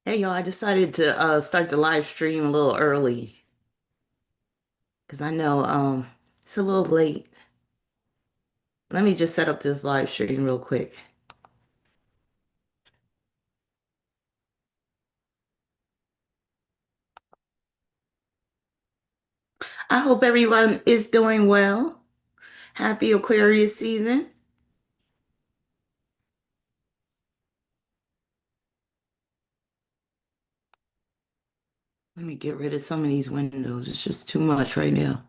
Hey y'all, I decided to start the live stream a little early because I know it's a little late. Let me just set up this live stream real quick. I hope everyone is doing well. Happy Aquarius season. Let me get rid of some of these windows. It's just too much right now.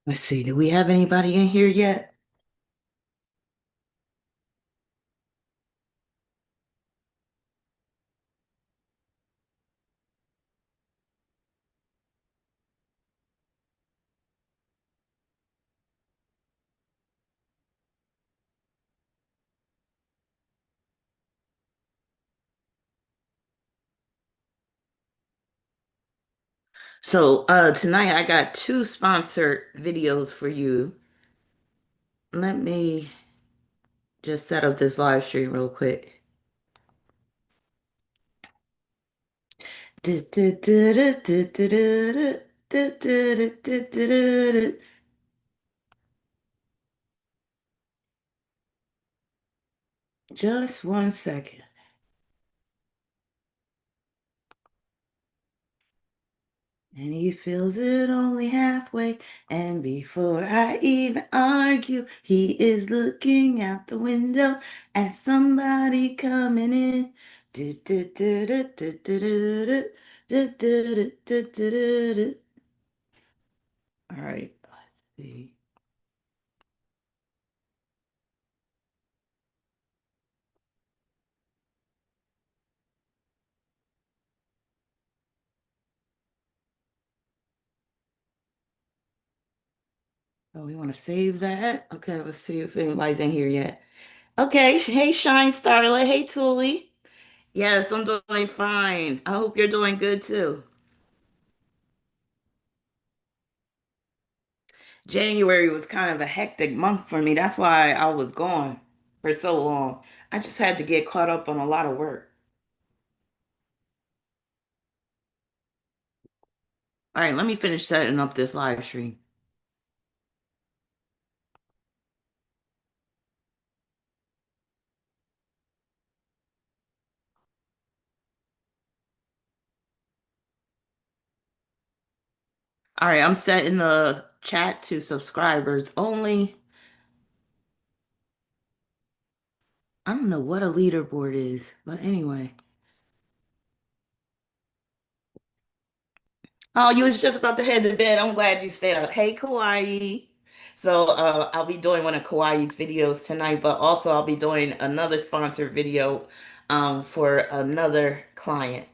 Let's see, do we have anybody in here yet? So tonight I got two sponsored videos for you. Let me just set up this live stream real quick. Just one second. And he feels it only halfway. And before I even argue, he is looking out the window at somebody coming in. Do, do, do, do, do, do, do, do, do, do, do, do, do, do. All right, let's see. So we want to save that. Okay, let's see if anybody's in here yet. Okay, hey Shine Starlet, hey Tuli. Yes, I'm doing fine. I hope you're doing good too. January was kind of a hectic month for me. That's why I was gone for so long. I just had to get caught up on a lot of work. All right, let me finish setting up this live stream. All right, I'm setting the chat to subscribers only. I don't know what a leaderboard is, but anyway. Oh, you was just about to head to bed. I'm glad you stayed up. Hey, Kauai. So, I'll be doing one of Kauai's videos tonight, but also I'll be doing another sponsored video for another client.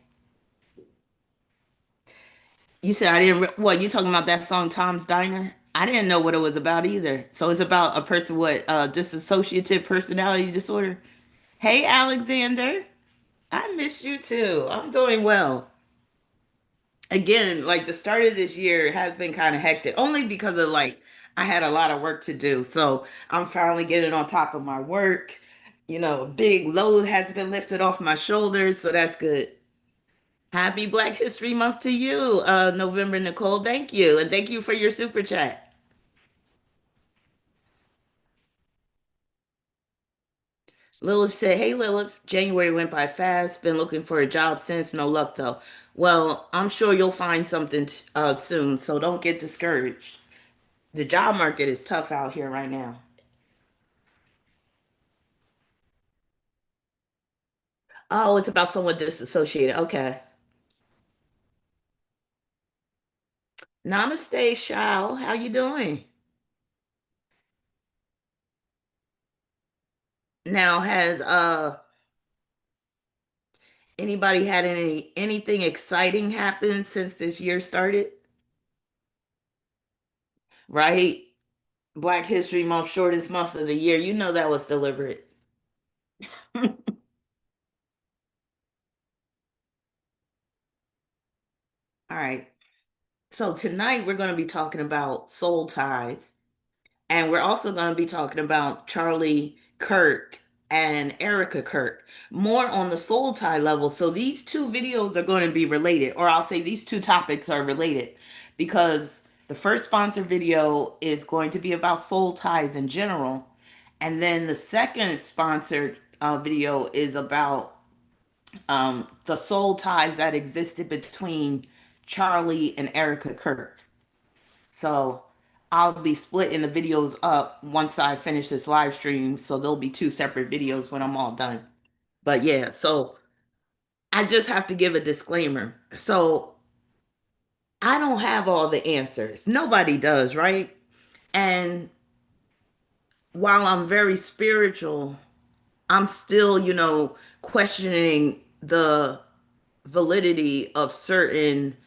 You said I didn't. What you talking about that song Tom's Diner? I didn't know what it was about either. So it's about a person with dissociative personality disorder. Hey, Alexander, I missed you too. I'm doing well. Again, like the start of this year has been kind of hectic, only because of like I had a lot of work to do. So I'm finally getting on top of my work. A big load has been lifted off my shoulders, so that's good. Happy Black History Month to you, November Nicole. Thank you. And thank you for your super chat. Lilith said, Hey Lilith, January went by fast. Been looking for a job since. No luck though. Well, I'm sure you'll find something soon, so don't get discouraged. The job market is tough out here right now. Oh, it's about someone disassociated. Okay. Namaste, Shao. How you doing? Now, has anybody had anything exciting happen since this year started? Right? Black History Month, shortest month of the year. You know that was deliberate. All right. So tonight we're going to be talking about soul ties, and we're also going to be talking about Charlie Kirk and Erika Kirk, more on the soul tie level. So these two videos are going to be related, or I'll say these two topics are related, because the first sponsor video is going to be about soul ties in general, and then the second sponsored video is about the soul ties that existed between Charlie and Erika Kirk. So I'll be splitting the videos up once I finish this live stream. So there'll be two separate videos when I'm all done. But yeah, so I just have to give a disclaimer. So I don't have all the answers. Nobody does, right? And while I'm very spiritual, I'm still, questioning the validity of certain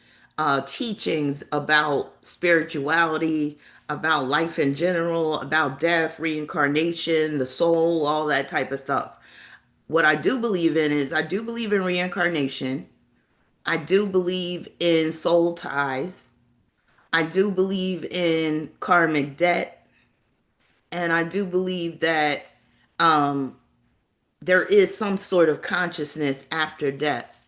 teachings about spirituality, about life in general, about death, reincarnation, the soul, all that type of stuff. What I do believe in is I do believe in reincarnation. I do believe in soul ties. I do believe in karmic debt. And I do believe that um, there is some sort of consciousness after death,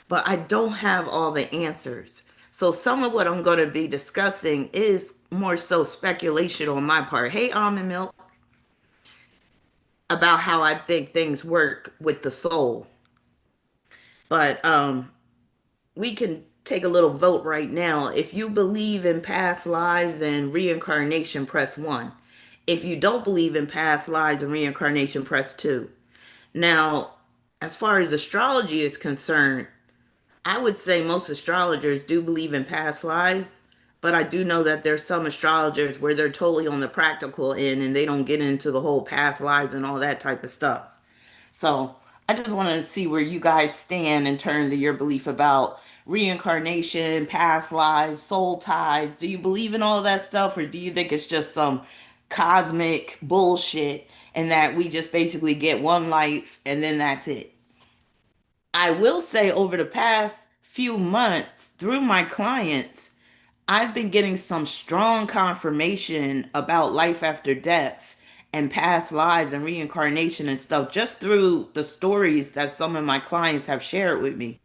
but I don't have all the answers. So some of what I'm going to be discussing is more so speculation on my part. Hey, almond milk, about how I think things work with the soul. But we can take a little vote right now. If you believe in past lives and reincarnation, press 1. If you don't believe in past lives and reincarnation, press 2. Now, as far as astrology is concerned, I would say most astrologers do believe in past lives, but I do know that there's some astrologers where they're totally on the practical end and they don't get into the whole past lives and all that type of stuff. So I just want to see where you guys stand in terms of your belief about reincarnation, past lives, soul ties. Do you believe in all of that stuff, or do you think it's just some cosmic bullshit and that we just basically get one life and then that's it? I will say over the past few months, through my clients, I've been getting some strong confirmation about life after death and past lives and reincarnation and stuff just through the stories that some of my clients have shared with me.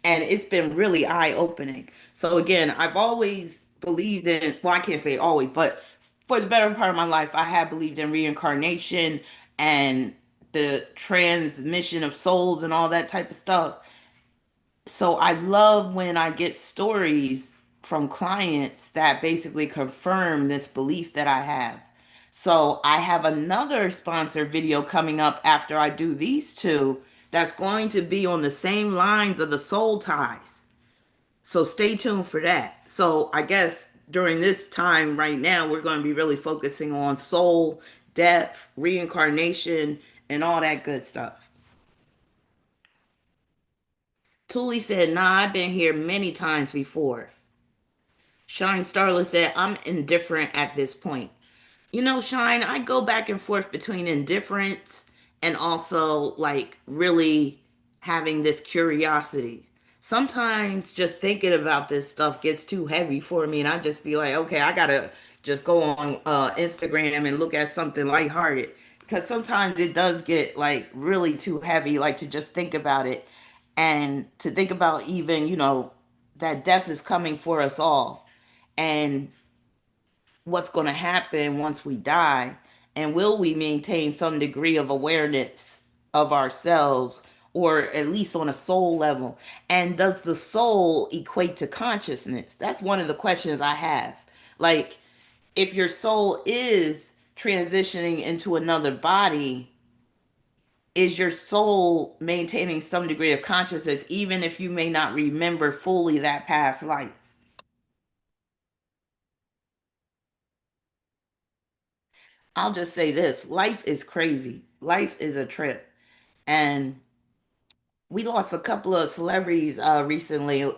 And it's been really eye opening. So, again, I've always believed in, well, I can't say always, but for the better part of my life, I have believed in reincarnation and the transmission of souls and all that type of stuff. So I love when I get stories from clients that basically confirm this belief that I have. So I have another sponsor video coming up after I do these two that's going to be on the same lines of the soul ties. So stay tuned for that. So I guess during this time right now, we're going to be really focusing on soul, death, reincarnation, and all that good stuff. Tuli said, nah, I've been here many times before. Shine Starlet said, I'm indifferent at this point. Shine, I go back and forth between indifference and also like really having this curiosity. Sometimes just thinking about this stuff gets too heavy for me, and I just be like, okay, I gotta just go on Instagram and look at something lighthearted because sometimes it does get like really too heavy, like to just think about it and to think about even, that death is coming for us all. And what's going to happen once we die, and will we maintain some degree of awareness of ourselves, or at least on a soul level? And does the soul equate to consciousness? That's one of the questions I have. Like, if your soul is transitioning into another body, is your soul maintaining some degree of consciousness even if you may not remember fully that past life? I'll just say this: life is crazy. Life is a trip. And we lost a couple of celebrities recently.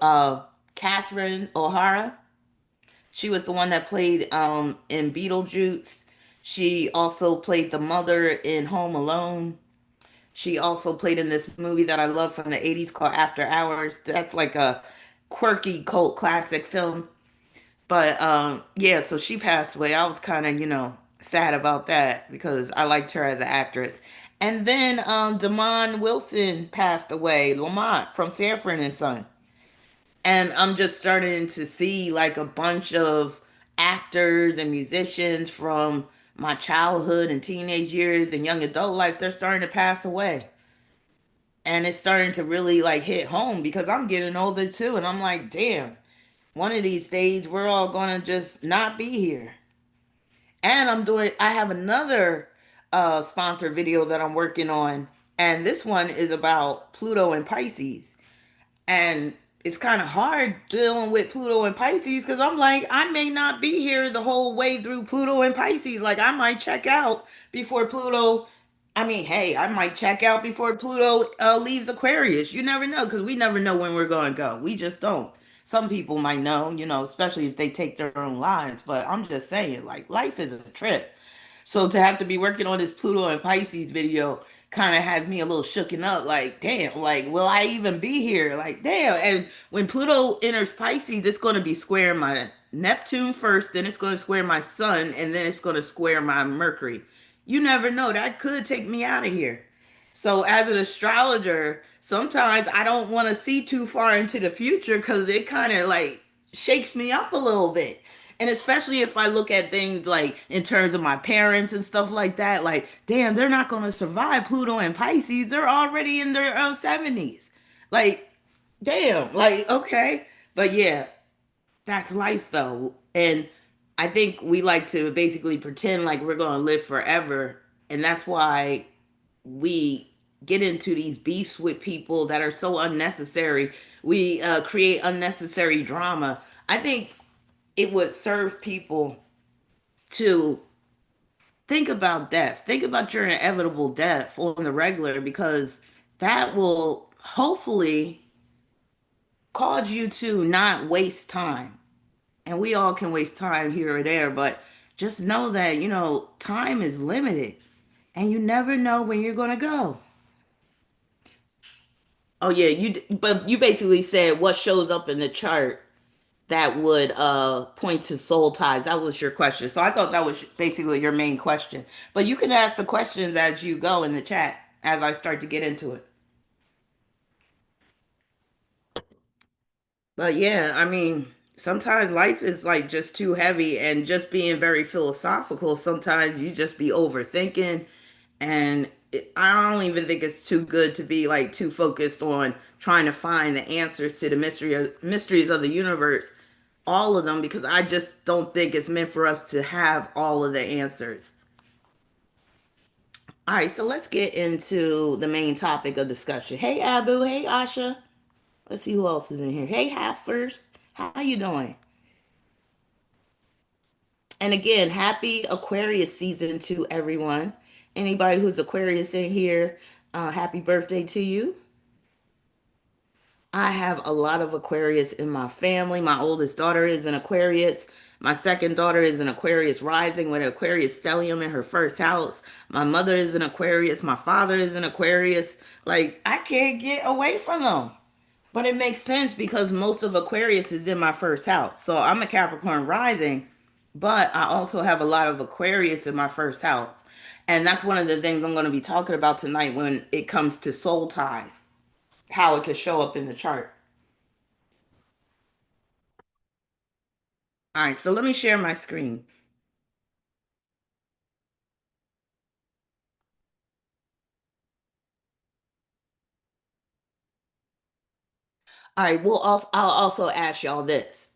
Catherine O'Hara, she was the one that played in Beetlejuice. She also played the mother in Home Alone. She also played in this movie that I love from the 80s called After Hours. That's like a quirky cult classic film. But yeah, so she passed away. I was kind of, sad about that because I liked her as an actress. And then Damon Wilson passed away, Lamont from Sanford and Son. And I'm just starting to see like a bunch of actors and musicians from my childhood and teenage years and young adult life, they're starting to pass away. And it's starting to really like hit home because I'm getting older too. And I'm like, damn, one of these days we're all gonna just not be here. And I have another sponsor video that I'm working on. And this one is about Pluto and Pisces. And it's kind of hard dealing with Pluto and Pisces because I'm like, I may not be here the whole way through Pluto and Pisces. Like, I might check out before Pluto. I mean, hey, I might check out before Pluto leaves Aquarius. You never know because we never know when we're going to go. We just don't. Some people might know, especially if they take their own lives. But I'm just saying, like, life is a trip. So to have to be working on this Pluto and Pisces video kind of has me a little shooken up. Like, damn, like, will I even be here? Like, damn. And when Pluto enters Pisces, it's going to be square my Neptune first, then it's going to square my Sun, and then it's going to square my Mercury. You never know. That could take me out of here. So as an astrologer, sometimes I don't want to see too far into the future because it kind of like shakes me up a little bit. And especially if I look at things like in terms of my parents and stuff like that, like, damn, they're not going to survive Pluto and Pisces. They're already in their 70s. Like, damn, like, okay. But yeah, that's life though. And I think we like to basically pretend like we're going to live forever. And that's why we get into these beefs with people that are so unnecessary. We create unnecessary drama. I think it would serve people to think about death. Think about your inevitable death on the regular because that will hopefully cause you to not waste time. And we all can waste time here or there, but just know that, time is limited and you never know when you're going to go. Oh yeah, but you basically said what shows up in the chart that would point to soul ties. That was your question. So I thought that was basically your main question. But you can ask the questions as you go in the chat as I start to get into it. But yeah, I mean, sometimes life is like just too heavy and just being very philosophical. Sometimes you just be overthinking and I don't even think it's too good to be like too focused on trying to find the answers to the mysteries of the universe, all of them, because I just don't think it's meant for us to have all of the answers. All right, so let's get into the main topic of discussion. Hey Abu, hey Asha. Let's see who else is in here. Hey Half First, how you doing? And again, happy Aquarius season to everyone. Anybody who's Aquarius in here, happy birthday to you. I have a lot of Aquarius in my family. My oldest daughter is an Aquarius. My second daughter is an Aquarius rising with an Aquarius stellium in her first house. My mother is an Aquarius. My father is an Aquarius. Like, I can't get away from them. But it makes sense because most of Aquarius is in my first house. So I'm a Capricorn rising, but I also have a lot of Aquarius in my first house. And that's one of the things I'm going to be talking about tonight when it comes to soul ties, how it could show up in the chart. All right, so let me share my screen. All right, I'll also ask y'all this.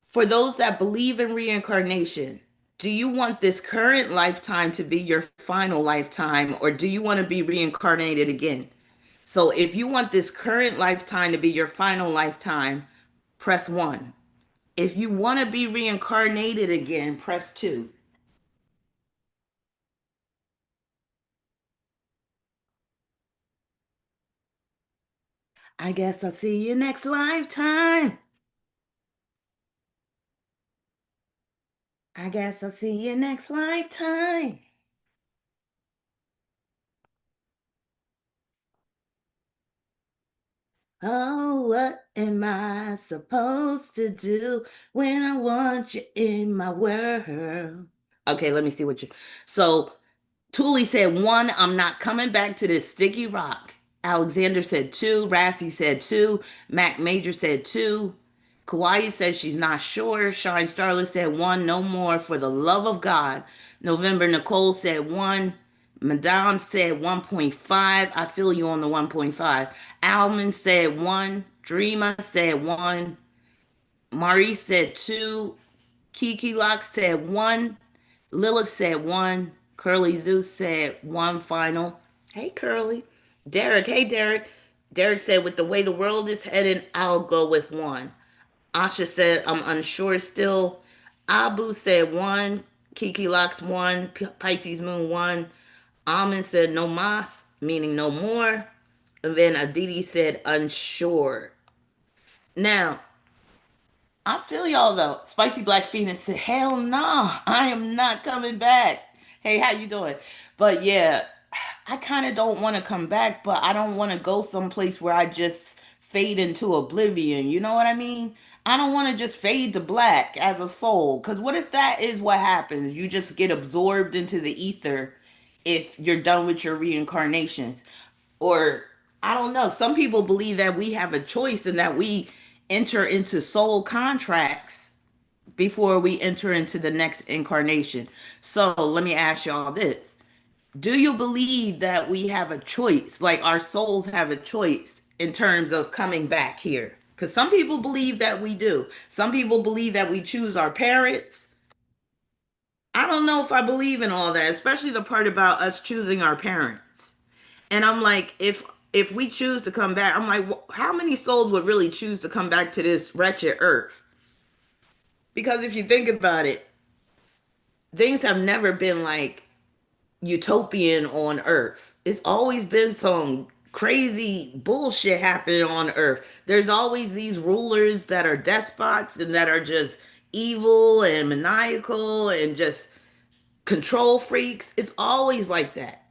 For those that believe in reincarnation, do you want this current lifetime to be your final lifetime, or do you want to be reincarnated again? So if you want this current lifetime to be your final lifetime, press 1. If you want to be reincarnated again, press 2. I guess I'll see you next lifetime. I guess I'll see you next lifetime. Oh, what am I supposed to do when I want you in my world? Okay, let me see what you. So Thule said one, I'm not coming back to this sticky rock. Alexander said two. Rassy said two. Mac Major said two. Kawaii said she's not sure. Shine Starlet said one, no more for the love of God. November Nicole said one. Madame said 1.5. I feel you on the 1.5. Almond said one. Dreama said one. Maurice said two. Kiki Lock said one. Lilith said one. Curly Zeus said one final. Hey, Curly. Derek, hey, Derek. Derek said, with the way the world is heading, I'll go with one. Asha said, I'm unsure still. Abu said one. Kiki Locks one. Pisces Moon one. Amin said no mas, meaning no more. And then Aditi said unsure. Now, I feel y'all though. Spicy Black Phoenix said, "Hell nah, I am not coming back." Hey, how you doing? But yeah, I kind of don't want to come back, but I don't want to go someplace where I just fade into oblivion. You know what I mean? I don't want to just fade to black as a soul. Because what if that is what happens? You just get absorbed into the ether if you're done with your reincarnations. Or I don't know. Some people believe that we have a choice and that we enter into soul contracts before we enter into the next incarnation. So let me ask y'all this. Do you believe that we have a choice, like our souls have a choice in terms of coming back here? Because some people believe that we do. Some people believe that we choose our parents. I don't know if I believe in all that, especially the part about us choosing our parents. And I'm like, if we choose to come back, I'm like, how many souls would really choose to come back to this wretched earth? Because if you think about it, things have never been like utopian on earth. It's always been some crazy bullshit happening on earth. There's always these rulers that are despots and that are just evil and maniacal and just control freaks. It's always like that.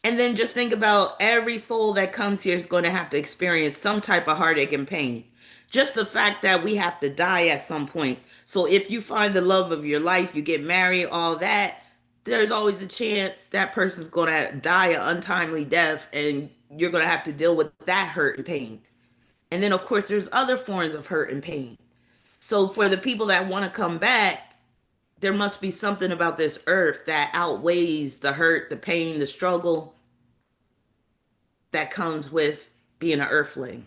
And then just think about every soul that comes here is going to have to experience some type of heartache and pain. Just the fact that we have to die at some point. So if you find the love of your life, you get married, all that, there's always a chance that person's going to die an untimely death and you're going to have to deal with that hurt and pain. And then, of course, there's other forms of hurt and pain. So for the people that want to come back, there must be something about this earth that outweighs the hurt, the pain, the struggle that comes with being an earthling.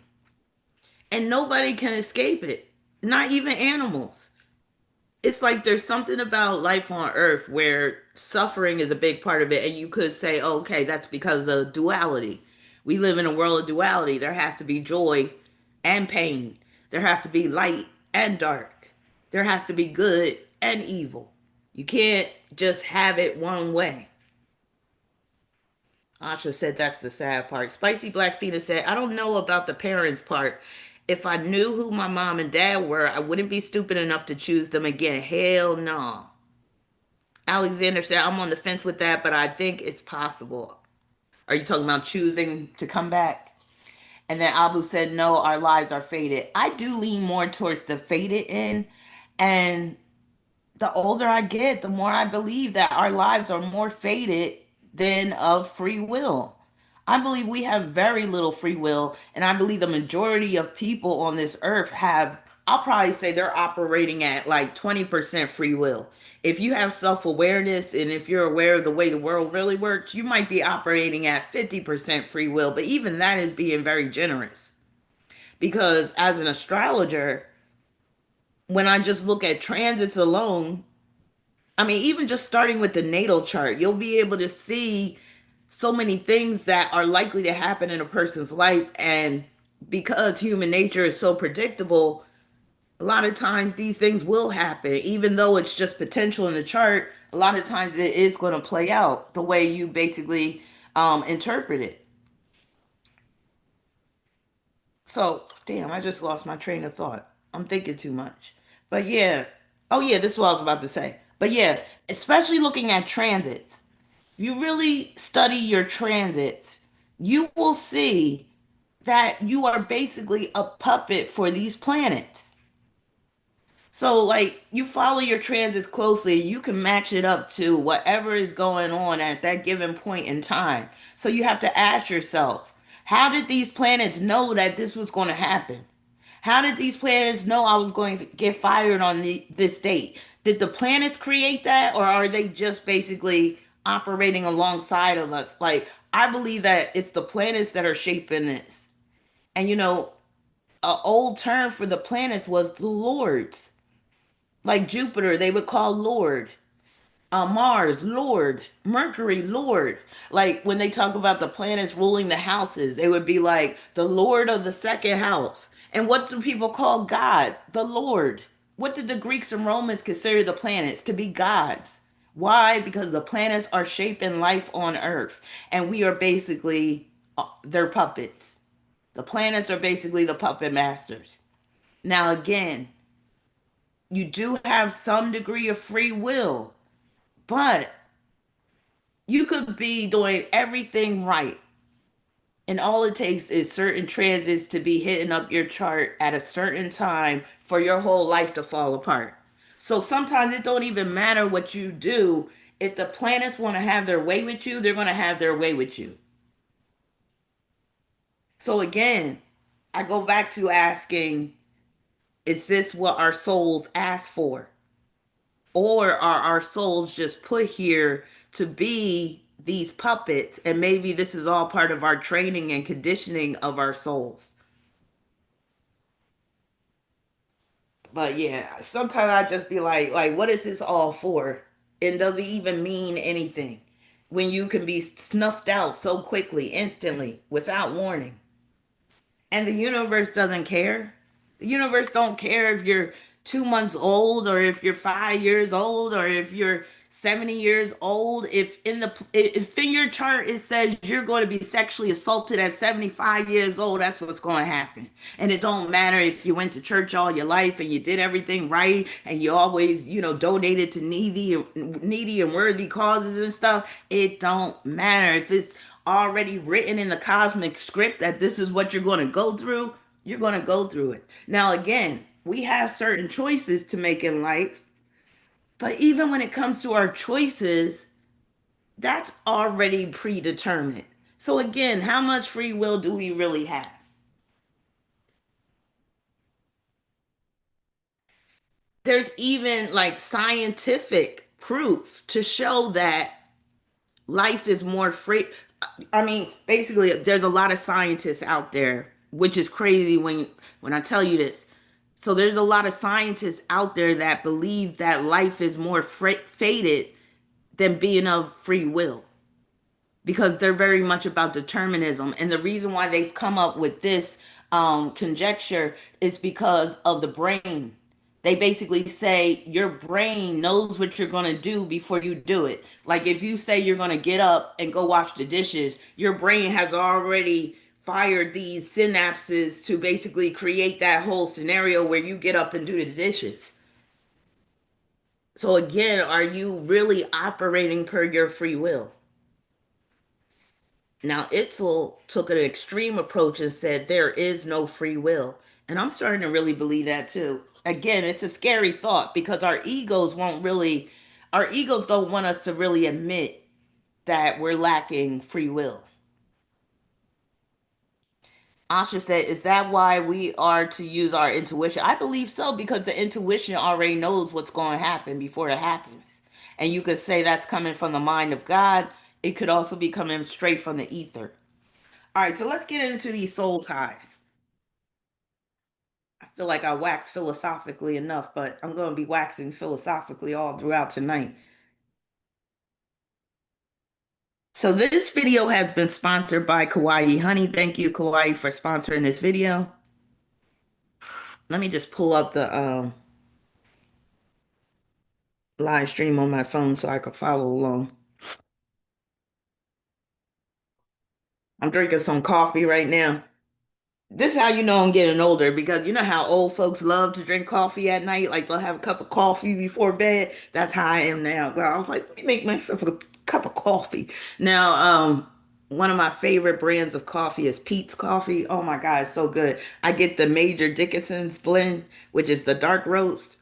And nobody can escape it, not even animals. It's like there's something about life on earth where suffering is a big part of it. And you could say, oh, okay, that's because of duality. We live in a world of duality. There has to be joy and pain, there has to be light and dark, there has to be good and evil. You can't just have it one way. Asha said that's the sad part. Spicy Black Phoenix said, I don't know about the parents part. If I knew who my mom and dad were, I wouldn't be stupid enough to choose them again. Hell no. Alexander said, I'm on the fence with that, but I think it's possible. Are you talking about choosing to come back? And then Abu said, no, our lives are faded. I do lean more towards the faded end. And the older I get, the more I believe that our lives are more fated than of free will. I believe we have very little free will, and I believe the majority of people on this earth have, I'll probably say they're operating at like 20% free will. If you have self awareness and if you're aware of the way the world really works, you might be operating at 50% free will, but even that is being very generous. Because as an astrologer, when I just look at transits alone, I mean, even just starting with the natal chart, you'll be able to see so many things that are likely to happen in a person's life. And because human nature is so predictable, a lot of times these things will happen. Even though it's just potential in the chart, a lot of times it is going to play out the way you basically interpret it. So, damn, I just lost my train of thought. I'm thinking too much. But yeah. Oh, yeah, this is what I was about to say. But yeah, especially looking at transits. If you really study your transits, you will see that you are basically a puppet for these planets. So, like, you follow your transits closely, you can match it up to whatever is going on at that given point in time. So, you have to ask yourself, how did these planets know that this was going to happen? How did these planets know I was going to get fired on this date? Did the planets create that, or are they just basically operating alongside of us? Like, I believe that it's the planets that are shaping this. And, an old term for the planets was the lords. Like Jupiter, they would call Lord. Mars, Lord. Mercury, Lord. Like when they talk about the planets ruling the houses, they would be like the Lord of the second house. And what do people call God? The Lord. What did the Greeks and Romans consider the planets? To be gods. Why? Because the planets are shaping life on Earth, and we are basically their puppets. The planets are basically the puppet masters. Now, again, you do have some degree of free will, but you could be doing everything right. And all it takes is certain transits to be hitting up your chart at a certain time for your whole life to fall apart. So sometimes it don't even matter what you do. If the planets want to have their way with you, they're going to have their way with you. So again, I go back to asking, is this what our souls ask for? Or are our souls just put here to be these puppets? And maybe this is all part of our training and conditioning of our souls. But yeah, sometimes I just be like, what is this all for? And does it even mean anything when you can be snuffed out so quickly, instantly, without warning? And the universe doesn't care. The universe don't care if you're 2 months old, or if you're 5 years old, or if you're 70 years old. If in your chart it says you're going to be sexually assaulted at 75 years old, that's what's going to happen. And it don't matter if you went to church all your life and you did everything right, and you always, donated to needy and worthy causes and stuff. It don't matter if it's already written in the cosmic script that this is what you're going to go through. You're going to go through it. Now, again, we have certain choices to make in life, but even when it comes to our choices, that's already predetermined. So, again, how much free will do we really have? There's even like scientific proof to show that life is more free. I mean, basically, there's a lot of scientists out there, which is crazy when I tell you this. So there's a lot of scientists out there that believe that life is more fated than being of free will, because they're very much about determinism. And the reason why they've come up with this conjecture is because of the brain. They basically say your brain knows what you're going to do before you do it. Like if you say you're going to get up and go wash the dishes, your brain has already fired these synapses to basically create that whole scenario where you get up and do the dishes. So again, are you really operating per your free will? Now, Itzel took an extreme approach and said there is no free will. And I'm starting to really believe that too. Again, it's a scary thought because our egos don't want us to really admit that we're lacking free will. Asha said, is that why we are to use our intuition? I believe so, because the intuition already knows what's going to happen before it happens. And you could say that's coming from the mind of God. It could also be coming straight from the ether. All right, so let's get into these soul ties. I feel like I wax philosophically enough, but I'm going to be waxing philosophically all throughout tonight. So this video has been sponsored by Kawaii Honey. Thank you, Kawaii, for sponsoring this video. Let me just pull up the live stream on my phone so I can follow along. I'm drinking some coffee right now. This is how you know I'm getting older, because you know how old folks love to drink coffee at night? Like they'll have a cup of coffee before bed. That's how I am now. I was like, let me make myself a cup of coffee. Now, One of my favorite brands of coffee is Peet's Coffee. Oh my God, it's so good. I get the Major Dickinson's blend, which is the dark roast.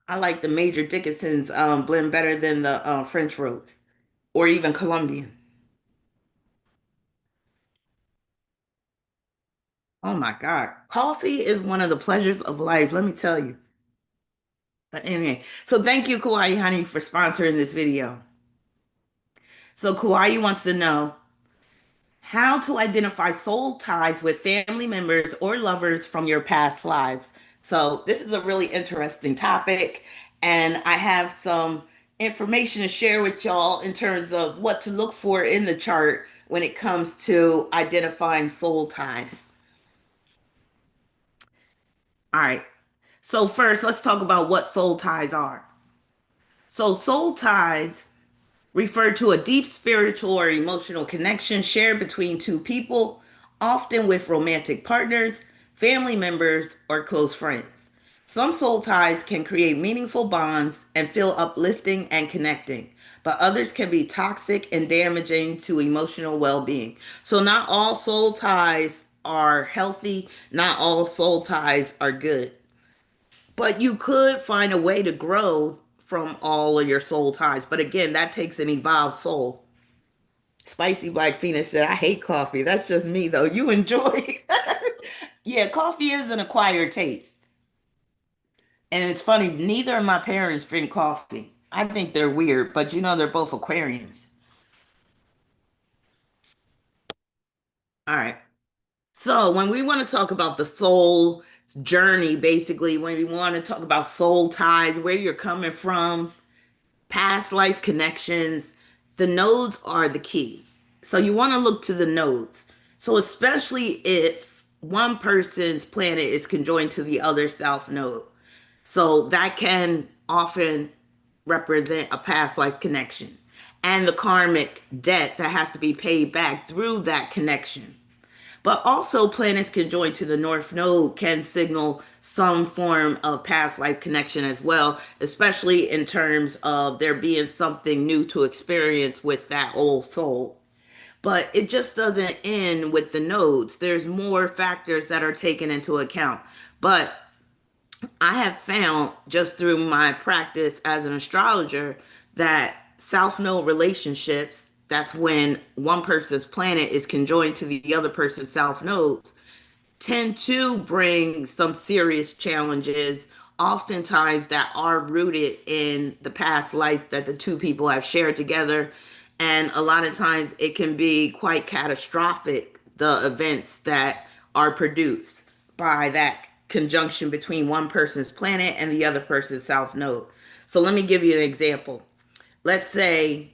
I like the Major Dickinson's blend better than the French roast or even Colombian. Oh my God. Coffee is one of the pleasures of life, let me tell you. But anyway, so thank you, Kawaii Honey, for sponsoring this video. So Kawaii wants to know how to identify soul ties with family members or lovers from your past lives. So this is a really interesting topic, and I have some information to share with y'all in terms of what to look for in the chart when it comes to identifying soul ties. All right. So first, let's talk about what soul ties are. So soul ties refer to a deep spiritual or emotional connection shared between two people, often with romantic partners, family members, or close friends. Some soul ties can create meaningful bonds and feel uplifting and connecting, but others can be toxic and damaging to emotional well being. So, not all soul ties are healthy, not all soul ties are good. But you could find a way to grow from all of your soul ties. But again, that takes an evolved soul. Spicy Black Phoenix said, I hate coffee. That's just me, though. You enjoy. Yeah, coffee is an acquired taste. And it's funny, neither of my parents drink coffee. I think they're weird, but they're both Aquarians. All right. So, when we want to talk about the soul journey, basically, when we want to talk about soul ties, where you're coming from, past life connections, the nodes are the key. So you want to look to the nodes. So especially if one person's planet is conjoined to the other south node. So that can often represent a past life connection and the karmic debt that has to be paid back through that connection. But also, planets conjoined to the North Node can signal some form of past life connection as well, especially in terms of there being something new to experience with that old soul. But it just doesn't end with the nodes. There's more factors that are taken into account. But I have found just through my practice as an astrologer that South Node relationships, that's when one person's planet is conjoined to the other person's South Nodes, tend to bring some serious challenges, oftentimes that are rooted in the past life that the two people have shared together. And a lot of times it can be quite catastrophic, the events that are produced by that conjunction between one person's planet and the other person's south node. So let me give you an example. Let's say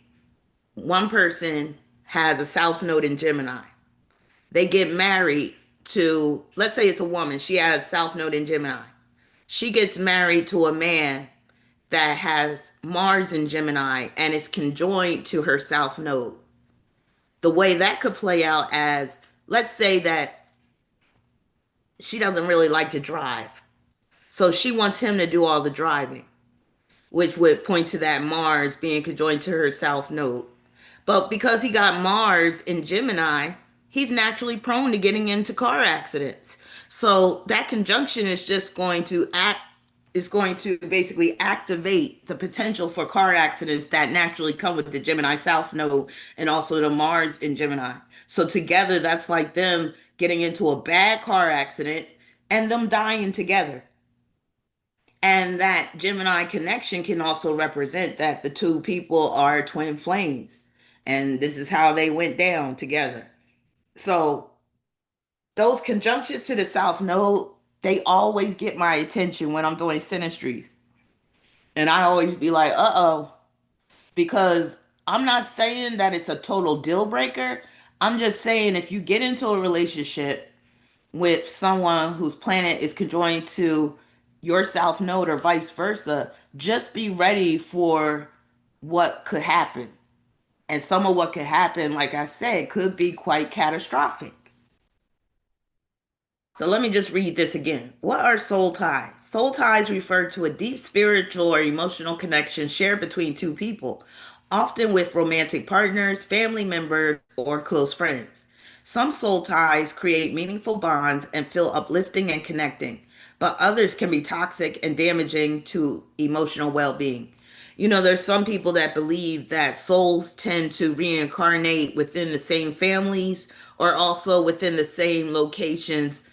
one person has a south node in Gemini. They get married to, let's say it's a woman, she has south node in Gemini. She gets married to a man that has Mars in Gemini and is conjoined to her south node. The way that could play out as, let's say that she doesn't really like to drive. So she wants him to do all the driving, which would point to that Mars being conjoined to her south node. But because he got Mars in Gemini, he's naturally prone to getting into car accidents. So that conjunction is just going to act is going to basically activate the potential for car accidents that naturally come with the Gemini South node and also the Mars in Gemini. So together that's like them getting into a bad car accident and them dying together. And that Gemini connection can also represent that the two people are twin flames. And this is how they went down together. So those conjunctions to the South Node, they always get my attention when I'm doing synastries. And I always be like, uh-oh, because I'm not saying that it's a total deal breaker. I'm just saying if you get into a relationship with someone whose planet is conjoined to your south node or vice versa, just be ready for what could happen. And some of what could happen, like I said, could be quite catastrophic. So let me just read this again. What are soul ties? Soul ties refer to a deep spiritual or emotional connection shared between two people, often with romantic partners, family members, or close friends. Some soul ties create meaningful bonds and feel uplifting and connecting, but others can be toxic and damaging to emotional well being. There's some people that believe that souls tend to reincarnate within the same families or also within the same locations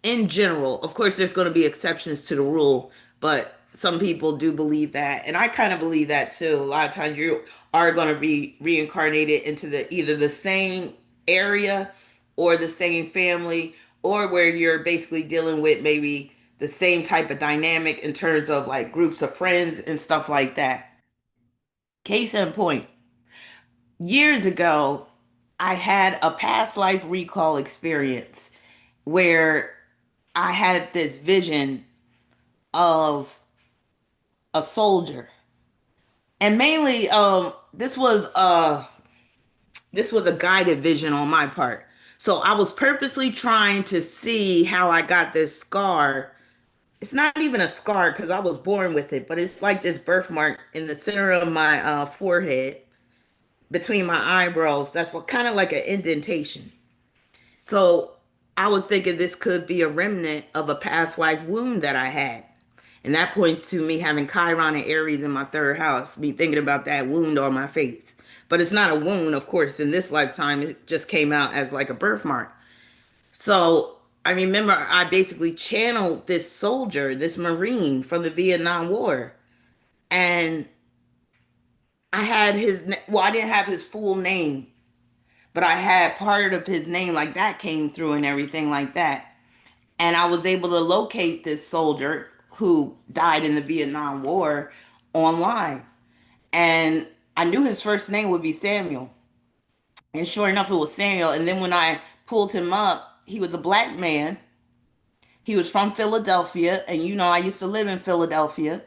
in general. Of course, there's going to be exceptions to the rule, but some people do believe that, and I kind of believe that too. A lot of times you are going to be reincarnated into the either the same area or the same family, or where you're basically dealing with maybe the same type of dynamic in terms of like groups of friends and stuff like that. Case in point, years ago, I had a past life recall experience where I had this vision of a soldier. And mainly this was a guided vision on my part. So I was purposely trying to see how I got this scar. It's not even a scar because I was born with it, but it's like this birthmark in the center of my forehead between my eyebrows. That's kind of like an indentation. So I was thinking this could be a remnant of a past life wound that I had. And that points to me having Chiron and Aries in my third house, me thinking about that wound on my face. But it's not a wound, of course, in this lifetime. It just came out as like a birthmark. So I remember I basically channeled this soldier, this Marine from the Vietnam War. And I had well, I didn't have his full name, but I had part of his name, like that came through and everything like that. And I was able to locate this soldier who died in the Vietnam War online. And I knew his first name would be Samuel. And sure enough, it was Samuel. And then when I pulled him up, he was a black man. He was from Philadelphia. And I used to live in Philadelphia.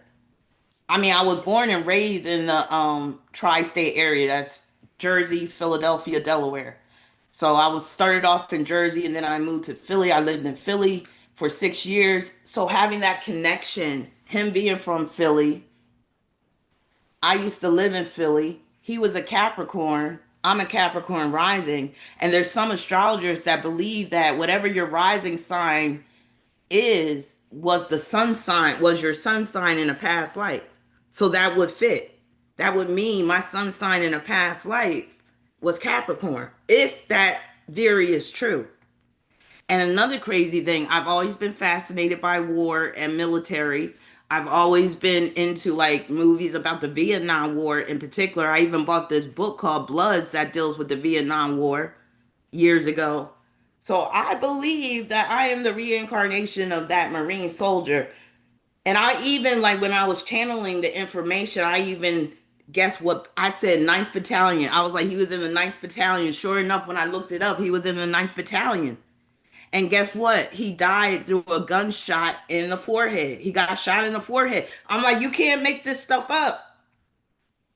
I mean, I was born and raised in the tri state area. That's Jersey, Philadelphia, Delaware. So I was started off in Jersey and then I moved to Philly. I lived in Philly for 6 years. So having that connection, him being from Philly, I used to live in Philly. He was a Capricorn. I'm a Capricorn rising. And there's some astrologers that believe that whatever your rising sign was the sun sign, was your sun sign in a past life. So that would fit. That would mean my sun sign in a past life was Capricorn, if that theory is true. And another crazy thing, I've always been fascinated by war and military. I've always been into like movies about the Vietnam War in particular. I even bought this book called Bloods that deals with the Vietnam War years ago. So I believe that I am the reincarnation of that Marine soldier. And I even, like, when I was channeling the information, I even guess what I said, Ninth Battalion. I was like, he was in the Ninth Battalion. Sure enough, when I looked it up, he was in the Ninth Battalion. And guess what? He died through a gunshot in the forehead. He got shot in the forehead. I'm like, you can't make this stuff up.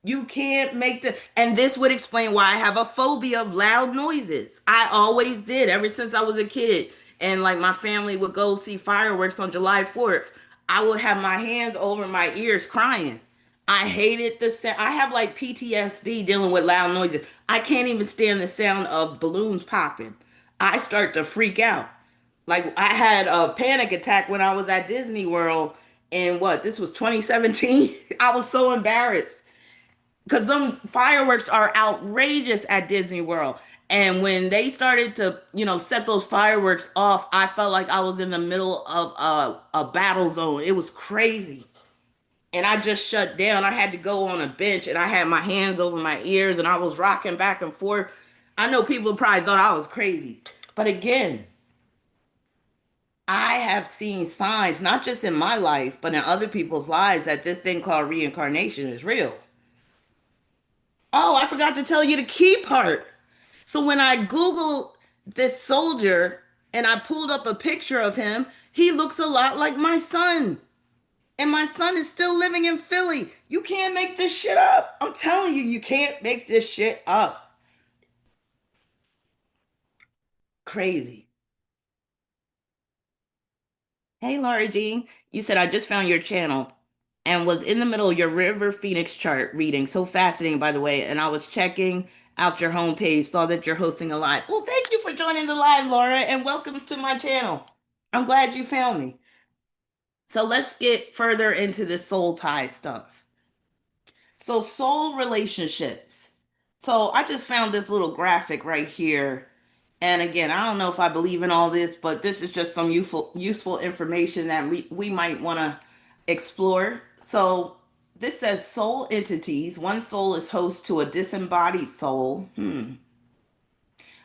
You can't make and this would explain why I have a phobia of loud noises. I always did ever since I was a kid. And like my family would go see fireworks on July 4th. I would have my hands over my ears crying. I hated the sound. I have like PTSD dealing with loud noises. I can't even stand the sound of balloons popping. I start to freak out. Like I had a panic attack when I was at Disney World in this was 2017. I was so embarrassed because them fireworks are outrageous at Disney World. And when they started to, set those fireworks off, I felt like I was in the middle of a battle zone. It was crazy. And I just shut down. I had to go on a bench and I had my hands over my ears and I was rocking back and forth. I know people probably thought I was crazy. But again, I have seen signs, not just in my life, but in other people's lives, that this thing called reincarnation is real. Oh, I forgot to tell you the key part. So when I Googled this soldier and I pulled up a picture of him, he looks a lot like my son. And my son is still living in Philly. You can't make this shit up. I'm telling you, you can't make this shit up. Crazy. Hey, Laura Jean. You said I just found your channel. and was in the middle of your River Phoenix chart reading. So fascinating, by the way. And I was checking out your homepage, saw that you're hosting a live. Well, thank you for joining the live, Laura, and welcome to my channel. I'm glad you found me. So let's get further into this soul tie stuff. So, soul relationships. So, I just found this little graphic right here. And again, I don't know if I believe in all this, but this is just some useful information that we might want to explore. So, this says soul entities. One soul is host to a disembodied soul.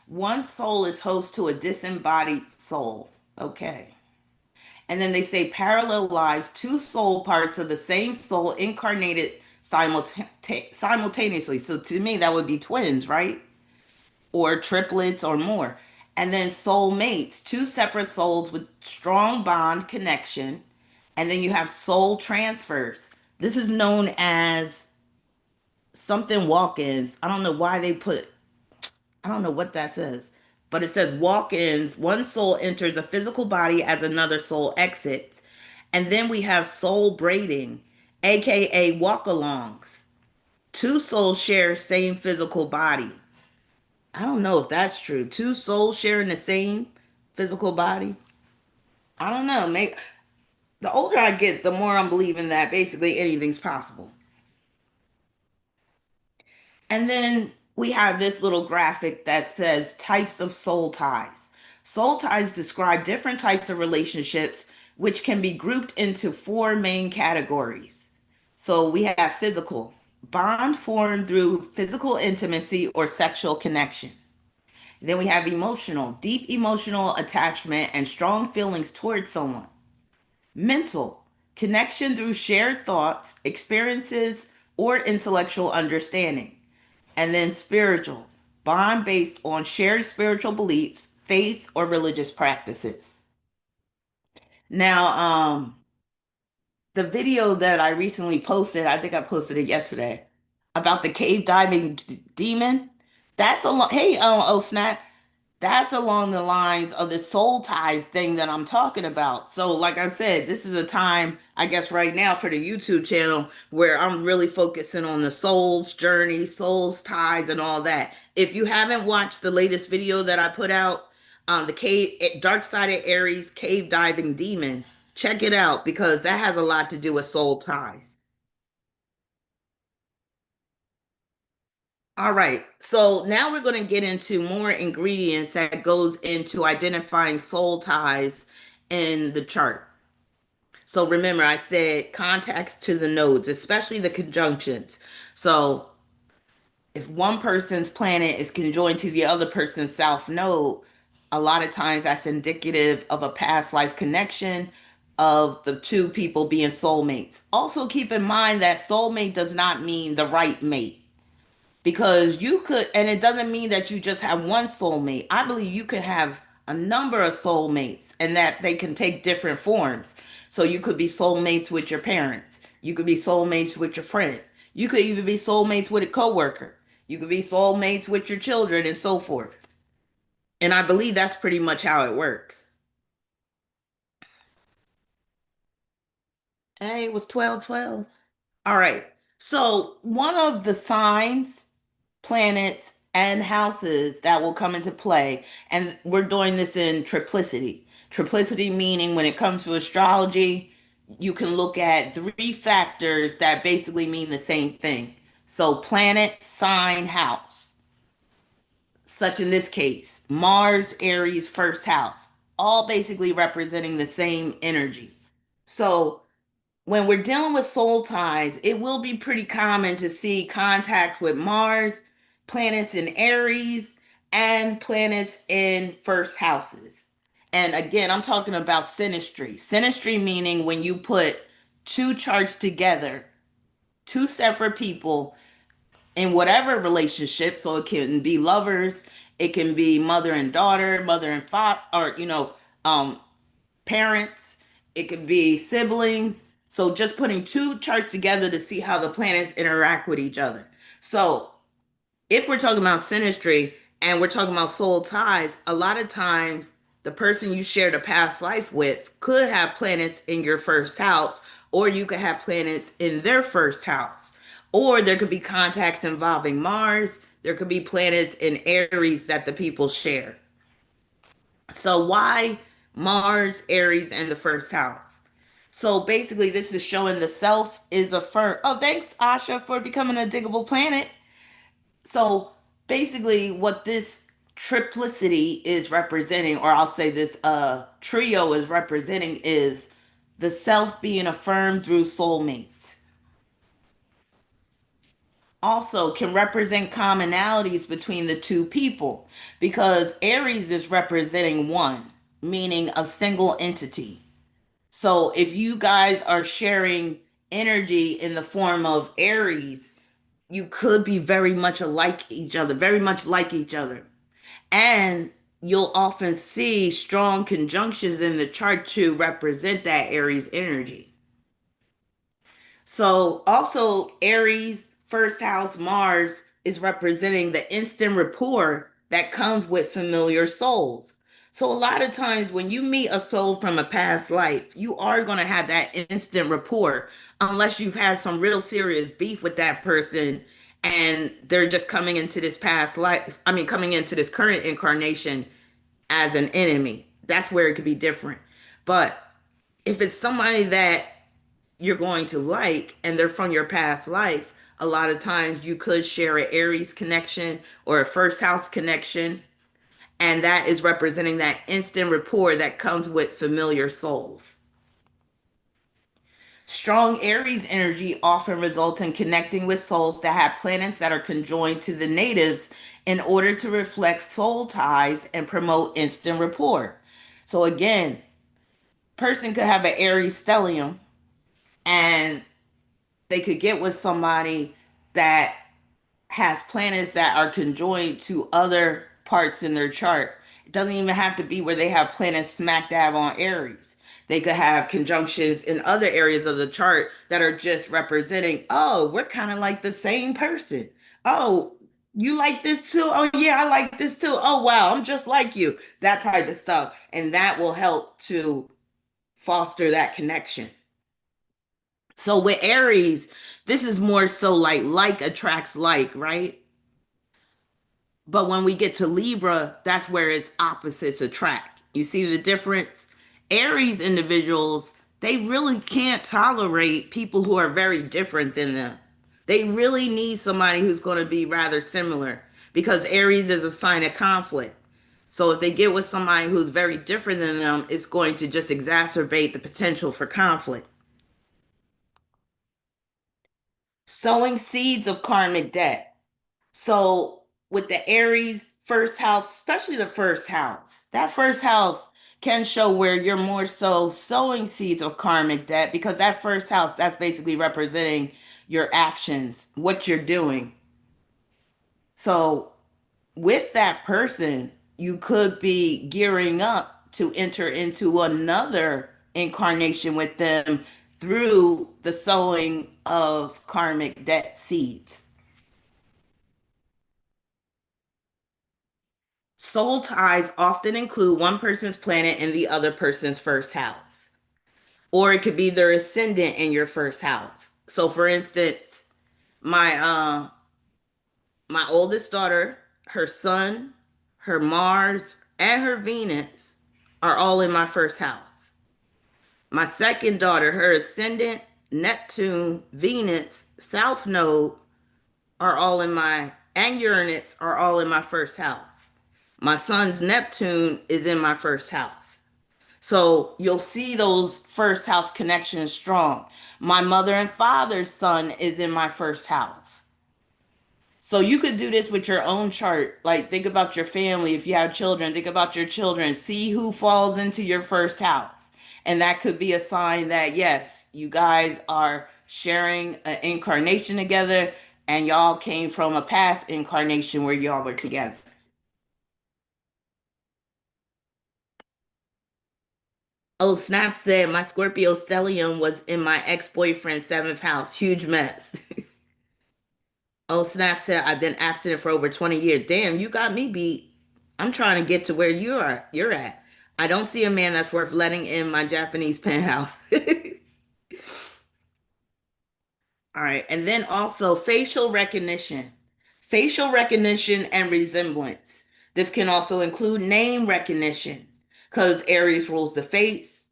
One soul is host to a disembodied soul. Okay. And then they say parallel lives, two soul parts of the same soul incarnated simultaneously. So to me, that would be twins, right? Or triplets or more. And then soul mates, two separate souls with strong bond connection. And then you have soul transfers. This is known as something walk ins. I don't know why they put, I don't know what that says, but it says walk ins. One soul enters a physical body as another soul exits. And then we have soul braiding, aka walk alongs. Two souls share same physical body. I don't know if that's true. Two souls sharing the same physical body. I don't know. Maybe the older I get, the more I'm believing that basically anything's possible. And then we have this little graphic that says types of soul ties. Soul ties describe different types of relationships, which can be grouped into four main categories. So we have physical, bond formed through physical intimacy or sexual connection. Then we have emotional, deep emotional attachment and strong feelings towards someone. Mental, connection through shared thoughts, experiences, or intellectual understanding. And then spiritual, bond based on shared spiritual beliefs, faith, or religious practices. Now, the video that I recently posted, I think I posted it yesterday, about the cave diving demon. That's a lot. Hey, oh snap. That's along the lines of the soul ties thing that I'm talking about. So, like I said, this is a time, I guess, right now for the YouTube channel where I'm really focusing on the soul's journey, soul's ties, and all that. If you haven't watched the latest video that I put out, the Dark Sided Aries cave diving demon, check it out because that has a lot to do with soul ties. All right. So now we're going to get into more ingredients that goes into identifying soul ties in the chart. So remember, I said contacts to the nodes, especially the conjunctions. So if one person's planet is conjoined to the other person's south node, a lot of times that's indicative of a past life connection of the two people being soulmates. Also keep in mind that soulmate does not mean the right mate because you could, and it doesn't mean that you just have one soulmate. I believe you could have a number of soulmates and that they can take different forms. So you could be soulmates with your parents, you could be soulmates with your friend, you could even be soulmates with a coworker, you could be soulmates with your children, and so forth. And I believe that's pretty much how it works. Hey, it was 12/12. All right. So one of the signs, planets, and houses that will come into play. And we're doing this in triplicity. Triplicity meaning when it comes to astrology, you can look at three factors that basically mean the same thing. So, planet, sign, house. Such in this case, Mars, Aries, first house, all basically representing the same energy. So, when we're dealing with soul ties, it will be pretty common to see contact with Mars, planets in Aries, and planets in first houses. And again, I'm talking about synastry. Synastry meaning when you put two charts together, two separate people in whatever relationship. So it can be lovers, it can be mother and daughter, mother and father, or, um, parents, it could be siblings. So just putting two charts together to see how the planets interact with each other. So if we're talking about synastry and we're talking about soul ties, a lot of times the person you shared a past life with could have planets in your first house, or you could have planets in their first house. Or there could be contacts involving Mars. There could be planets in Aries that the people share. So why Mars, Aries, and the first house? So basically, this is showing the self is affirmed. Oh, thanks, Asha, for becoming a diggable planet. So basically, what this triplicity is representing, or I'll say this trio is representing, is the self being affirmed through soulmates. Also can represent commonalities between the two people because Aries is representing one, meaning a single entity. So if you guys are sharing energy in the form of Aries, you could be very much alike each other, very much like each other. And you'll often see strong conjunctions in the chart to represent that Aries energy. So also Aries first house Mars is representing the instant rapport that comes with familiar souls. So a lot of times when you meet a soul from a past life, you are going to have that instant rapport unless you've had some real serious beef with that person and they're just coming into this past life, I mean coming into this current incarnation as an enemy. That's where it could be different. But if it's somebody that you're going to like and they're from your past life, a lot of times you could share an Aries connection or a first house connection, and that is representing that instant rapport that comes with familiar souls. Strong Aries energy often results in connecting with souls that have planets that are conjoined to the natives in order to reflect soul ties and promote instant rapport. So again, person could have an Aries stellium and they could get with somebody that has planets that are conjoined to other parts in their chart. It doesn't even have to be where they have planets smack dab on Aries. They could have conjunctions in other areas of the chart that are just representing, oh, we're kind of like the same person. Oh, you like this too? Oh, yeah, I like this too. Oh, wow, I'm just like you. That type of stuff. And that will help to foster that connection. So with Aries, this is more so like attracts like, right? But when we get to Libra, that's where its opposites attract. You see the difference? Aries individuals, they really can't tolerate people who are very different than them. They really need somebody who's going to be rather similar because Aries is a sign of conflict. So if they get with somebody who's very different than them, it's going to just exacerbate the potential for conflict. Sowing seeds of karmic debt. So with the Aries first house, especially the first house, that first house can show where you're more so sowing seeds of karmic debt because that first house, that's basically representing your actions, what you're doing. So with that person, you could be gearing up to enter into another incarnation with them through the sowing of karmic debt seeds. Soul ties often include one person's planet in the other person's first house, or it could be their ascendant in your first house. So, for instance, my my oldest daughter, her sun, her Mars, and her Venus are all in my first house. My second daughter, her ascendant, Neptune, Venus, South Node are all in my, and Uranus are all in my first house. My son's Neptune is in my first house. So you'll see those first house connections strong. My mother and father's sun is in my first house. So you could do this with your own chart. Like think about your family. If you have children, think about your children. See who falls into your first house. And that could be a sign that yes, you guys are sharing an incarnation together and y'all came from a past incarnation where y'all were together. Oh, Snap said my Scorpio stellium was in my ex-boyfriend's seventh house. Huge mess. Oh, Snap said I've been abstinent for over 20 years. Damn, you got me beat. I'm trying to get to where you're at. I don't see a man that's worth letting in my Japanese penthouse. All right. And then also facial recognition. Facial recognition and resemblance. This can also include name recognition because Aries rules the face,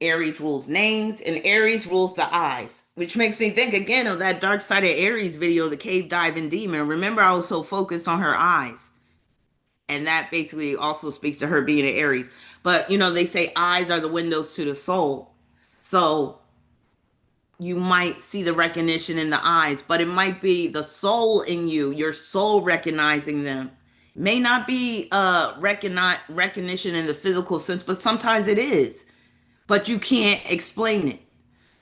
Aries rules names, and Aries rules the eyes, which makes me think again of that Dark Side of Aries video, the cave diving demon. Remember, I was so focused on her eyes. And that basically also speaks to her being an Aries. But, they say eyes are the windows to the soul. So you might see the recognition in the eyes, but it might be the soul in you, your soul recognizing them. May not be recognition in the physical sense, but sometimes it is. But you can't explain it.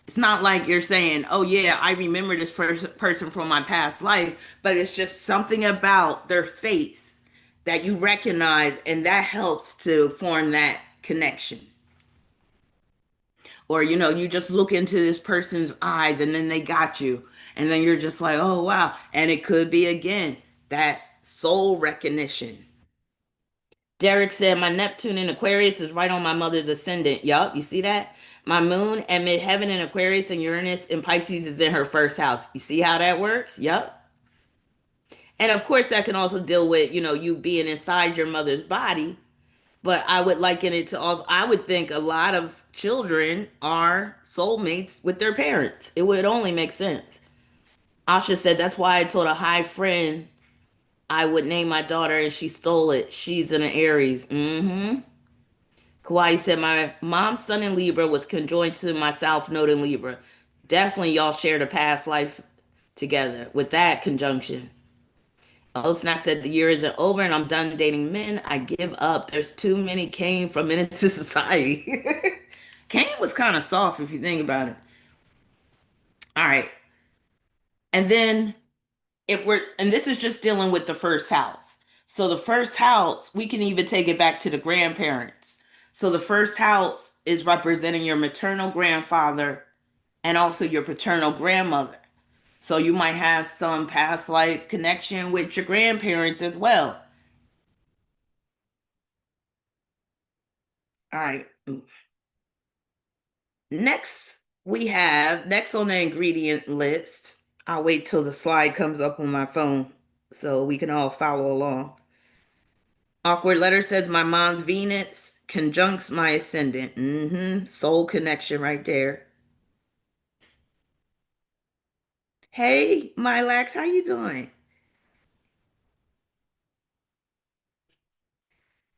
It's not like you're saying, oh, yeah, I remember this person from my past life, but it's just something about their face that you recognize, and that helps to form that connection. Or you just look into this person's eyes and then they got you, and then you're just like, oh wow. And it could be again that soul recognition. Derek said my Neptune in Aquarius is right on my mother's ascendant. Yup, you see that? My moon and midheaven in Aquarius and Uranus in Pisces is in her first house. You see how that works? Yup. And of course that can also deal with you being inside your mother's body. But I would liken it to also, I would think a lot of children are soulmates with their parents. It would only make sense. Asha said, that's why I told a high friend I would name my daughter and she stole it. She's in an Aries. Mm-hmm. Kauai said, my mom's sun in Libra was conjoined to my South Node in Libra. Definitely y'all shared a past life together with that conjunction. Oh, Snap said the year isn't over and I'm done dating men. I give up. There's too many Kane from Menace to Society. Kane was kind of soft if you think about it. All right. And then and this is just dealing with the first house. So the first house, we can even take it back to the grandparents. So the first house is representing your maternal grandfather and also your paternal grandmother. So you might have some past life connection with your grandparents as well. All right. Next on the ingredient list. I'll wait till the slide comes up on my phone so we can all follow along. Awkward letter says my mom's Venus conjuncts my ascendant. Soul connection right there. Hey, Milax, how you doing?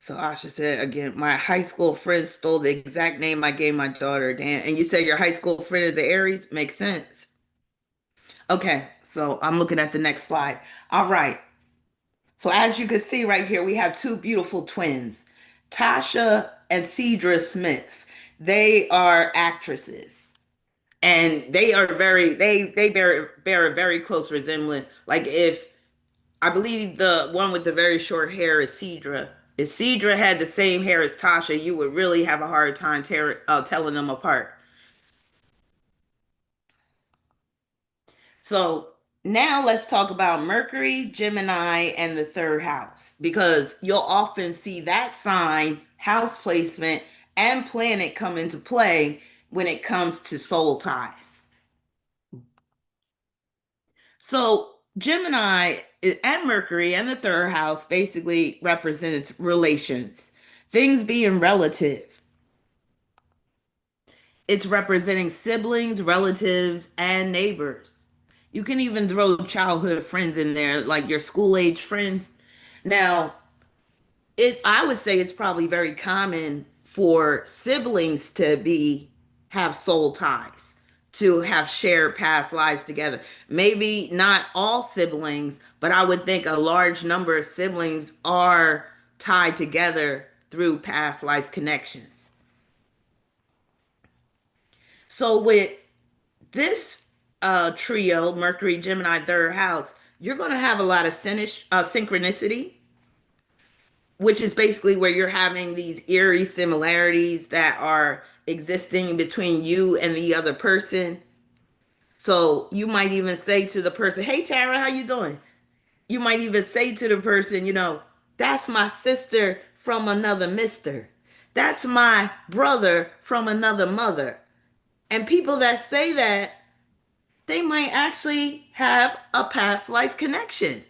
So Asha said again, my high school friend stole the exact name I gave my daughter. Dan, and you said your high school friend is an Aries? Makes sense. Okay, so I'm looking at the next slide. All right. So as you can see right here, we have two beautiful twins, Tasha and Cedra Smith. They are actresses, and they are they bear a very close resemblance. Like if I believe the one with the very short hair is Cedra. If Cedra had the same hair as Tasha, you would really have a hard time telling them apart. So now let's talk about Mercury, Gemini, and the third house because you'll often see that sign, house placement, and planet come into play when it comes to soul ties. So Gemini and Mercury and the third house basically represents relations, things being relative. It's representing siblings, relatives, and neighbors. You can even throw childhood friends in there, like your school age friends. Now, I would say it's probably very common for siblings to be have soul ties, to have shared past lives together. Maybe not all siblings, but I would think a large number of siblings are tied together through past life connections. So with this trio, Mercury, Gemini, third house, you're going to have a lot of synchronicity, which is basically where you're having these eerie similarities that are existing between you and the other person. So you might even say to the person, "Hey, Tara, how you doing?" You might even say to the person, "That's my sister from another mister. That's my brother from another mother. And people that say that, they might actually have a past life connection.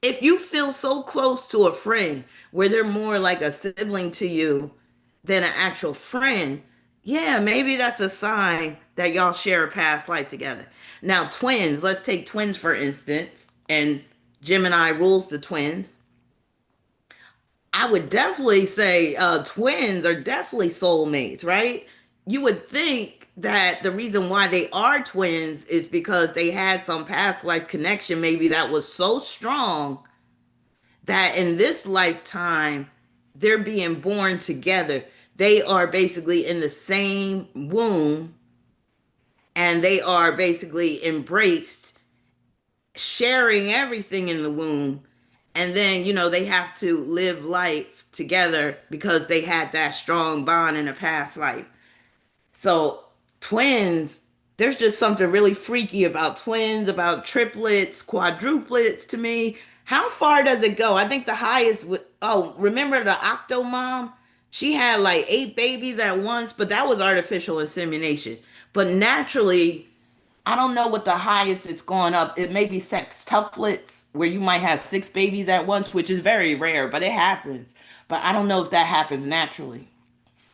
If you feel so close to a friend where they're more like a sibling to you than an actual friend, yeah, maybe that's a sign that y'all share a past life together. Now, twins, let's take twins for instance, and Gemini rules the twins. I would definitely say twins are definitely soulmates, right? You would think that the reason why they are twins is because they had some past life connection, maybe that was so strong that in this lifetime, they're being born together. They are basically in the same womb and they are basically embraced, sharing everything in the womb. And then, they have to live life together because they had that strong bond in a past life. So, twins, there's just something really freaky about twins, about triplets, quadruplets to me. How far does it go? I think the highest, oh, remember the Octo Mom? She had like 8 babies at once, but that was artificial insemination. But naturally, I don't know what the highest it's gone up. It may be sextuplets, where you might have 6 babies at once, which is very rare, but it happens. But I don't know if that happens naturally.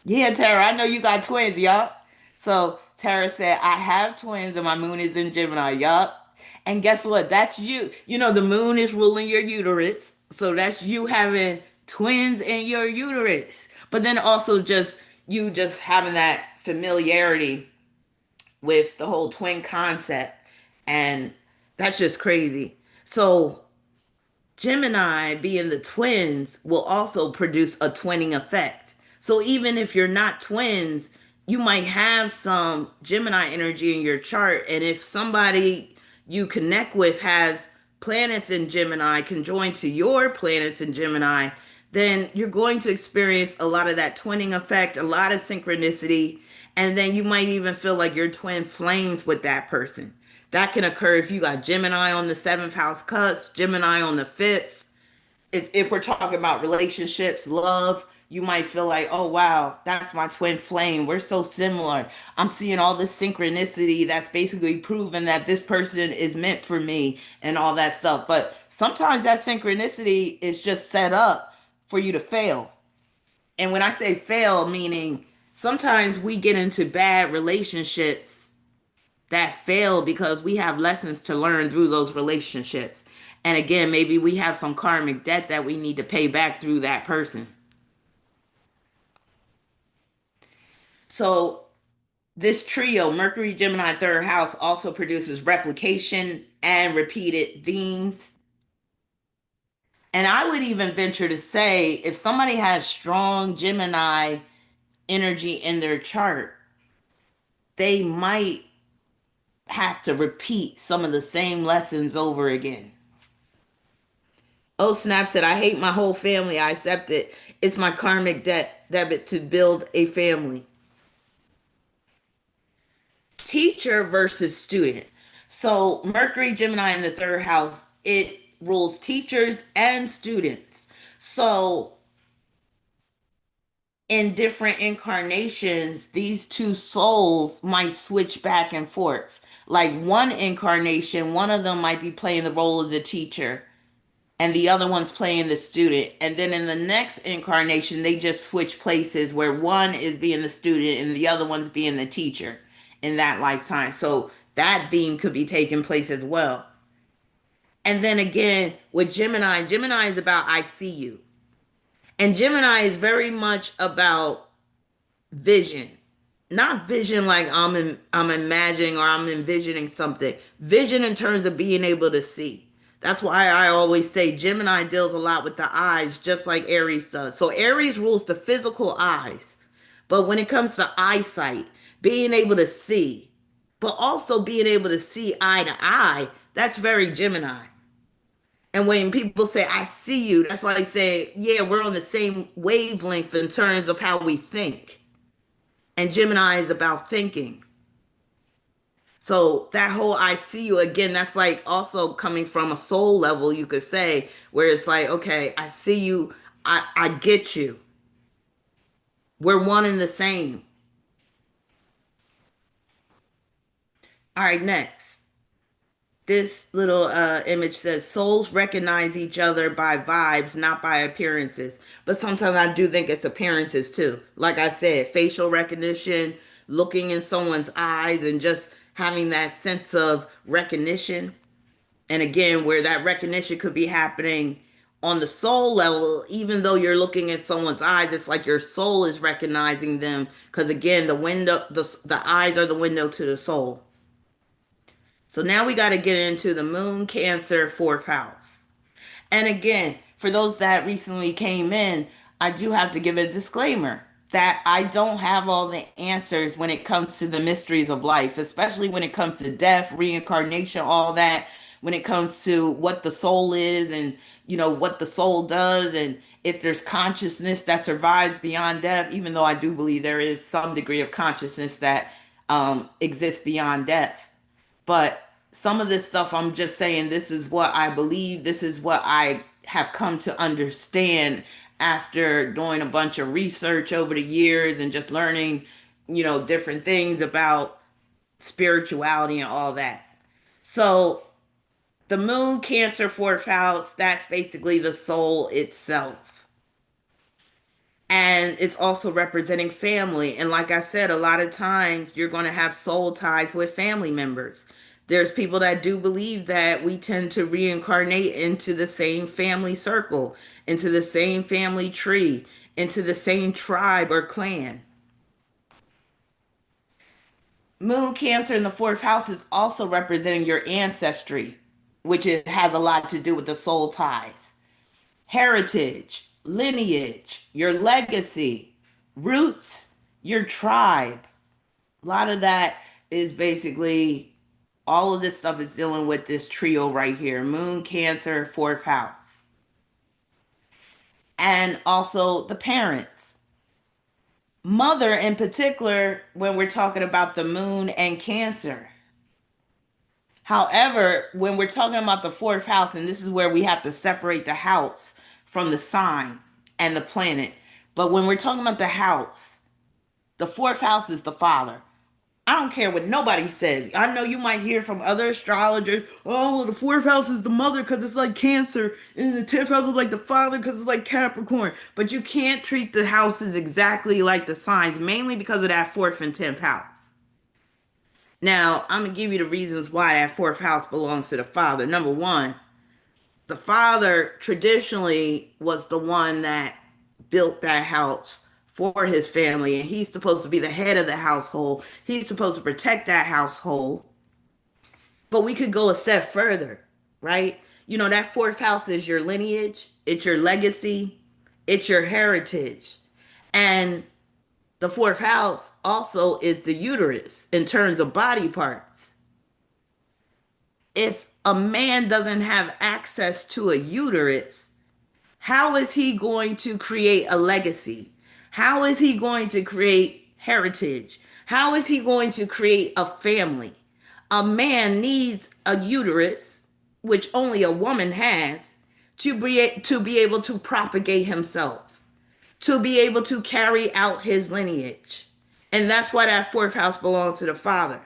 Yeah, Tara, I know you got twins, yup. So Tara said, I have twins and my moon is in Gemini, yup. And guess what? That's you. The moon is ruling your uterus. So that's you having twins in your uterus. But then also just you just having that familiarity with the whole twin concept. And that's just crazy. So Gemini, being the twins, will also produce a twinning effect. So even if you're not twins, you might have some Gemini energy in your chart. And if somebody you connect with has planets in Gemini conjoined to your planets in Gemini, then you're going to experience a lot of that twinning effect, a lot of synchronicity. And then you might even feel like you're twin flames with that person. That can occur if you got Gemini on the seventh house cusp, Gemini on the fifth. If we're talking about relationships, love, you might feel like, oh, wow, that's my twin flame. We're so similar. I'm seeing all this synchronicity that's basically proven that this person is meant for me and all that stuff. But sometimes that synchronicity is just set up for you to fail. And when I say fail, meaning sometimes we get into bad relationships that fail because we have lessons to learn through those relationships. And again, maybe we have some karmic debt that we need to pay back through that person. So, this trio, Mercury, Gemini, third house, also produces replication and repeated themes. And I would even venture to say if somebody has strong Gemini energy in their chart, they might have to repeat some of the same lessons over again. Oh, Snap said, I hate my whole family. I accept it. It's my karmic debit to build a family. Teacher versus student. So, Mercury, Gemini in the third house, it rules teachers and students. So, in different incarnations, these two souls might switch back and forth. Like one incarnation, one of them might be playing the role of the teacher and the other one's playing the student. And then in the next incarnation, they just switch places where one is being the student and the other one's being the teacher in that lifetime. So that theme could be taking place as well. And then again, with Gemini, Gemini is about I see you. And Gemini is very much about vision. Not vision like I'm imagining or I'm envisioning something. Vision in terms of being able to see. That's why I always say Gemini deals a lot with the eyes, just like Aries does. So Aries rules the physical eyes. But when it comes to eyesight, being able to see, but also being able to see eye to eye, that's very Gemini. And when people say, I see you, that's like saying, yeah, we're on the same wavelength in terms of how we think. And Gemini is about thinking. So that whole I see you again, that's like also coming from a soul level, you could say, where it's like, okay, I see you. I get you. We're one and the same. All right, next. This little image says souls recognize each other by vibes, not by appearances. But sometimes I do think it's appearances too. Like I said, facial recognition, looking in someone's eyes, and just having that sense of recognition. And again, where that recognition could be happening on the soul level, even though you're looking at someone's eyes, it's like your soul is recognizing them. Because again, the eyes are the window to the soul. So now we got to get into the moon cancer fourth house. And again, for those that recently came in, I do have to give a disclaimer that I don't have all the answers when it comes to the mysteries of life, especially when it comes to death, reincarnation, all that, when it comes to what the soul is and, what the soul does and if there's consciousness that survives beyond death, even though I do believe there is some degree of consciousness that exists beyond death. But some of this stuff, I'm just saying, this is what I believe. This is what I have come to understand after doing a bunch of research over the years and just learning, different things about spirituality and all that. So, the moon, Cancer, fourth house, that's basically the soul itself. And it's also representing family. And like I said, a lot of times you're going to have soul ties with family members. There's people that do believe that we tend to reincarnate into the same family circle, into the same family tree, into the same tribe or clan. Moon Cancer in the fourth house is also representing your ancestry, which has a lot to do with the soul ties, heritage, lineage, your legacy, roots, your tribe. A lot of that is basically all of this stuff is dealing with this trio right here: Moon, Cancer, fourth house. And also the parents. Mother, in particular, when we're talking about the moon and Cancer. However, when we're talking about the fourth house, and this is where we have to separate the house from the sign and the planet. But when we're talking about the house, the fourth house is the father. I don't care what nobody says. I know you might hear from other astrologers, oh, well, the fourth house is the mother because it's like Cancer, and the 10th house is like the father because it's like Capricorn. But you can't treat the houses exactly like the signs, mainly because of that fourth and 10th house. Now, I'm going to give you the reasons why that fourth house belongs to the father. Number one, the father traditionally was the one that built that house for his family, and he's supposed to be the head of the household. He's supposed to protect that household. But we could go a step further, right? That fourth house is your lineage, it's your legacy, it's your heritage. And the fourth house also is the uterus in terms of body parts. If a man doesn't have access to a uterus, how is he going to create a legacy? How is he going to create heritage? How is he going to create a family? A man needs a uterus, which only a woman has, to be able to propagate himself, to be able to carry out his lineage. And that's why that fourth house belongs to the father.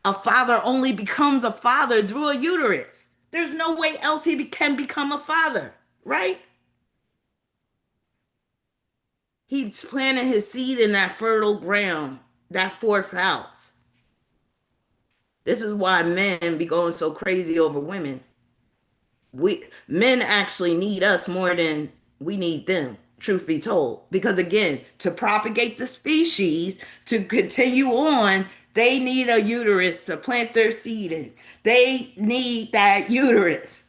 A father only becomes a father through a uterus. There's no way else can become a father, right? He's planting his seed in that fertile ground, that fourth house. This is why men be going so crazy over women. We men actually need us more than we need them, truth be told. Because again, to propagate the species, to continue on, they need a uterus to plant their seed in. They need that uterus.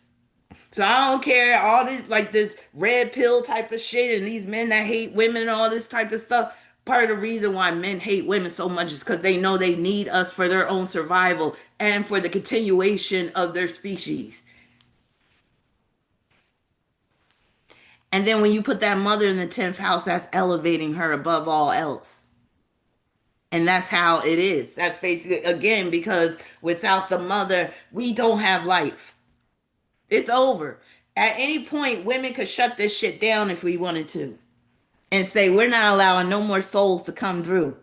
So I don't care all this like this red pill type of shit and these men that hate women and all this type of stuff. Part of the reason why men hate women so much is because they know they need us for their own survival and for the continuation of their species. And then when you put that mother in the 10th house, that's elevating her above all else. And that's how it is. That's basically, again, because without the mother, we don't have life. It's over. At any point, women could shut this shit down if we wanted to and say, we're not allowing no more souls to come through.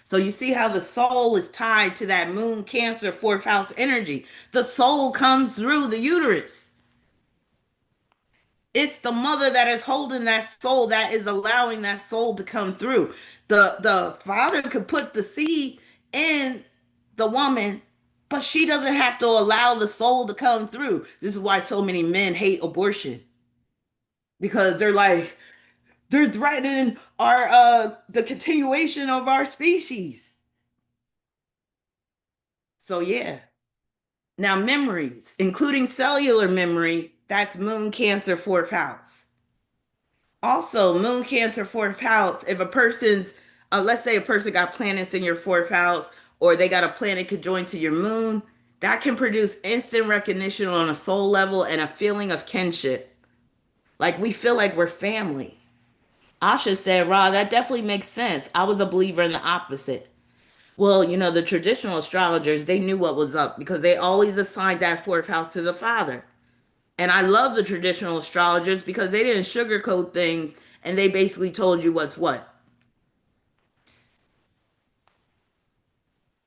So you see how the soul is tied to that moon cancer fourth house energy. The soul comes through the uterus. It's the mother that is holding that soul, that is allowing that soul to come through. The father could put the seed in the woman, but she doesn't have to allow the soul to come through. This is why so many men hate abortion, because they're like, they're threatening our the continuation of our species. So yeah. Now memories, including cellular memory, that's moon cancer fourth house. Also, moon cancer fourth house, if a person's, let's say a person got planets in your fourth house, or they got a planet conjoined to your moon, that can produce instant recognition on a soul level and a feeling of kinship. Like we feel like we're family. Asha said, Ra, that definitely makes sense. I was a believer in the opposite. Well, the traditional astrologers, they knew what was up because they always assigned that fourth house to the father. And I love the traditional astrologers because they didn't sugarcoat things and they basically told you what's what.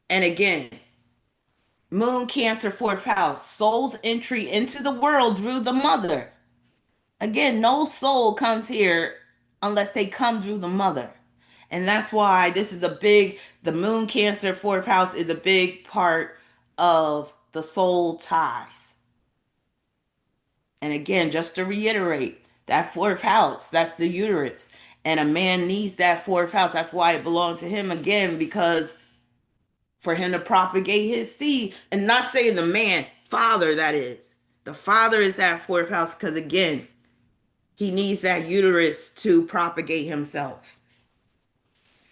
And again, moon cancer fourth house, soul's entry into the world through the mother. Again, no soul comes here unless they come through the mother. And that's why this is the moon cancer fourth house is a big part of the soul ties. And again, just to reiterate, that fourth house, that's the uterus. And a man needs that fourth house. That's why it belongs to him again, because for him to propagate his seed, and not saying the man, father, that is. The father is that fourth house because, again, he needs that uterus to propagate himself.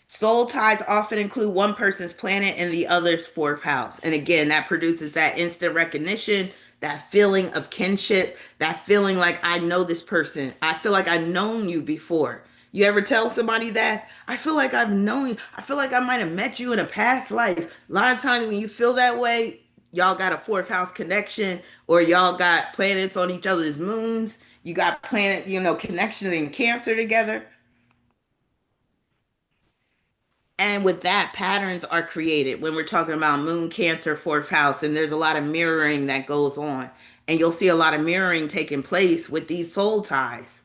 Soul ties often include one person's planet and the other's fourth house. And again, that produces that instant recognition, that feeling of kinship, that feeling like I know this person. I feel like I've known you before. You ever tell somebody that? I feel like I've known you. I feel like I might have met you in a past life. A lot of times when you feel that way, y'all got a fourth house connection, or y'all got planets on each other's moons. You got planet, connections in Cancer together. And with that, patterns are created when we're talking about moon cancer fourth house. And there's a lot of mirroring that goes on. And you'll see a lot of mirroring taking place with these soul ties.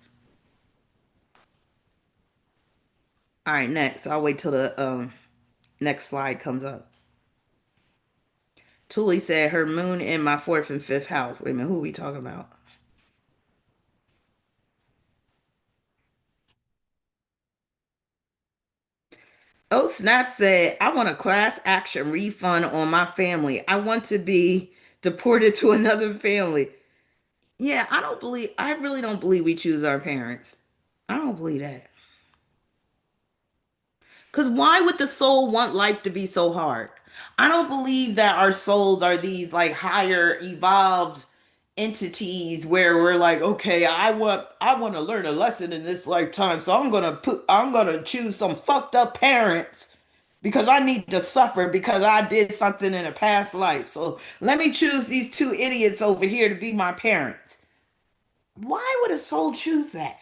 All right, next. I'll wait till the next slide comes up. Tuli said her moon in my fourth and fifth house. Wait a minute, who are we talking about? Oh, Snap said, I want a class action refund on my family. I want to be deported to another family. Yeah, I really don't believe we choose our parents. I don't believe that. Because why would the soul want life to be so hard? I don't believe that our souls are these like higher evolved entities where we're like, okay, I want to learn a lesson in this lifetime, so I'm gonna choose some fucked up parents because I need to suffer because I did something in a past life. So let me choose these two idiots over here to be my parents. Why would a soul choose that?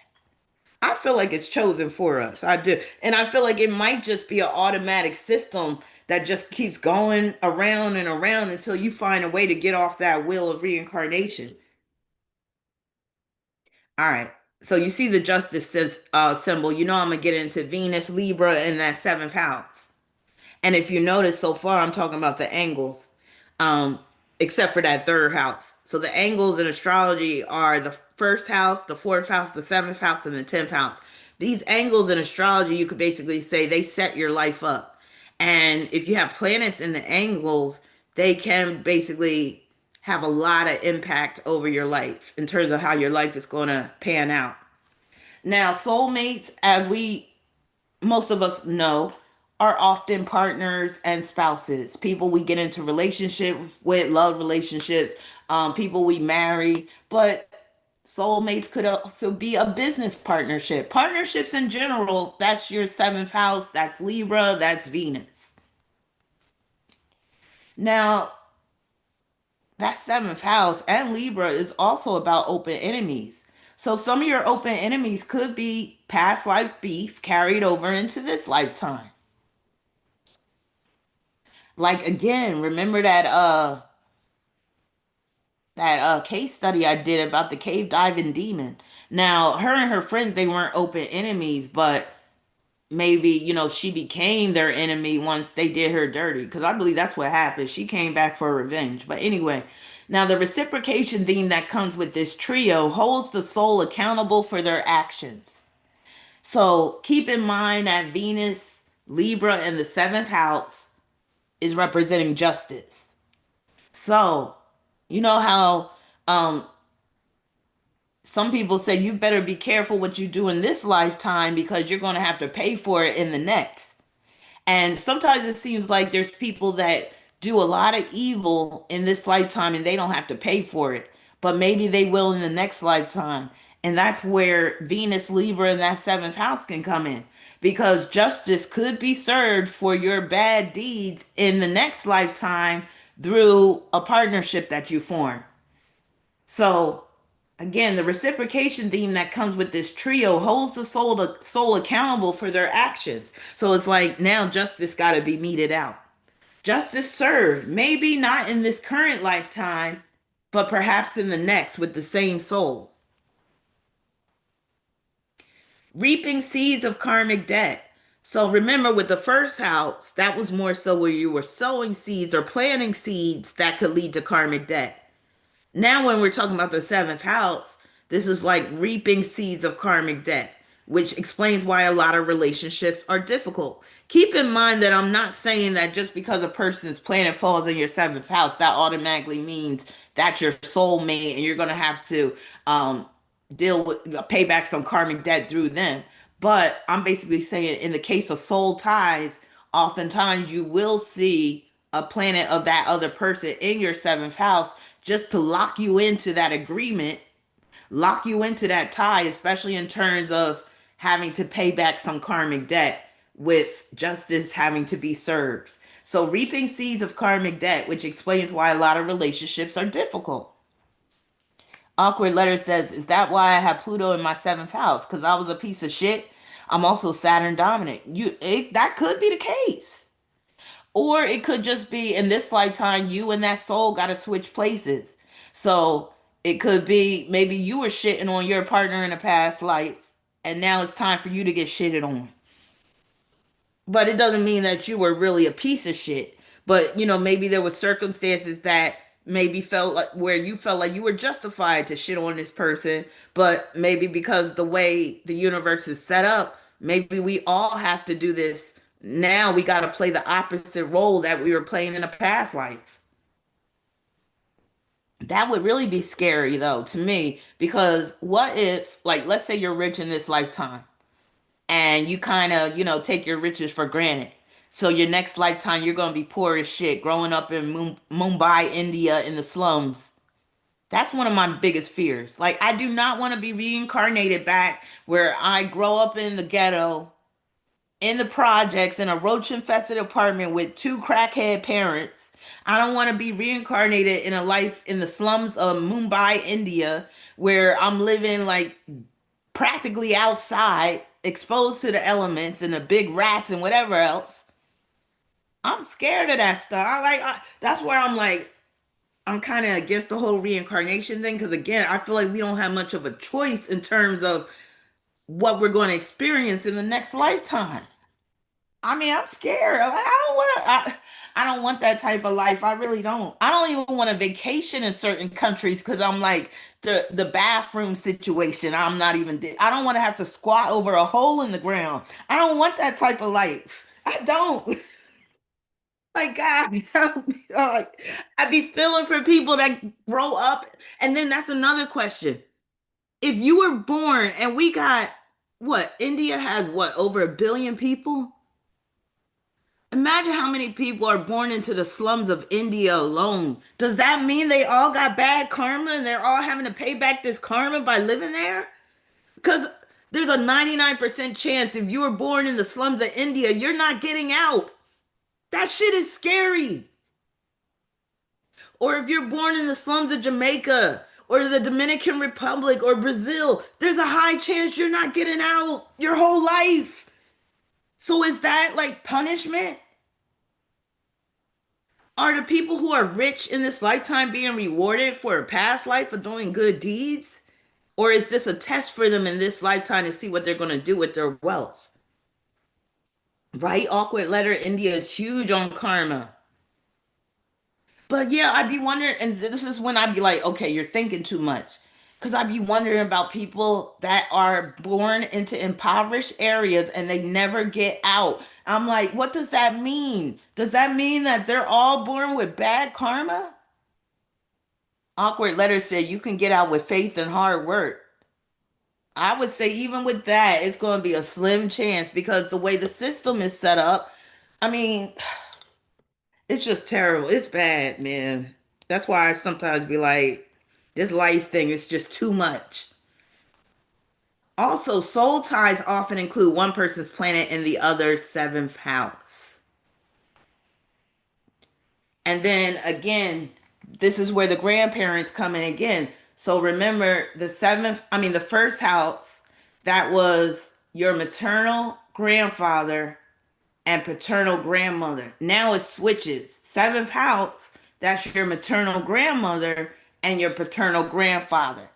I feel like it's chosen for us. I do. And I feel like it might just be an automatic system that just keeps going around and around until you find a way to get off that wheel of reincarnation. All right. So you see the justice symbol. I'm going to get into Venus, Libra, and that seventh house. And if you notice so far, I'm talking about the angles, um, except for that third house. So the angles in astrology are the first house, the fourth house, the seventh house, and the 10th house. These angles in astrology, you could basically say they set your life up. And if you have planets in the angles, they can basically have a lot of impact over your life in terms of how your life is going to pan out. Now, soulmates, as we most of us know, are often partners and spouses, people we get into relationship with, love relationships, people we marry. But soulmates could also be a business partnership, partnerships in general. That's your seventh house, that's Libra, that's Venus. Now, that seventh house and Libra is also about open enemies. So some of your open enemies could be past life beef carried over into this lifetime. Like again, remember that case study I did about the cave diving demon. Now, her and her friends, they weren't open enemies, but maybe, she became their enemy once they did her dirty. Because I believe that's what happened. She came back for revenge. But anyway, now the reciprocation theme that comes with this trio holds the soul accountable for their actions. So keep in mind that Venus, Libra, and the seventh house is representing justice. So, you know how um some people say you better be careful what you do in this lifetime because you're going to have to pay for it in the next. And sometimes it seems like there's people that do a lot of evil in this lifetime and they don't have to pay for it, but maybe they will in the next lifetime. And that's where Venus, Libra, and that seventh house can come in because justice could be served for your bad deeds in the next lifetime through a partnership that you form. So again, the reciprocation theme that comes with this trio holds the soul accountable for their actions. So it's like now justice got to be meted out. Justice served, maybe not in this current lifetime, but perhaps in the next with the same soul. Reaping seeds of karmic debt. So remember with the first house, that was more so where you were sowing seeds or planting seeds that could lead to karmic debt. Now, when we're talking about the seventh house, this is like reaping seeds of karmic debt, which explains why a lot of relationships are difficult. Keep in mind that I'm not saying that just because a person's planet falls in your seventh house, that automatically means that's your soulmate and you're going to have to um, deal with, pay back some karmic debt through them. But I'm basically saying in the case of soul ties, oftentimes you will see a planet of that other person in your seventh house just to lock you into that agreement, lock you into that tie, especially in terms of having to pay back some karmic debt with justice having to be served. So, reaping seeds of karmic debt, which explains why a lot of relationships are difficult. Awkward Letter says, is that why I have Pluto in my seventh house? Because I was a piece of shit. I'm also Saturn dominant. That could be the case. Or it could just be in this lifetime, you and that soul got to switch places. So it could be maybe you were shitting on your partner in a past life, and now it's time for you to get shitted on. But it doesn't mean that you were really a piece of shit. But maybe there was circumstances that maybe felt like where you felt like you were justified to shit on this person, but maybe because the way the universe is set up, maybe we all have to do this. Now we got to play the opposite role that we were playing in a past life. That would really be scary though to me because what if like let's say you're rich in this lifetime and you kind of, take your riches for granted. So your next lifetime, you're going to be poor as shit, growing up in Mumbai, India, in the slums. That's one of my biggest fears. Like, I do not want to be reincarnated back where I grow up in the ghetto, in the projects, in a roach infested apartment with two crackhead parents. I don't want to be reincarnated in a life in the slums of Mumbai, India, where I'm living like practically outside, exposed to the elements and the big rats and whatever else. I'm scared of that stuff. That's where I'm like, I'm kind of against the whole reincarnation thing because again, I feel like we don't have much of a choice in terms of what we're going to experience in the next lifetime. I mean, I'm scared. Like, I don't want that type of life. I really don't. I don't even want a vacation in certain countries because I'm like the bathroom situation. I don't want to have to squat over a hole in the ground. I don't want that type of life. I don't. Like God, help me. Like, I be feeling for people that grow up. And then that's another question. If you were born and we got what? India has what? Over 1 billion people? Imagine how many people are born into the slums of India alone. Does that mean they all got bad karma and they're all having to pay back this karma by living there? Because there's a 99% chance if you were born in the slums of India, you're not getting out. That shit is scary. Or if you're born in the slums of Jamaica or the Dominican Republic or Brazil, there's a high chance you're not getting out your whole life. So is that like punishment? Are the people who are rich in this lifetime being rewarded for a past life of doing good deeds? Or is this a test for them in this lifetime to see what they're going to do with their wealth? Right? Awkward letter. India is huge on karma. But yeah, I'd be wondering, and this is when I'd be like, okay, you're thinking too much. Because I'd be wondering about people that are born into impoverished areas and they never get out. I'm like, what does that mean? Does that mean that they're all born with bad karma? Awkward letter said you can get out with faith and hard work. I would say even with that, it's going to be a slim chance because the way the system is set up, I mean, it's just terrible. It's bad, man. That's why I sometimes be like, this life thing is just too much. Also, soul ties often include one person's planet in the other's seventh house. And then again, this is where the grandparents come in again. So remember the seventh, I mean, the first house, that was your maternal grandfather and paternal grandmother. Now it switches. Seventh house, that's your maternal grandmother and your paternal grandfather.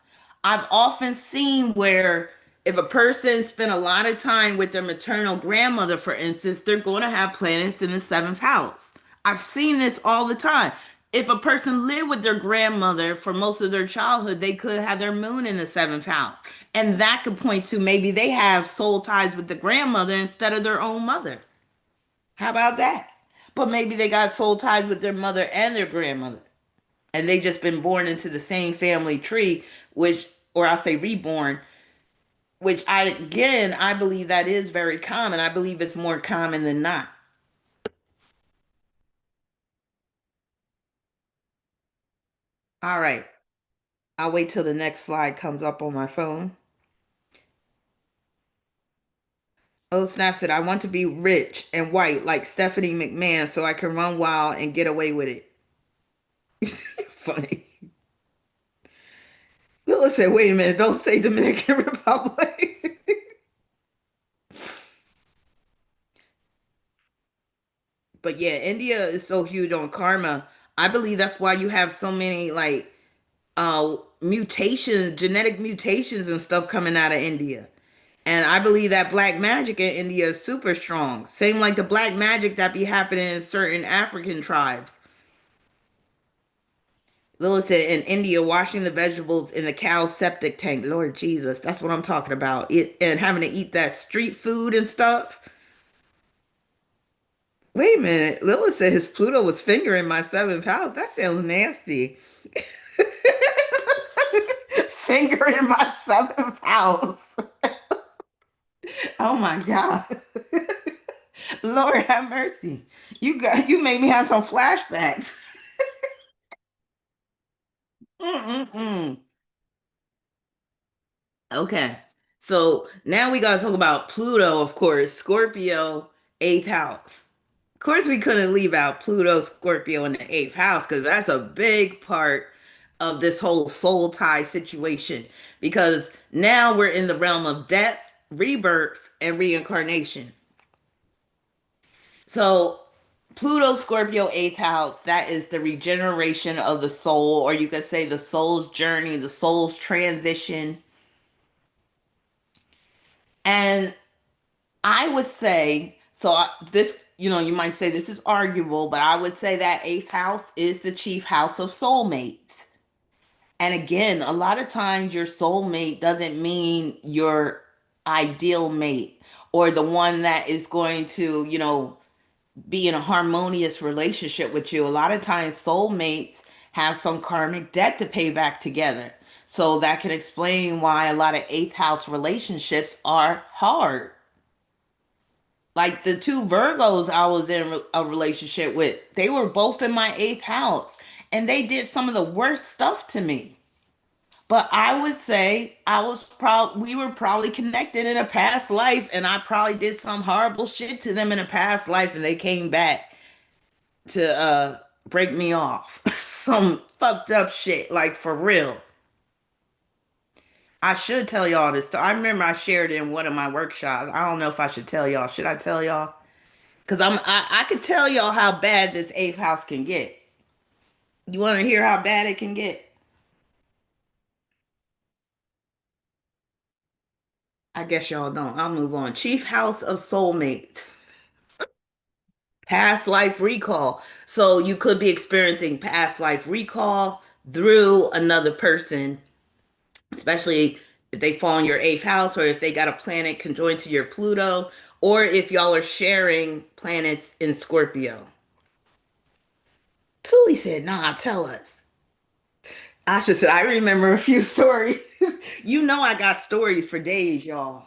I've often seen where if a person spent a lot of time with their maternal grandmother, for instance, they're going to have planets in the seventh house. I've seen this all the time. If a person lived with their grandmother for most of their childhood, they could have their moon in the seventh house. And that could point to maybe they have soul ties with the grandmother instead of their own mother. How about that? But maybe they got soul ties with their mother and their grandmother, and they just been born into the same family tree, which, or I'll say reborn, which I believe that is very common. I believe it's more common than not. All right. I'll wait till the next slide comes up on my phone. Oh, Snap said, I want to be rich and white like Stephanie McMahon so I can run wild and get away with it. Funny. Lila said, wait a minute, don't say Dominican Republic. But yeah, India is so huge on karma. I believe that's why you have so many like mutations, genetic mutations and stuff coming out of India. And I believe that black magic in India is super strong. Same like the black magic that be happening in certain African tribes. Lilith said in India, washing the vegetables in the cow's septic tank. Lord Jesus, that's what I'm talking about. It and having to eat that street food and stuff. Wait a minute. Lilith said his Pluto was fingering my seventh house. That sounds nasty. Fingering my seventh house. Oh my God. Lord have mercy. You made me have some flashbacks. Mm-mm-mm. Okay. So now we gotta talk about Pluto, of course. Scorpio, eighth house. Of course, we couldn't leave out Pluto, Scorpio in the eighth house because that's a big part of this whole soul tie situation. Because now we're in the realm of death, rebirth, and reincarnation. So Pluto, Scorpio, eighth house, that is the regeneration of the soul, or you could say the soul's journey, the soul's transition. And I would say, so this, you might say this is arguable, but I would say that eighth house is the chief house of soulmates. And again, a lot of times your soulmate doesn't mean your ideal mate or the one that is going to, be in a harmonious relationship with you. A lot of times, soulmates have some karmic debt to pay back together. So that can explain why a lot of eighth house relationships are hard. Like the two Virgos I was in a relationship with, they were both in my eighth house and they did some of the worst stuff to me. But I would say we were probably connected in a past life and I probably did some horrible shit to them in a past life and they came back to break me off. some fucked up shit, like for real. I should tell y'all this. So I remember I shared it in one of my workshops. I don't know if I should tell y'all. Should I tell y'all? Because I could tell y'all how bad this eighth house can get. You want to hear how bad it can get? I guess y'all don't. I'll move on. Chief House of Soulmate. Past life recall. So you could be experiencing past life recall through another person, especially if they fall in your eighth house or if they got a planet conjoined to your Pluto, or if y'all are sharing planets in Scorpio. Thule said, nah, tell us. Asha said, I remember a few stories. You know I got stories for days, y'all.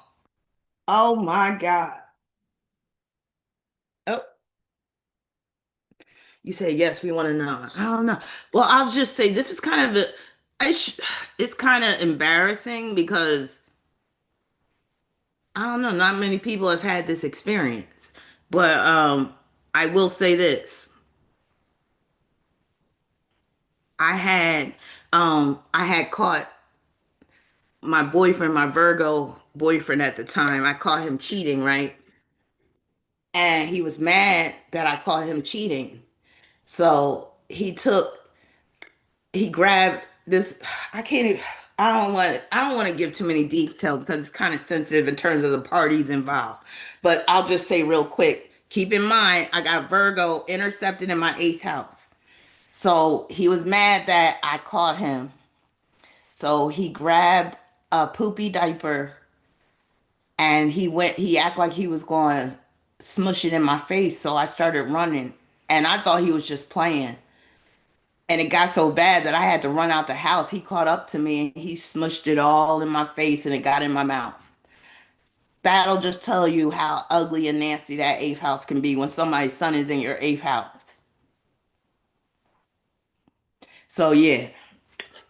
Oh my God. Oh, you say yes, we want to know. I don't know. Well, I'll just say this is kind of it's, it's kind of embarrassing because I don't know, not many people have had this experience. But I will say this. I had caught my boyfriend, my Virgo boyfriend at the time. I caught him cheating, right? And he was mad that I caught him cheating. So he grabbed this. I can't even, I don't want to give too many details because it's kind of sensitive in terms of the parties involved. But I'll just say real quick, keep in mind I got Virgo intercepted in my eighth house. So he was mad that I caught him. So he grabbed a poopy diaper and he acted like he was going to smush it in my face. So I started running and I thought he was just playing. And it got so bad that I had to run out the house. He caught up to me and he smushed it all in my face and it got in my mouth. That'll just tell you how ugly and nasty that eighth house can be when somebody's son is in your eighth house. So yeah,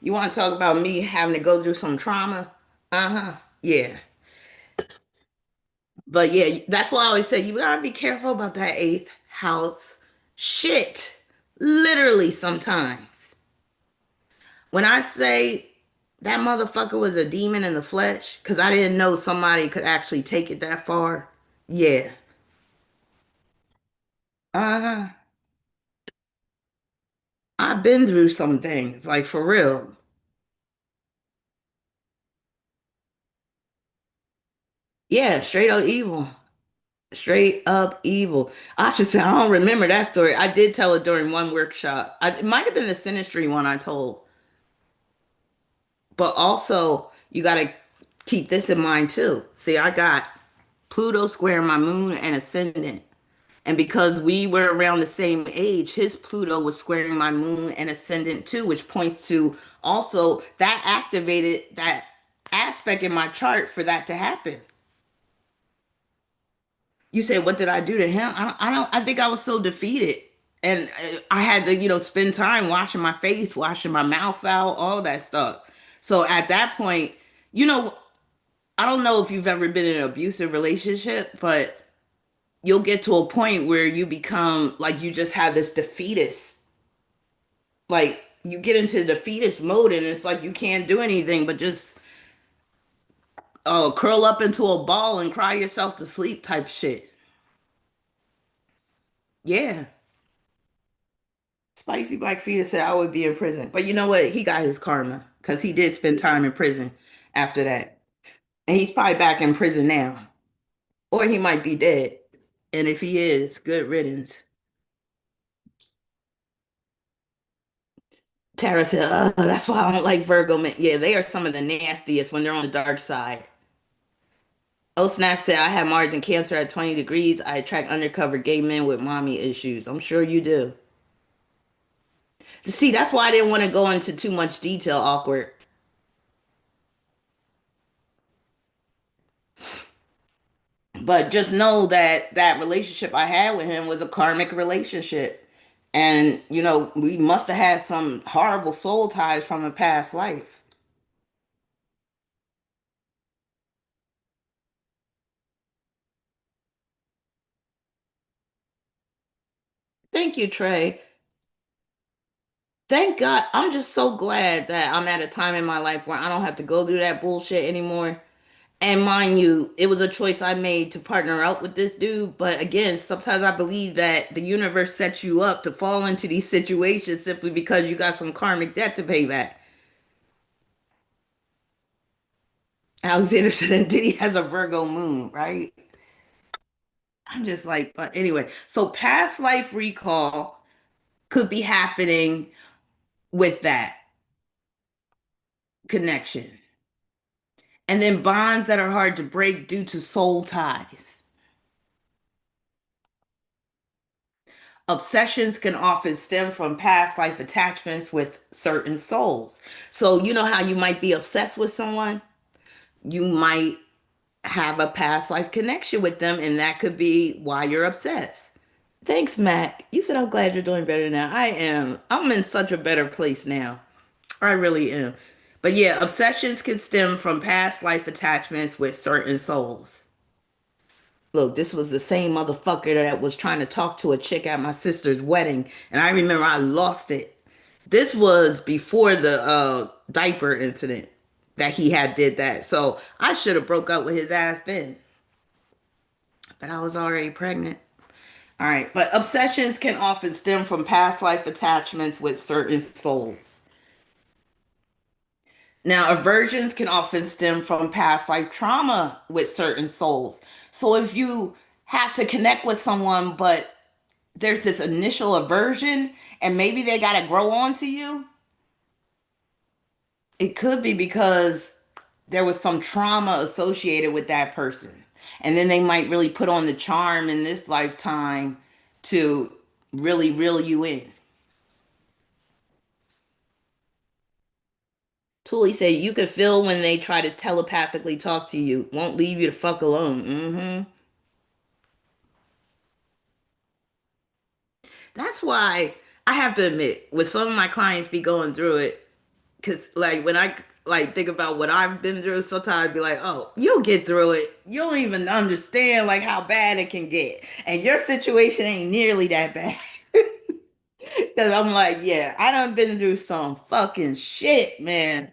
you want to talk about me having to go through some trauma? Uh-huh. Yeah. But yeah, that's why I always say you gotta be careful about that eighth house shit. Literally sometimes. When I say that motherfucker was a demon in the flesh, because I didn't know somebody could actually take it that far. Yeah. Uh-huh. I've been through some things, like for real. Yeah, straight up evil. Straight up evil. I should say, I don't remember that story. I did tell it during one workshop. It might have been the Sinistry one I told. But also, you got to keep this in mind too. See, I got Pluto square my moon and ascendant. And because we were around the same age, his Pluto was squaring my moon and ascendant too, which points to also that activated that aspect in my chart for that to happen. You say, what did I do to him? I think I was so defeated. And I had to, spend time washing my face, washing my mouth out, all that stuff. So at that point, you know, I don't know if you've ever been in an abusive relationship, but you'll get to a point where you become like you just have this defeatist, like you get into defeatist mode and it's like you can't do anything but just curl up into a ball and cry yourself to sleep type shit. Yeah. Spicy Black Fetus said I would be in prison. But you know what? He got his karma because he did spend time in prison after that. And he's probably back in prison now. Or he might be dead. And if he is, good riddance. Tara said, oh, that's why I don't like Virgo men. Yeah, they are some of the nastiest when they're on the dark side. Oh, Snap said, I have Mars in Cancer at 20 degrees. I attract undercover gay men with mommy issues. I'm sure you do. See, that's why I didn't want to go into too much detail, awkward. But just know that that relationship I had with him was a karmic relationship. And, we must have had some horrible soul ties from a past life. Thank you, Trey. Thank God. I'm just so glad that I'm at a time in my life where I don't have to go through that bullshit anymore. And mind you, it was a choice I made to partner up with this dude. But again, sometimes I believe that the universe sets you up to fall into these situations simply because you got some karmic debt to pay back. Alexander said, and Diddy has a Virgo moon, right? I'm just like, but anyway. So past life recall could be happening with that connection. And then bonds that are hard to break due to soul ties. Obsessions can often stem from past life attachments with certain souls. So, you know how you might be obsessed with someone? You might have a past life connection with them, and that could be why you're obsessed. Thanks, Mac. You said I'm glad you're doing better now. I am. I'm in such a better place now. I really am. But yeah, obsessions can stem from past life attachments with certain souls. Look, this was the same motherfucker that was trying to talk to a chick at my sister's wedding, and I remember I lost it. This was before the diaper incident that he had did that. So I should have broke up with his ass then, but I was already pregnant. All right, but obsessions can often stem from past life attachments with certain souls. Now, aversions can often stem from past life trauma with certain souls. So if you have to connect with someone, but there's this initial aversion and maybe they got to grow on to you, it could be because there was some trauma associated with that person. And then they might really put on the charm in this lifetime to really reel you in. Tully said you could feel when they try to telepathically talk to you, won't leave you the fuck alone. That's why I have to admit, with some of my clients be going through it, because like when I like think about what I've been through, sometimes I'd be like, oh, you'll get through it. You don't even understand like how bad it can get. And your situation ain't nearly that bad. Because I'm like, yeah, I done been through some fucking shit, man.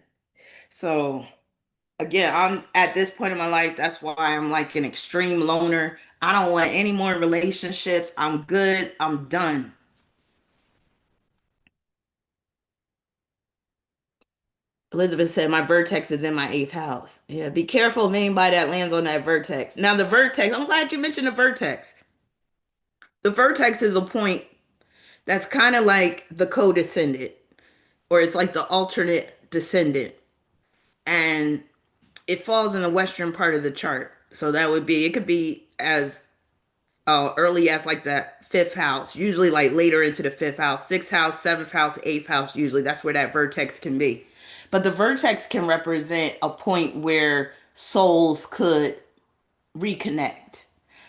So again, I'm at this point in my life, that's why I'm like an extreme loner. I don't want any more relationships. I'm good. I'm done. Elizabeth said, my vertex is in my eighth house. Yeah, be careful of anybody that lands on that vertex. Now, the vertex, I'm glad you mentioned the vertex. The vertex is a point that's kind of like the co descendant, or it's like the alternate descendant. And it falls in the western part of the chart. So that would be, it could be as early as like the fifth house, usually like later into the fifth house, sixth house, seventh house, eighth house, usually that's where that vertex can be. But the vertex can represent a point where souls could reconnect.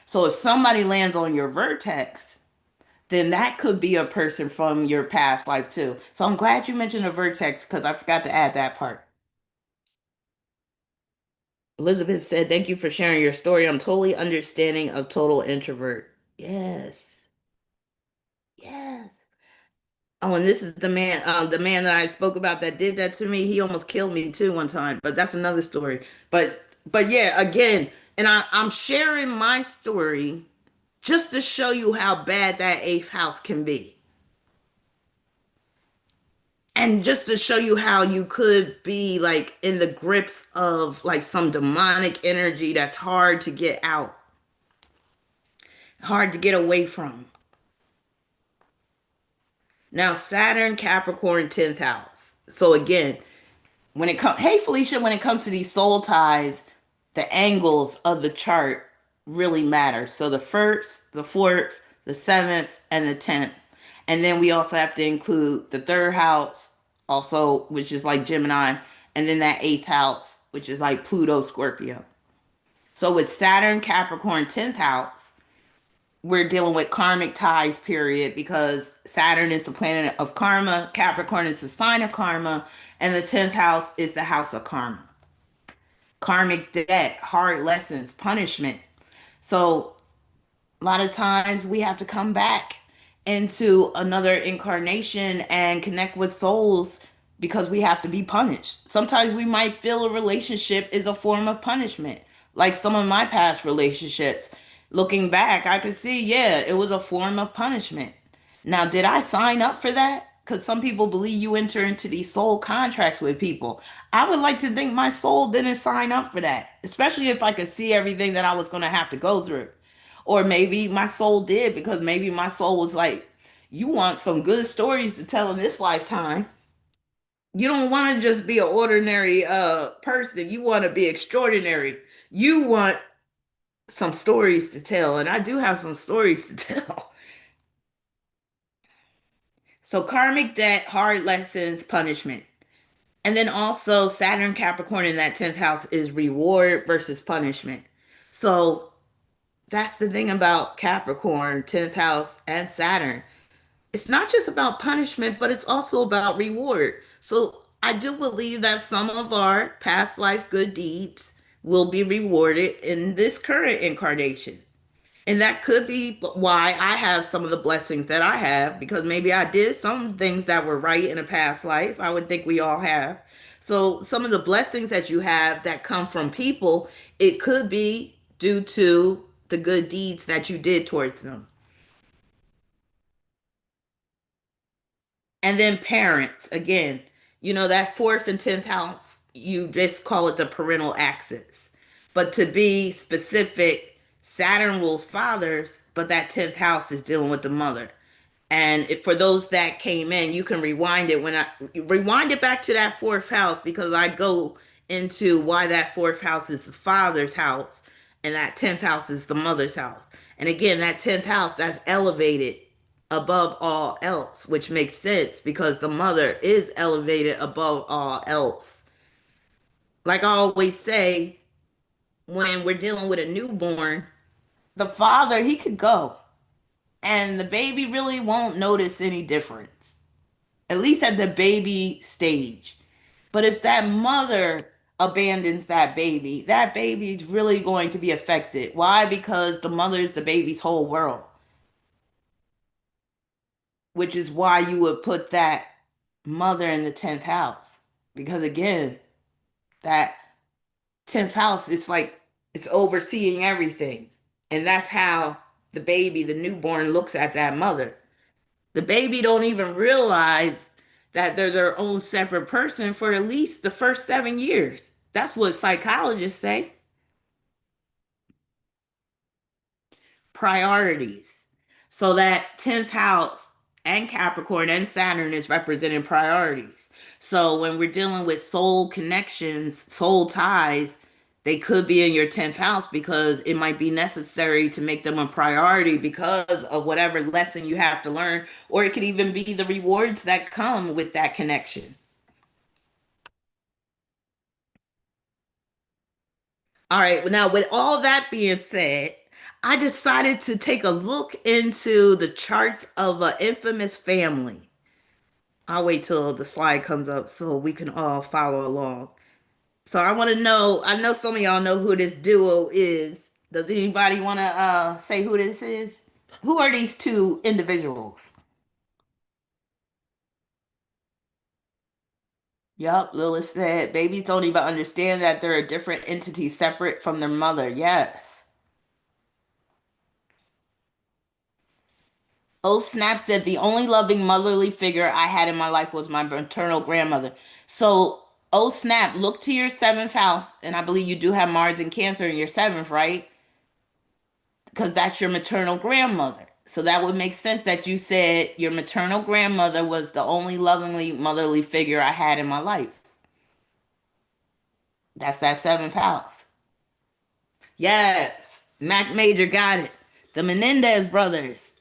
So if somebody lands on your vertex, then that could be a person from your past life too. So I'm glad you mentioned a vertex because I forgot to add that part. Elizabeth said, thank you for sharing your story. I'm totally understanding of total introvert. Yes. Yes. Oh, and this is the man that I spoke about that did that to me. He almost killed me too one time, but that's another story. But yeah, again, and I'm sharing my story just to show you how bad that eighth house can be. And just to show you how you could be like in the grips of like some demonic energy that's hard to get out, hard to get away from. Now, Saturn, Capricorn, 10th house. So again, when it comes, hey Felicia, when it comes to these soul ties, the angles of the chart really matter. So the first, the fourth, the seventh, and the 10th. And then we also have to include the third house, also, which is like Gemini, and then that eighth house, which is like Pluto, Scorpio. So with Saturn, Capricorn, 10th house, we're dealing with karmic ties, period, because Saturn is the planet of karma, Capricorn is the sign of karma, and the 10th house is the house of karma. Karmic debt, hard lessons, punishment. So a lot of times we have to come back into another incarnation and connect with souls because we have to be punished. Sometimes we might feel a relationship is a form of punishment. Like some of my past relationships, looking back, I could see, yeah, it was a form of punishment. Now, did I sign up for that? Because some people believe you enter into these soul contracts with people. I would like to think my soul didn't sign up for that, especially if I could see everything that I was going to have to go through. Or maybe my soul did because maybe my soul was like, you want some good stories to tell in this lifetime. You don't want to just be an ordinary person. You want to be extraordinary. You want some stories to tell. And I do have some stories to tell. So karmic debt, hard lessons, punishment. And then also Saturn Capricorn in that 10th house is reward versus punishment. So that's the thing about Capricorn, 10th house, and Saturn. It's not just about punishment, but it's also about reward. So I do believe that some of our past life good deeds will be rewarded in this current incarnation. And that could be why I have some of the blessings that I have, because maybe I did some things that were right in a past life. I would think we all have. So some of the blessings that you have that come from people, it could be due to the good deeds that you did towards them. And then parents, again, that fourth and 10th house, you just call it the parental axis. But to be specific, Saturn rules fathers, but that 10th house is dealing with the mother. And for those that came in, you can rewind it when I rewind it back to that fourth house because I go into why that fourth house is the father's house and that 10th house is the mother's house. And again, that 10th house that's elevated above all else, which makes sense because the mother is elevated above all else. Like I always say, when we're dealing with a newborn, the father, he could go and the baby really won't notice any difference, at least at the baby stage. But if that mother abandons that baby is really going to be affected. Why? Because the mother is the baby's whole world, which is why you would put that mother in the 10th house. Because again, that 10th house, it's like it's overseeing everything. And that's how the baby, the newborn, looks at that mother. The baby don't even realize that they're their own separate person for at least the first 7 years. That's what psychologists say. Priorities. So that 10th house and Capricorn and Saturn is representing priorities. So when we're dealing with soul connections, soul ties, they could be in your 10th house because it might be necessary to make them a priority because of whatever lesson you have to learn, or it could even be the rewards that come with that connection. All right, well, now with all that being said, I decided to take a look into the charts of an infamous family. I'll wait till the slide comes up so we can all follow along. So I want to know, I know some of y'all know who this duo is. Does anybody want to say who this is? Who are these two individuals? Yup, Lilith said babies don't even understand that they're a different entity separate from their mother. Yes. Oh, Snap said the only loving motherly figure I had in my life was my maternal grandmother. So, oh, Snap, look to your seventh house, and I believe you do have Mars and Cancer in your seventh, right? Because that's your maternal grandmother. So that would make sense that you said your maternal grandmother was the only lovingly motherly figure I had in my life. That's that seventh house. Yes, Mac Major got it. The Menendez brothers.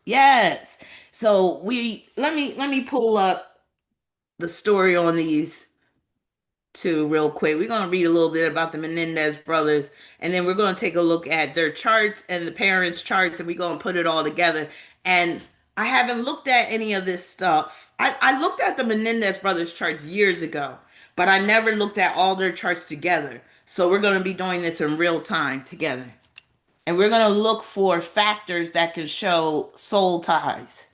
Yes. So we let me pull up the story on these two real quick. We're going to read a little bit about the Menendez brothers, and then we're going to take a look at their charts and the parents' charts, and we're going to put it all together. And I haven't looked at any of this stuff. I looked at the Menendez brothers' charts years ago, but I never looked at all their charts together. So we're going to be doing this in real time together. And we're going to look for factors that can show soul ties.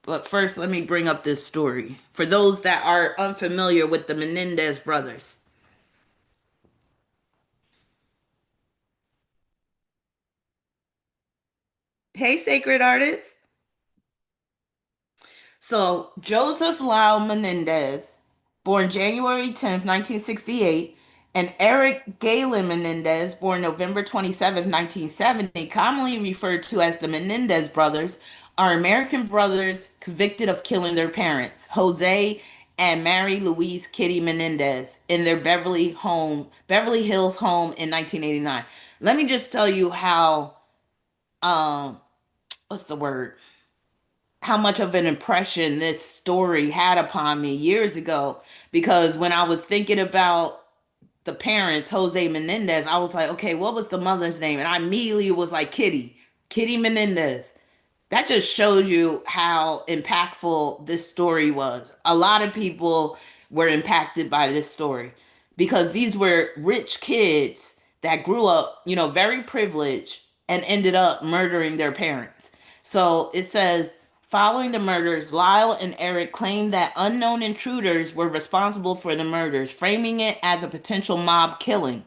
But first, let me bring up this story for those that are unfamiliar with the Menendez brothers. Hey, sacred artists. So, Joseph Lau Menendez, born January 10th, 1968, and Eric Galen Menendez, born November 27th, 1970, commonly referred to as the Menendez brothers, are American brothers convicted of killing their parents, Jose and Mary Louise Kitty Menendez, in their Beverly Hills home in 1989. Let me just tell you how um what's the word? How much of an impression this story had upon me years ago, because when I was thinking about the parents, Jose Menendez, I was like, okay, what was the mother's name? And I immediately was like, Kitty Menendez. That just shows you how impactful this story was. A lot of people were impacted by this story because these were rich kids that grew up, very privileged and ended up murdering their parents. So it says, following the murders, Lyle and Eric claimed that unknown intruders were responsible for the murders, framing it as a potential mob killing.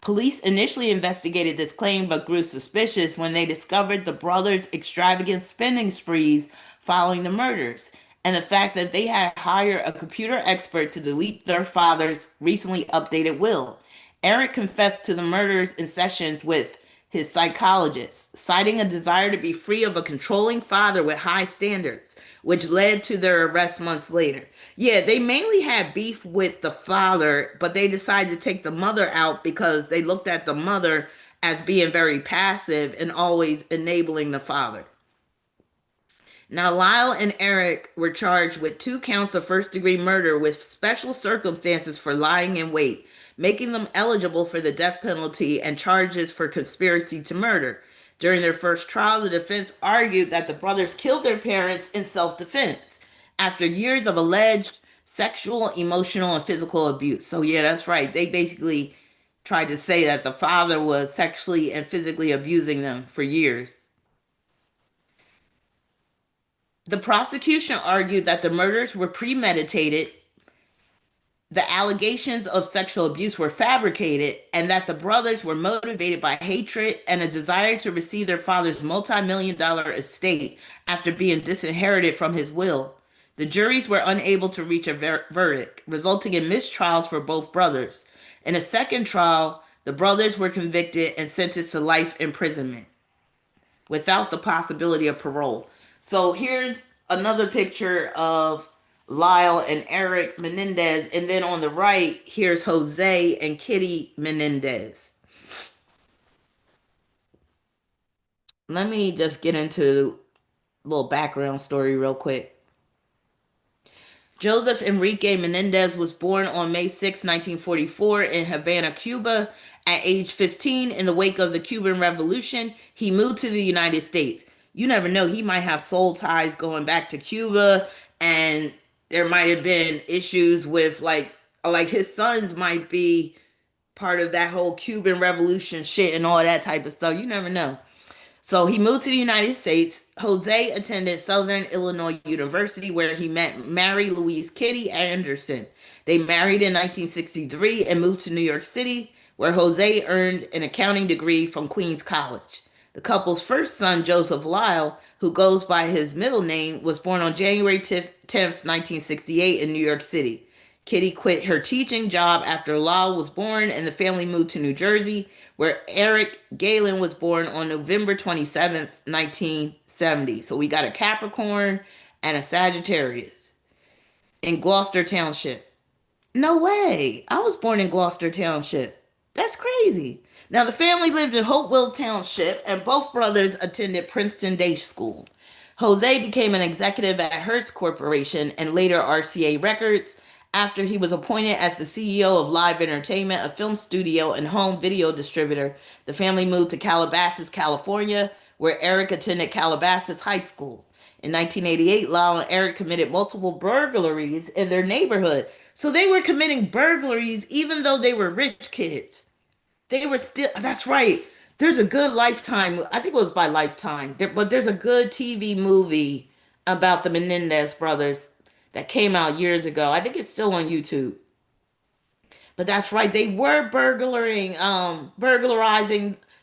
Police initially investigated this claim but grew suspicious when they discovered the brothers' extravagant spending sprees following the murders and the fact that they had hired a computer expert to delete their father's recently updated will. Eric confessed to the murders in sessions with his psychologist, citing a desire to be free of a controlling father with high standards, which led to their arrest months later. Yeah, they mainly had beef with the father, but they decided to take the mother out because they looked at the mother as being very passive and always enabling the father. Now, Lyle and Eric were charged with 2 counts of first degree murder with special circumstances for lying in wait, making them eligible for the death penalty, and charges for conspiracy to murder. During their first trial, the defense argued that the brothers killed their parents in self defense after years of alleged sexual, emotional, and physical abuse. So, yeah, that's right. They basically tried to say that the father was sexually and physically abusing them for years. The prosecution argued that the murders were premeditated, the allegations of sexual abuse were fabricated, and that the brothers were motivated by hatred and a desire to receive their father's multi-million-dollar estate after being disinherited from his will. The juries were unable to reach a verdict, resulting in mistrials for both brothers. In a second trial, the brothers were convicted and sentenced to life imprisonment without the possibility of parole. So here's another picture of Lyle and Eric Menendez, and then on the right, here's Jose and Kitty Menendez. Let me just get into a little background story real quick. Joseph Enrique Menendez was born on May 6, 1944, in Havana, Cuba. At age 15, in the wake of the Cuban Revolution, he moved to the United States. You never know, he might have soul ties going back to Cuba, and there might have been issues with like his sons might be part of that whole Cuban Revolution shit and all that type of stuff. You never know. So he moved to the United States. Jose attended Southern Illinois University, where he met Mary Louise Kitty Anderson. They married in 1963 and moved to New York City, where Jose earned an accounting degree from Queens College. The couple's first son, Joseph Lyle, who goes by his middle name, was born on January 10th, 1968, in New York City. Kitty quit her teaching job after Lyle was born, and the family moved to New Jersey, where Eric Galen was born on November 27th, 1970. So we got a Capricorn and a Sagittarius in Gloucester Township. No way. I was born in Gloucester Township. That's crazy. Now, the family lived in Hopewell Township, and both brothers attended Princeton Day School. Jose became an executive at Hertz Corporation and later RCA Records after he was appointed as the CEO of Live Entertainment, a film studio and home video distributor. The family moved to Calabasas, California, where Eric attended Calabasas High School. In 1988, Lyle and Eric committed multiple burglaries in their neighborhood. So they were committing burglaries even though they were rich kids. They were still, that's right. There's a good Lifetime, I think it was by Lifetime, but there's a good TV movie about the Menendez brothers that came out years ago. I think it's still on YouTube. But that's right, they were burglarizing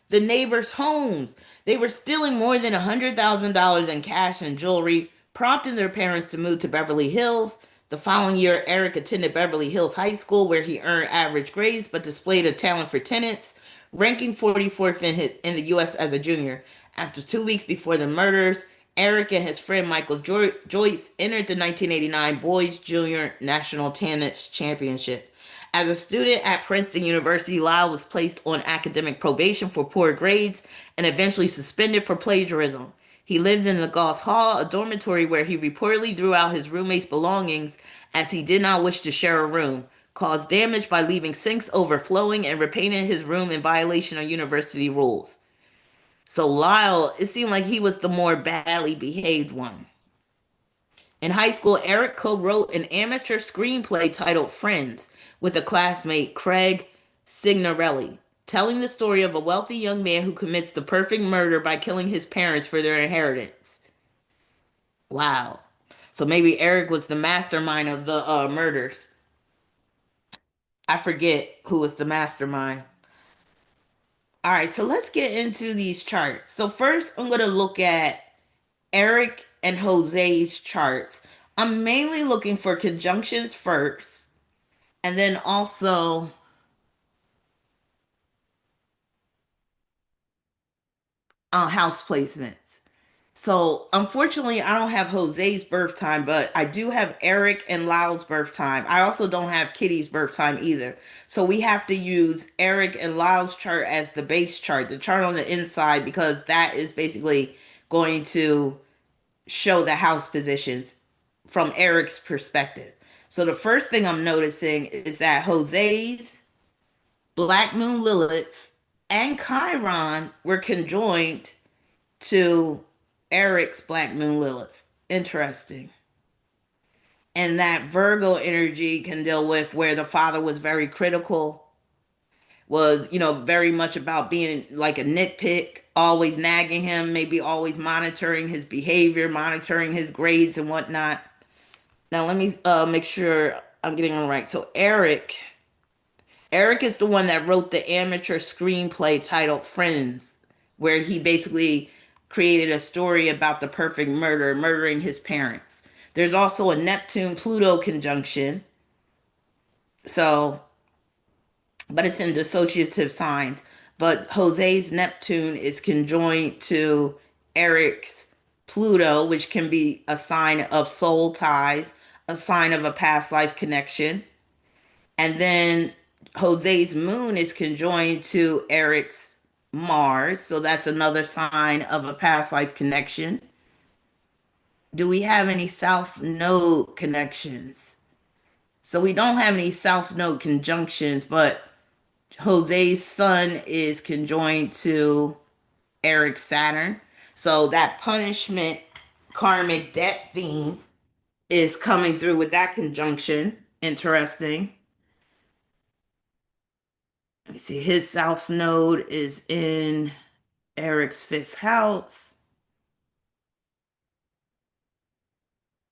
the neighbors' homes. They were stealing more than $100,000 in cash and jewelry, prompting their parents to move to Beverly Hills. The following year, Eric attended Beverly Hills High School, where he earned average grades but displayed a talent for tennis, ranking 44th in the U.S. as a junior. After 2 weeks before the murders, Eric and his friend Michael Joyce entered the 1989 Boys Junior National Tennis Championship. As a student at Princeton University, Lyle was placed on academic probation for poor grades and eventually suspended for plagiarism. He lived in the Goss Hall, a dormitory where he reportedly threw out his roommates' belongings as he did not wish to share a room, caused damage by leaving sinks overflowing, and repainted his room in violation of university rules. So Lyle, it seemed like he was the more badly behaved one. In high school, Eric co-wrote an amateur screenplay titled Friends with a classmate, Craig Signorelli, telling the story of a wealthy young man who commits the perfect murder by killing his parents for their inheritance. Wow. So maybe Eric was the mastermind of the murders. I forget who was the mastermind. All right, so let's get into these charts. So first, I'm going to look at Eric and Jose's charts. I'm mainly looking for conjunctions first, and then also house placements. So unfortunately, I don't have Jose's birth time, but I do have Eric and Lyle's birth time. I also don't have Kitty's birth time either. So we have to use Eric and Lyle's chart as the base chart, the chart on the inside, because that is basically going to show the house positions from Eric's perspective. So the first thing I'm noticing is that Jose's Black Moon Lilith and Chiron were conjoined to Eric's Black Moon Lilith. Interesting. And that Virgo energy can deal with where the father was very critical, was, very much about being like a nitpick, always nagging him, maybe always monitoring his behavior, monitoring his grades and whatnot. Now let me make sure I'm getting it right. So Eric is the one that wrote the amateur screenplay titled Friends, where he basically created a story about the perfect murder, murdering his parents. There's also a Neptune Pluto conjunction. So, but it's in dissociative signs. But Jose's Neptune is conjoined to Eric's Pluto, which can be a sign of soul ties, a sign of a past life connection. And then Jose's moon is conjoined to Eric's Mars. So that's another sign of a past life connection. Do we have any South Node connections? So we don't have any South Node conjunctions, but Jose's Sun is conjoined to Eric's Saturn. So that punishment karmic debt theme is coming through with that conjunction. Interesting. Let me see. His South Node is in Eric's fifth house.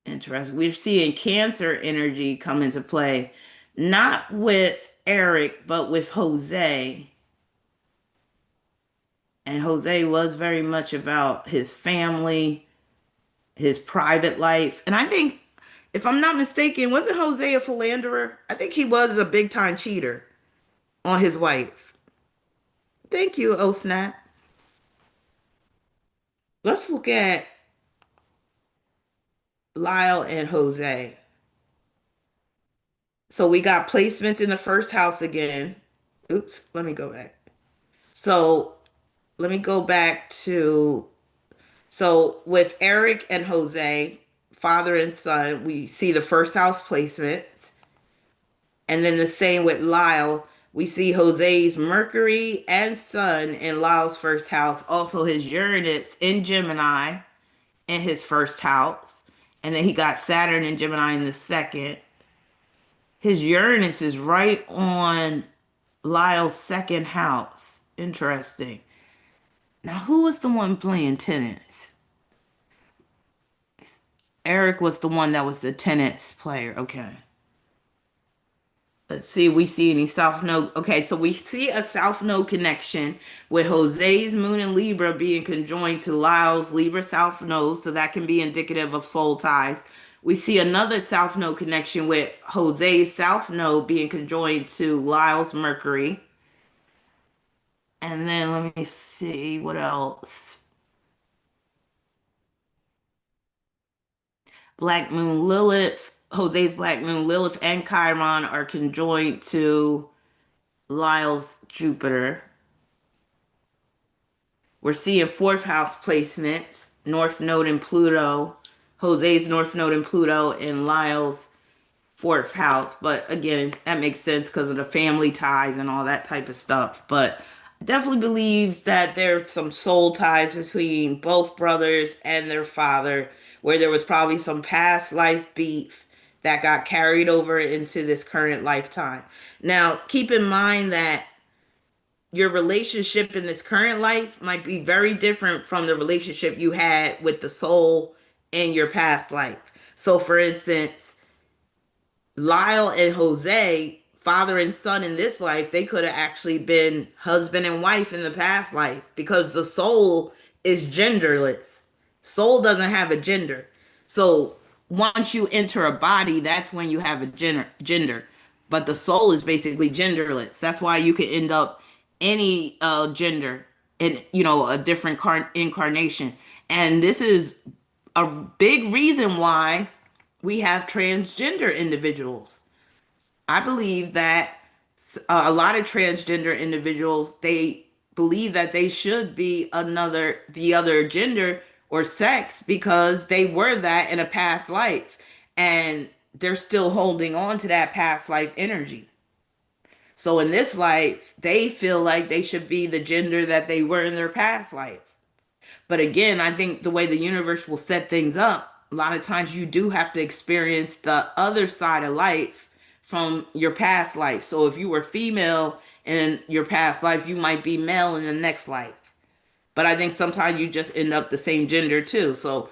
Interesting. We're seeing Cancer energy come into play, not with Eric, but with Jose. And Jose was very much about his family, his private life. And I think, if I'm not mistaken, wasn't Jose a philanderer? I think he was a big time cheater on his wife. Thank you, oh snap. Let's look at Lyle and Jose. So we got placements in the first house again. Oops, let me go back. So let me go back to, so with Eric and Jose, father and son, we see the first house placement. And then the same with Lyle. We see Jose's Mercury and Sun in Lyle's first house. Also his Uranus in Gemini in his first house. And then he got Saturn in Gemini in the second. His Uranus is right on Lyle's second house. Interesting. Now, who was the one playing tennis? Eric was the one that was the tennis player. Okay. Let's see, we see any South Node. Okay, so we see a South Node connection with Jose's moon and Libra being conjoined to Lyle's Libra South Node, so that can be indicative of soul ties. We see another South Node connection with Jose's South Node being conjoined to Lyle's Mercury. And then let me see what else. Black Moon Lilith, Jose's Black Moon Lilith and Chiron are conjoined to Lyle's Jupiter. We're seeing fourth house placements, North Node and Pluto, Jose's North Node and Pluto, and Lyle's fourth house. But again, that makes sense because of the family ties and all that type of stuff. But I definitely believe that there's some soul ties between both brothers and their father, where there was probably some past life beef that got carried over into this current lifetime. Now, keep in mind that your relationship in this current life might be very different from the relationship you had with the soul in your past life. So, for instance, Lyle and Jose, father and son in this life, they could have actually been husband and wife in the past life because the soul is genderless. Soul doesn't have a gender. So once you enter a body, that's when you have a gender. But the soul is basically genderless. That's why you could end up any gender in a different incarnation. And this is a big reason why we have transgender individuals. I believe that a lot of transgender individuals, they believe that they should be the other gender or sex because they were that in a past life, and they're still holding on to that past life energy. So in this life, they feel like they should be the gender that they were in their past life. But again, I think the way the universe will set things up, a lot of times you do have to experience the other side of life from your past life. So if you were female in your past life, you might be male in the next life. But I think sometimes you just end up the same gender too. So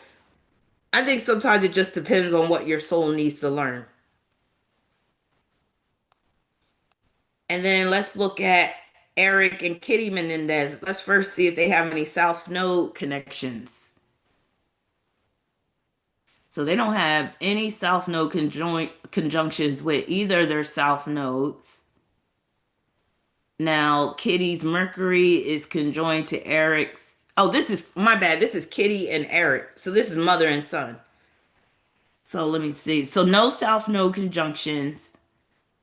I think sometimes it just depends on what your soul needs to learn. And then let's look at Eric and Kitty Menendez. Let's first see if they have any South Node connections. So they don't have any south node conjunctions with either their south nodes. Now, Kitty's Mercury is conjoined to Eric's. Oh, this is my bad. This is Kitty and Eric. So this is mother and son. So let me see. So no south node conjunctions,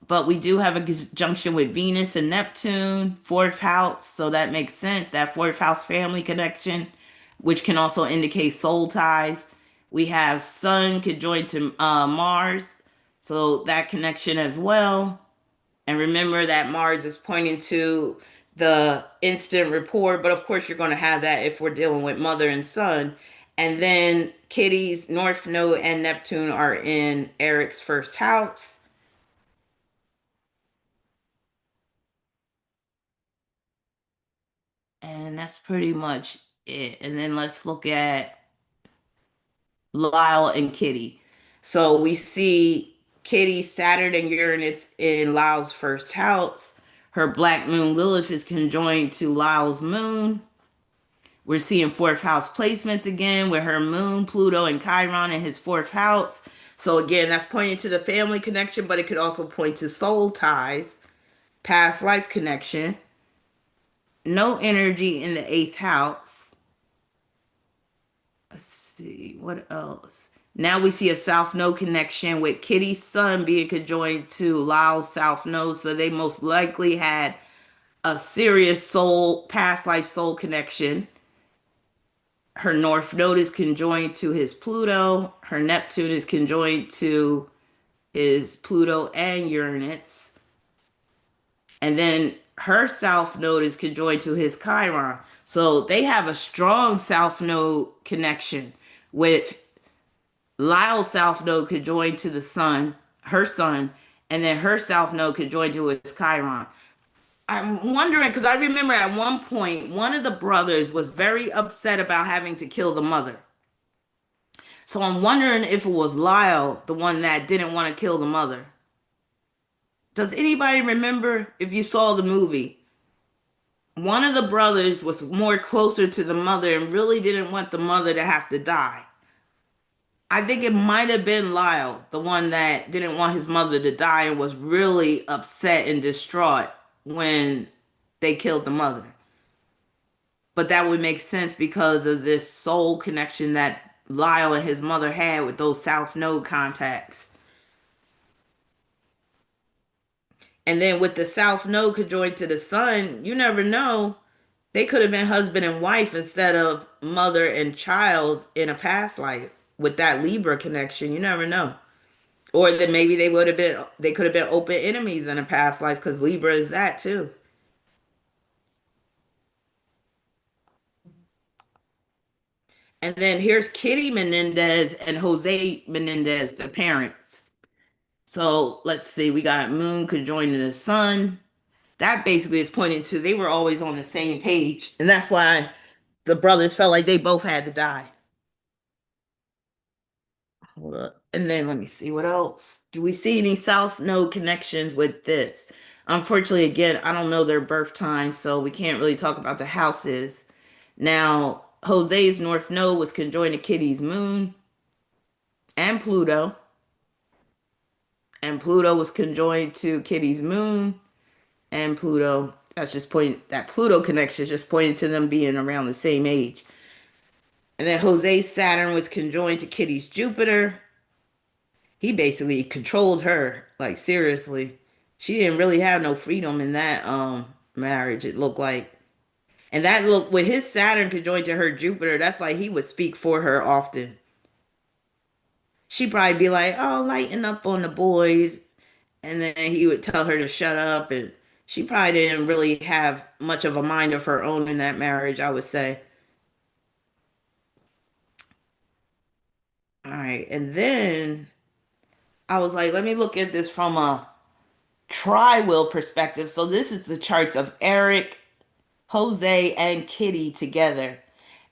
but we do have a conjunction with Venus and Neptune, fourth house. So that makes sense. That fourth house family connection, which can also indicate soul ties. We have Sun conjoined to Mars, so that connection as well. And remember that Mars is pointing to the instant rapport, but of course you're going to have that if we're dealing with mother and son. And then Kitty's North Node and Neptune are in Eric's first house. And that's pretty much it. And then let's look at Lyle and Kitty. So we see Kitty, Saturn, and Uranus in Lyle's first house. Her black moon Lilith is conjoined to Lyle's moon. We're seeing fourth house placements again with her moon, Pluto, and Chiron in his fourth house. So again, that's pointing to the family connection, but it could also point to soul ties, past life connection. No energy in the eighth house. Let's see, what else? Now we see a South Node connection with Kitty's son being conjoined to Lyle's South Node. So they most likely had a serious soul, past life soul connection. Her North Node is conjoined to his Pluto. Her Neptune is conjoined to his Pluto and Uranus. And then her South Node is conjoined to his Chiron. So they have a strong South Node connection with Lyle's South Node could join to the sun, her sun, and then her South Node could join to its Chiron. I'm wondering because I remember at one point one of the brothers was very upset about having to kill the mother. So I'm wondering if it was Lyle, the one that didn't want to kill the mother. Does anybody remember if you saw the movie? One of the brothers was more closer to the mother and really didn't want the mother to have to die. I think it might have been Lyle, the one that didn't want his mother to die and was really upset and distraught when they killed the mother. But that would make sense because of this soul connection that Lyle and his mother had with those South Node contacts. And then with the South Node conjoined to the sun, you never know. They could have been husband and wife instead of mother and child in a past life with that Libra connection. You never know. Or that maybe they could have been open enemies in a past life because Libra is that too. And then here's Kitty Menendez and Jose Menendez, the parents. So let's see, we got Moon conjoining the sun. That basically is pointing to they were always on the same page. And that's why the brothers felt like they both had to die. Hold up. And then let me see what else. Do we see any South Node connections with this? Unfortunately, again, I don't know their birth time, so we can't really talk about the houses. Now, Jose's North Node was conjoined to Kitty's moon and Pluto, and Pluto was conjoined to Kitty's moon and Pluto. That's just pointing that Pluto connection is just pointing to them being around the same age. And then Jose's Saturn was conjoined to Kitty's Jupiter. He basically controlled her, like seriously. She didn't really have no freedom in that marriage, it looked like. And that look with his Saturn conjoined to her Jupiter, that's like he would speak for her often. She'd probably be like, "Oh, lighten up on the boys," and then he would tell her to shut up. And she probably didn't really have much of a mind of her own in that marriage, I would say. All right, and then I was like, let me look at this from a tri-will perspective. So this is the charts of Eric, Jose, and Kitty together.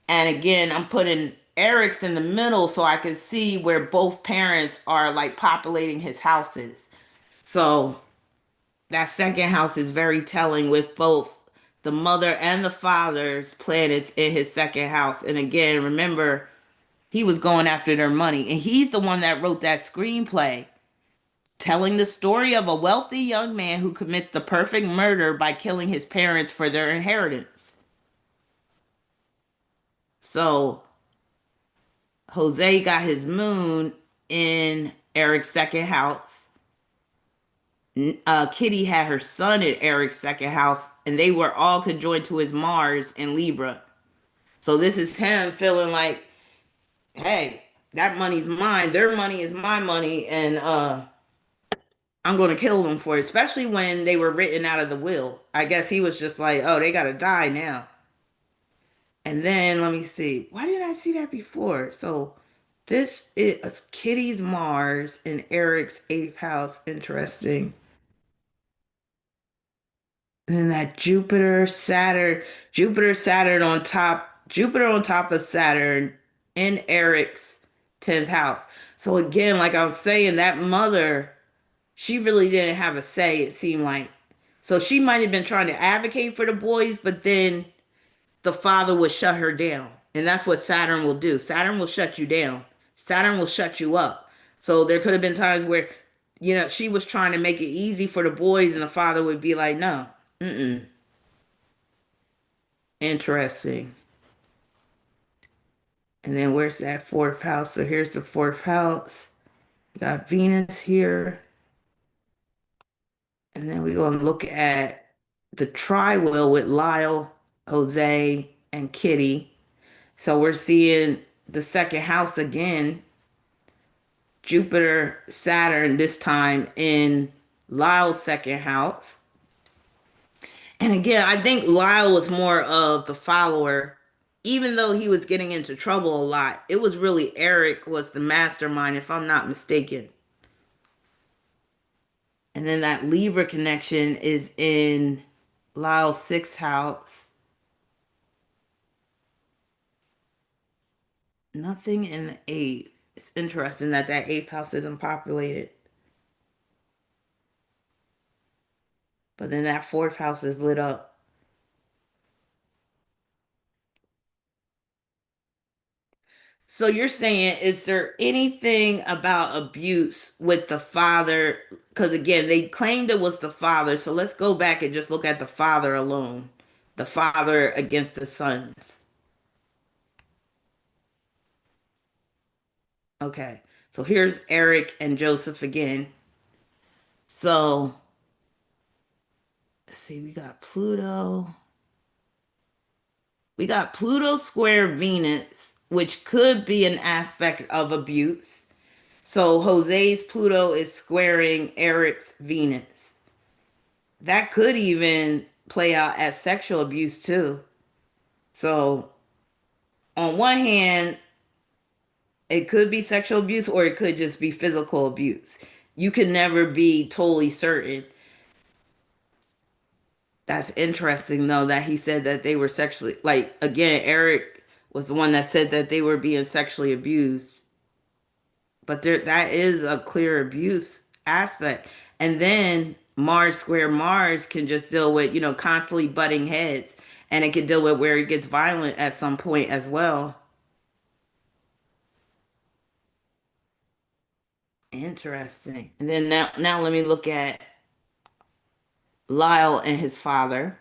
And again, I'm putting Eric's in the middle so I can see where both parents are like populating his houses. So that second house is very telling with both the mother and the father's planets in his second house. And again, remember, he was going after their money. And he's the one that wrote that screenplay telling the story of a wealthy young man who commits the perfect murder by killing his parents for their inheritance. So Jose got his moon in Eric's second house. Kitty had her son in Eric's second house, and they were all conjoined to his Mars in Libra. So this is him feeling like, hey, that money's mine. Their money is my money, and I'm going to kill them for it. Especially when they were written out of the will. I guess he was just like, oh, they got to die now. And then let me see. Why didn't I see that before? So this is Kitty's Mars in Eric's eighth house. Interesting. And then that Jupiter on top of Saturn in Eric's 10th house. So again, like I was saying, that mother, she really didn't have a say, it seemed like. So she might have been trying to advocate for the boys, but then the father would shut her down. And that's what Saturn will do. Saturn will shut you down. Saturn will shut you up. So there could have been times where, she was trying to make it easy for the boys, and the father would be like, no, mm-mm. Interesting. And then where's that fourth house? So here's the fourth house. We got Venus here. And then we're going to look at the tri-wheel with Lyle, Jose, and Kitty. So we're seeing the second house again, Jupiter, Saturn, this time in Lyle's second house. And again, I think Lyle was more of the follower, even though he was getting into trouble a lot. It was really Eric was the mastermind, if I'm not mistaken. And then that Libra connection is in Lyle's sixth house. Nothing in the eighth. It's interesting that that eighth house isn't populated, but then that fourth house is lit up. So you're saying, is there anything about abuse with the father? Because again, they claimed it was the father. So let's go back and just look at the father alone. The father against the sons. Okay. So here's Eric and Joseph again. So let's see, we got Pluto. We got Pluto square Venus, which could be an aspect of abuse. So Jose's Pluto is squaring Eric's Venus. That could even play out as sexual abuse too. So on one hand, it could be sexual abuse or it could just be physical abuse. You can never be totally certain. That's interesting though that he said that they were sexually, like, again, Eric was the one that said that they were being sexually abused. But there, that is a clear abuse aspect. And then Mars square Mars can just deal with, constantly butting heads. And it can deal with where it gets violent at some point as well. Interesting. And then now let me look at Lyle and his father.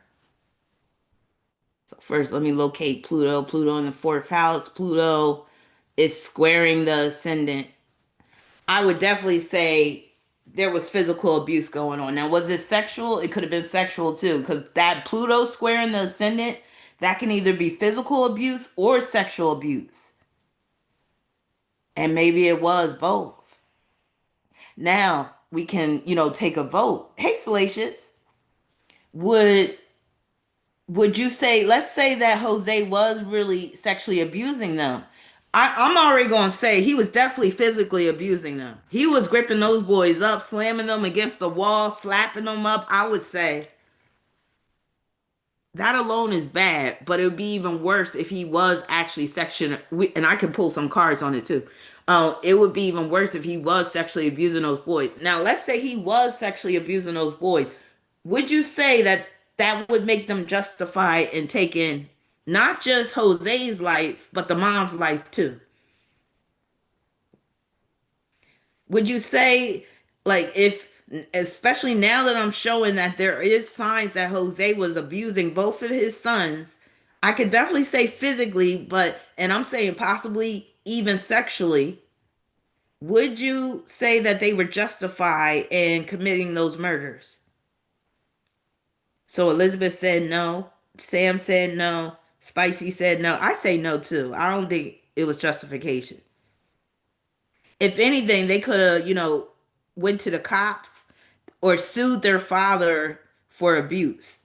So first let me locate Pluto. Pluto in the fourth house. Pluto is squaring the ascendant. I would definitely say there was physical abuse going on. Now, was it sexual? It could have been sexual too, because that Pluto square in the ascendant, that can either be physical abuse or sexual abuse. And maybe it was both. Now we can, take a vote. Hey, Salacious, would would you say, let's say that Jose was really sexually abusing them? I'm already going to say he was definitely physically abusing them. He was gripping those boys up, slamming them against the wall, slapping them up. I would say that alone is bad, but it would be even worse if he was actually and I can pull some cards on it too. It would be even worse if he was sexually abusing those boys. Now, let's say he was sexually abusing those boys. Would you say that that would make them justify in taking not just Jose's life, but the mom's life too? Would you say, like, if, especially now that I'm showing that there is signs that Jose was abusing both of his sons, I could definitely say physically, and I'm saying possibly even sexually, would you say that they were justified in committing those murders? So Elizabeth said no. Sam said no. Spicy said no. I say no too. I don't think it was justification. If anything, they could have, went to the cops or sued their father for abuse.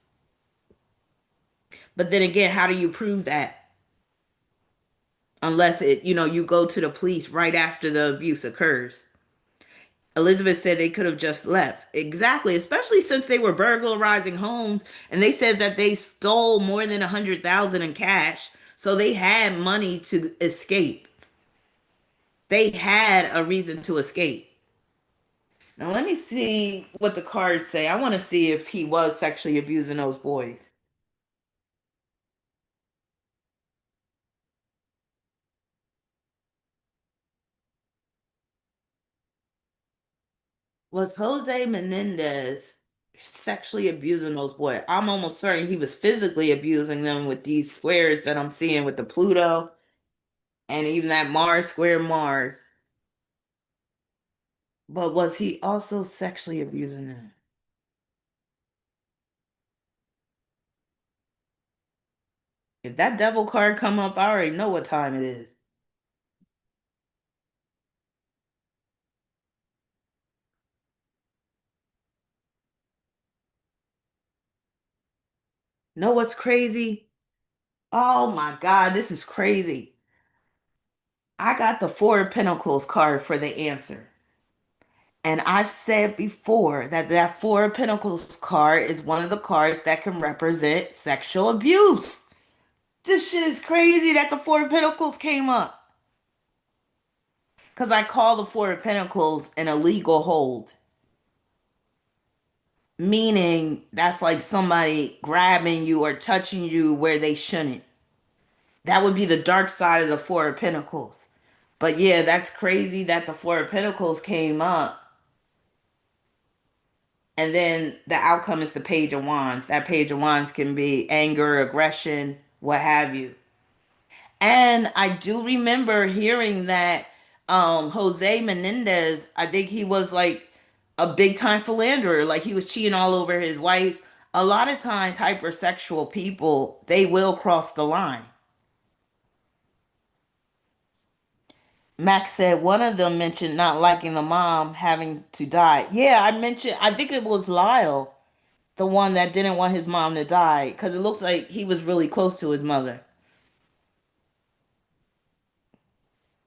But then again, how do you prove that? Unless you go to the police right after the abuse occurs. Elizabeth said they could have just left. Exactly, especially since they were burglarizing homes and they said that they stole more than 100,000 in cash. So they had money to escape. They had a reason to escape. Now let me see what the cards say. I want to see if he was sexually abusing those boys. Was Jose Menendez sexually abusing those boys? I'm almost certain he was physically abusing them with these squares that I'm seeing with the Pluto and even that Mars square Mars. But was he also sexually abusing them? If that devil card come up, I already know what time it is. Know what's crazy? Oh my God, this is crazy. I got the Four of Pentacles card for the answer. And I've said before that that Four of Pentacles card is one of the cards that can represent sexual abuse. This shit is crazy that the Four of Pentacles came up. Because I call the Four of Pentacles an illegal hold, meaning that's like somebody grabbing you or touching you where they shouldn't. That would be the dark side of the Four of Pentacles. But yeah, that's crazy that the Four of Pentacles came up. And then the outcome is the Page of Wands. That Page of Wands can be anger, aggression, what have you. And I do remember hearing that Jose Menendez, I think he was like a big time philanderer, like he was cheating all over his wife. A lot of times hypersexual people, they will cross the line. Max said one of them mentioned not liking the mom having to die. Yeah, I mentioned, I think it was Lyle, the one that didn't want his mom to die, because it looks like he was really close to his mother.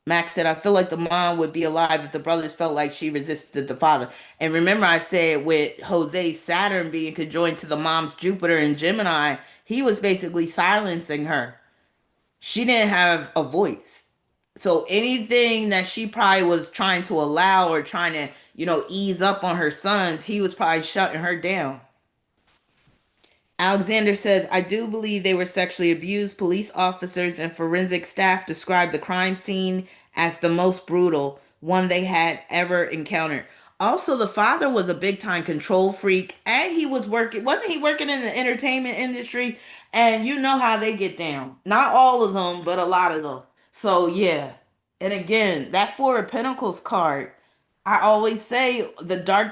Max said, I feel like the mom would be alive if the brothers felt like she resisted the father. And remember, I said with Jose's Saturn being conjoined to the mom's Jupiter and Gemini, he was basically silencing her. She didn't have a voice. So anything that she probably was trying to allow or trying to, ease up on her sons, he was probably shutting her down. Alexander says, I do believe they were sexually abused. Police officers and forensic staff described the crime scene as the most brutal one they had ever encountered. Also, the father was a big time control freak and he was working, wasn't he working in the entertainment industry? And you know how they get down. Not all of them, but a lot of them. So, yeah. And again, that Four of Pentacles card, I always say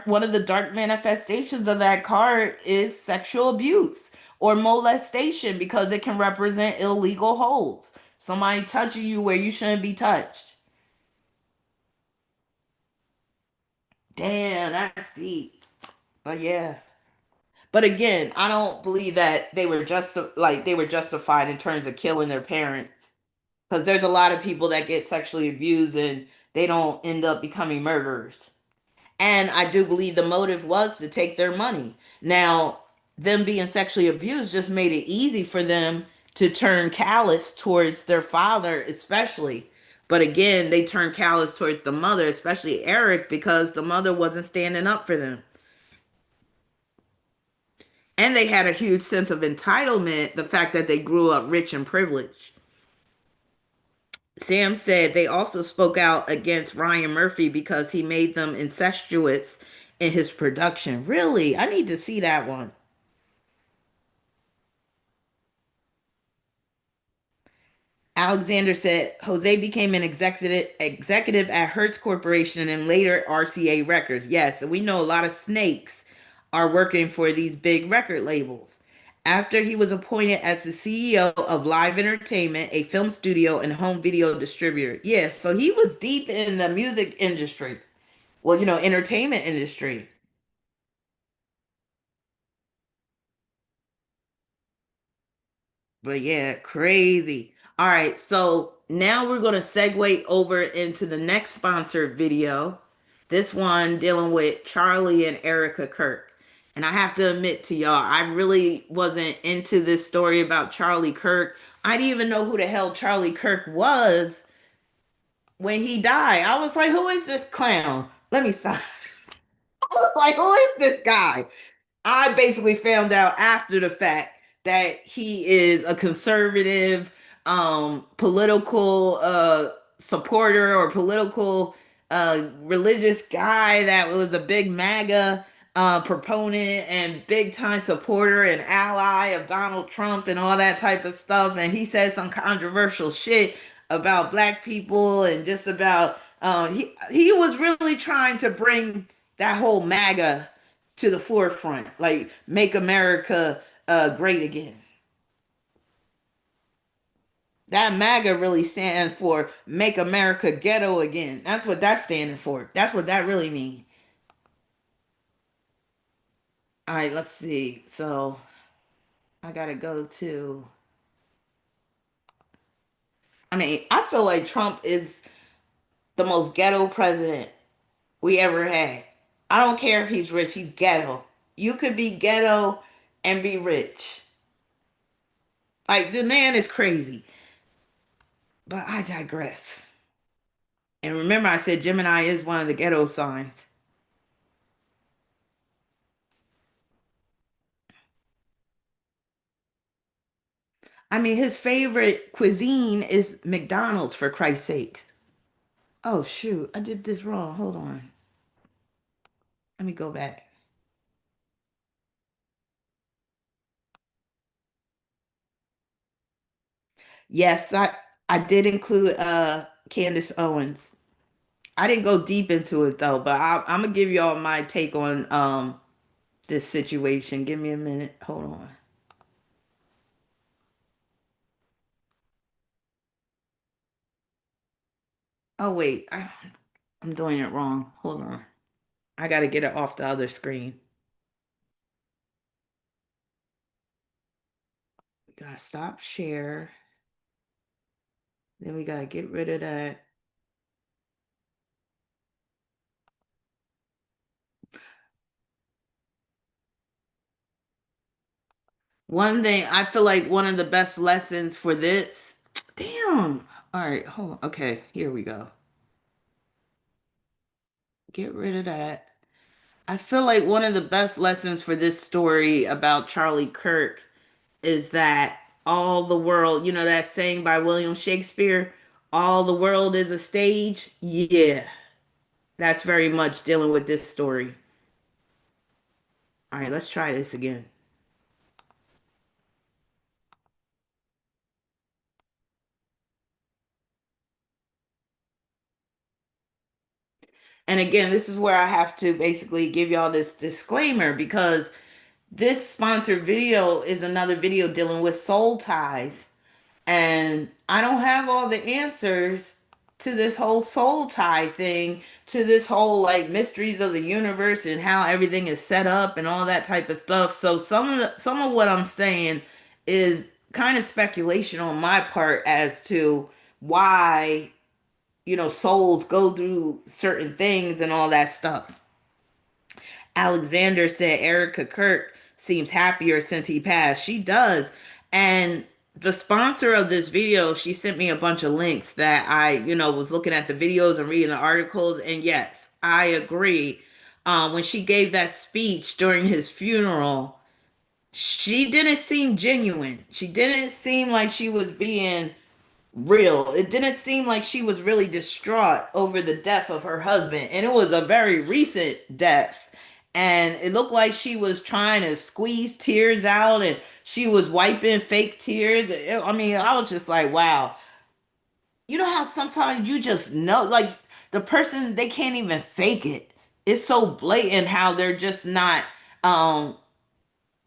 one of the dark manifestations of that card is sexual abuse or molestation because it can represent illegal holds. Somebody touching you where you shouldn't be touched. Damn, that's deep. But yeah. But again, I don't believe that they were justified in terms of killing their parents. Because there's a lot of people that get sexually abused and they don't end up becoming murderers. And I do believe the motive was to take their money. Now, them being sexually abused just made it easy for them to turn callous towards their father, especially. But again, they turned callous towards the mother, especially Eric, because the mother wasn't standing up for them. And they had a huge sense of entitlement, the fact that they grew up rich and privileged. Sam said they also spoke out against Ryan Murphy because he made them incestuous in his production. Really? I need to see that one. Alexander said Jose became an executive at Hertz Corporation and later RCA Records. Yes, and we know a lot of snakes are working for these big record labels. After he was appointed as the CEO of Live Entertainment, a film studio and home video distributor. Yes, so he was deep in the music industry. Well, entertainment industry. But yeah, crazy. All right, so now we're going to segue over into the next sponsored video. This one dealing with Charlie and Erika Kirk. And I have to admit to y'all, I really wasn't into this story about Charlie Kirk. I didn't even know who the hell Charlie Kirk was when he died. I was like, who is this clown? Let me stop. I was like, who is this guy? I basically found out after the fact that he is a conservative political supporter or political religious guy that was a big MAGA proponent and big time supporter and ally of Donald Trump and all that type of stuff. And he said some controversial shit about black people and just about he was really trying to bring that whole MAGA to the forefront, like make America great again. That MAGA really stands for make America ghetto again. That's what that's standing for. That's what that really means. All right, let's see. So I gotta go to. I mean, I feel like Trump is the most ghetto president we ever had. I don't care if he's rich, he's ghetto. You could be ghetto and be rich. Like the man is crazy. But I digress. And remember, I said Gemini is one of the ghetto signs. I mean, his favorite cuisine is McDonald's, for Christ's sake. Oh, shoot. I did this wrong. Hold on. Let me go back. Yes, I did include Candace Owens. I didn't go deep into it though, but I'm gonna give y'all my take on this situation. Give me a minute. Hold on. Oh wait, I'm doing it wrong. Hold on. I gotta get it off the other screen. We gotta stop share. Then we gotta get rid of that. One thing I feel like one of the best lessons for this. Damn. All right, hold on. Okay, here we go. Get rid of that. I feel like one of the best lessons for this story about Charlie Kirk is that all the world, you know, that saying by William Shakespeare, all the world is a stage. Yeah, that's very much dealing with this story. All right, let's try this again. And again, this is where I have to basically give y'all this disclaimer because this sponsored video is another video dealing with soul ties. And I don't have all the answers to this whole soul tie thing, to this whole like mysteries of the universe and how everything is set up and all that type of stuff. So some of what I'm saying is kind of speculation on my part as to why, you know, souls go through certain things and all that stuff. Alexander said Erika Kirk seems happier since he passed. She does. And the sponsor of this video, she sent me a bunch of links that I, you know, was looking at the videos and reading the articles. And yes, I agree. When she gave that speech during his funeral, she didn't seem genuine. She didn't seem like she was being real. It didn't seem like she was really distraught over the death of her husband. And it was a very recent death. And it looked like she was trying to squeeze tears out and she was wiping fake tears. I mean, I was just like, wow. You know how sometimes you just know, like the person, they can't even fake it. It's so blatant how they're just not um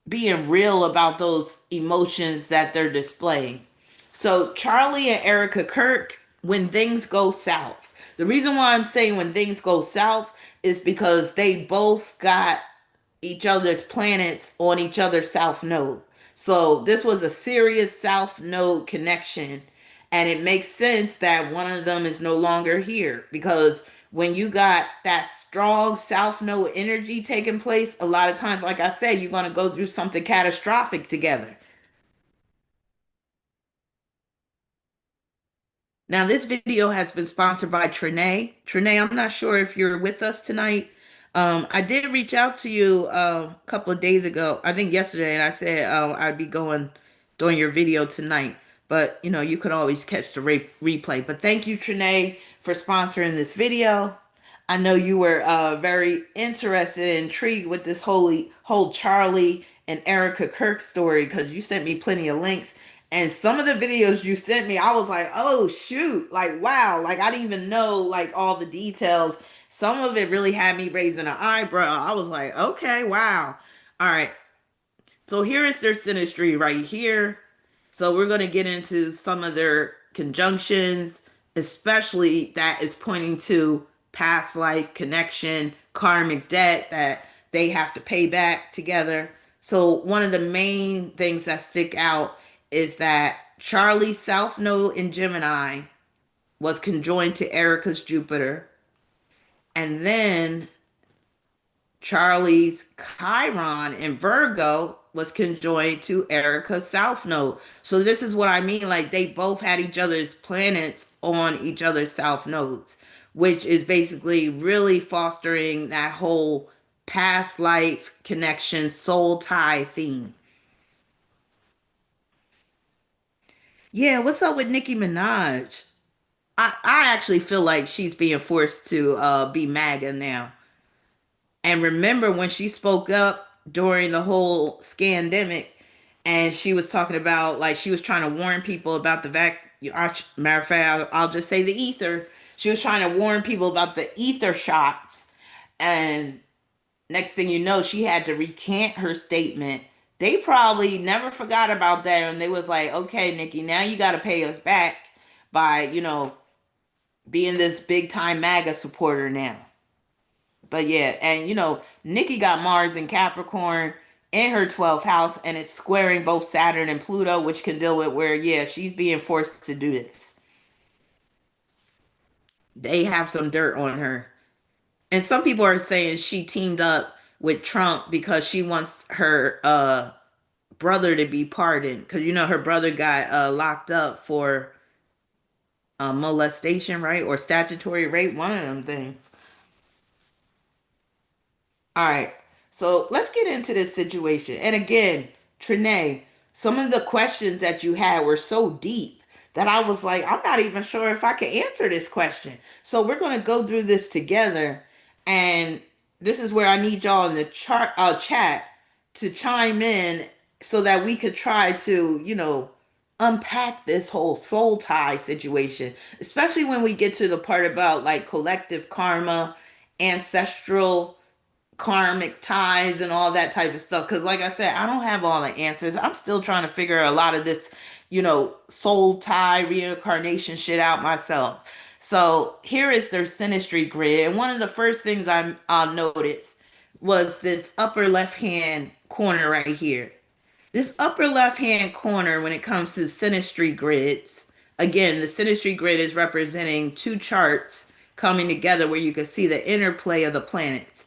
being real about those emotions that they're displaying. So Charlie and Erica Kirk, when things go south. The reason why I'm saying when things go south is because they both got each other's planets on each other's south node. So this was a serious south node connection. And it makes sense that one of them is no longer here because when you got that strong south node energy taking place, a lot of times, like I said, you're going to go through something catastrophic together. Now, this video has been sponsored by Trinae. Trinae, I'm not sure if you're with us tonight. I did reach out to you a couple of days ago, I think yesterday, and I said I'd be going doing your video tonight. But you know, you could always catch the replay. But thank you, Trinae, for sponsoring this video. I know you were very interested and intrigued with this whole Charlie and Erica Kirk story because you sent me plenty of links. And some of the videos you sent me, I was like, oh shoot, like wow, like I didn't even know like all the details. Some of it really had me raising an eyebrow. I was like, okay, wow. All right. So here is their synastry right here. So we're going to get into some of their conjunctions, especially that is pointing to past life connection, karmic debt that they have to pay back together. So one of the main things that stick out is that Charlie's South Node in Gemini was conjoined to Erica's Jupiter. And then Charlie's Chiron in Virgo was conjoined to Erica's South Node. So this is what I mean. Like they both had each other's planets on each other's South nodes, which is basically really fostering that whole past life connection, soul tie theme. Yeah, what's up with Nicki Minaj? I actually feel like she's being forced to be MAGA now. And remember when she spoke up during the whole scandemic and she was talking about like she was trying to warn people about the matter of fact, I'll just say the ether. She was trying to warn people about the ether shots. And next thing you know, she had to recant her statement. They probably never forgot about that. And they was like, okay, Nikki, now you got to pay us back by, being this big time MAGA supporter now. But yeah, and Nikki got Mars and Capricorn in her 12th house, and it's squaring both Saturn and Pluto, which can deal with where, yeah, she's being forced to do this. They have some dirt on her. And some people are saying she teamed up with Trump because she wants her brother to be pardoned. Because, her brother got locked up for molestation, right? Or statutory rape, one of them things. All right. So let's get into this situation. And again, Trinae, some of the questions that you had were so deep that I was like, I'm not even sure if I can answer this question. So we're going to go through this together. And this is where I need y'all in the chat to chime in so that we could try to, unpack this whole soul tie situation, especially when we get to the part about like collective karma, ancestral karmic ties and all that type of stuff. Because, like I said, I don't have all the answers. I'm still trying to figure a lot of this, soul tie reincarnation shit out myself. So here is their synastry grid. And one of the first things I'll notice was this upper left hand corner right here. This upper left hand corner, when it comes to synastry grids, again, the synastry grid is representing two charts coming together where you can see the interplay of the planets.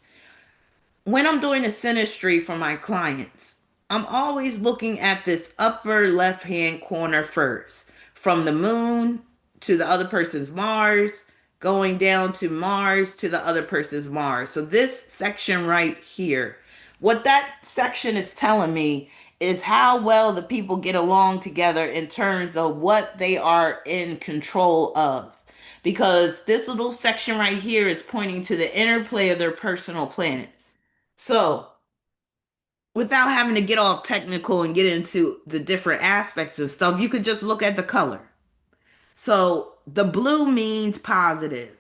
When I'm doing a synastry for my clients, I'm always looking at this upper left hand corner first, from the moon to the other person's Mars, going down to Mars to the other person's Mars. So, this section right here, what that section is telling me is how well the people get along together in terms of what they are in control of. Because this little section right here is pointing to the interplay of their personal planets. So, without having to get all technical and get into the different aspects of stuff, you could just look at the color. So, the blue means positive.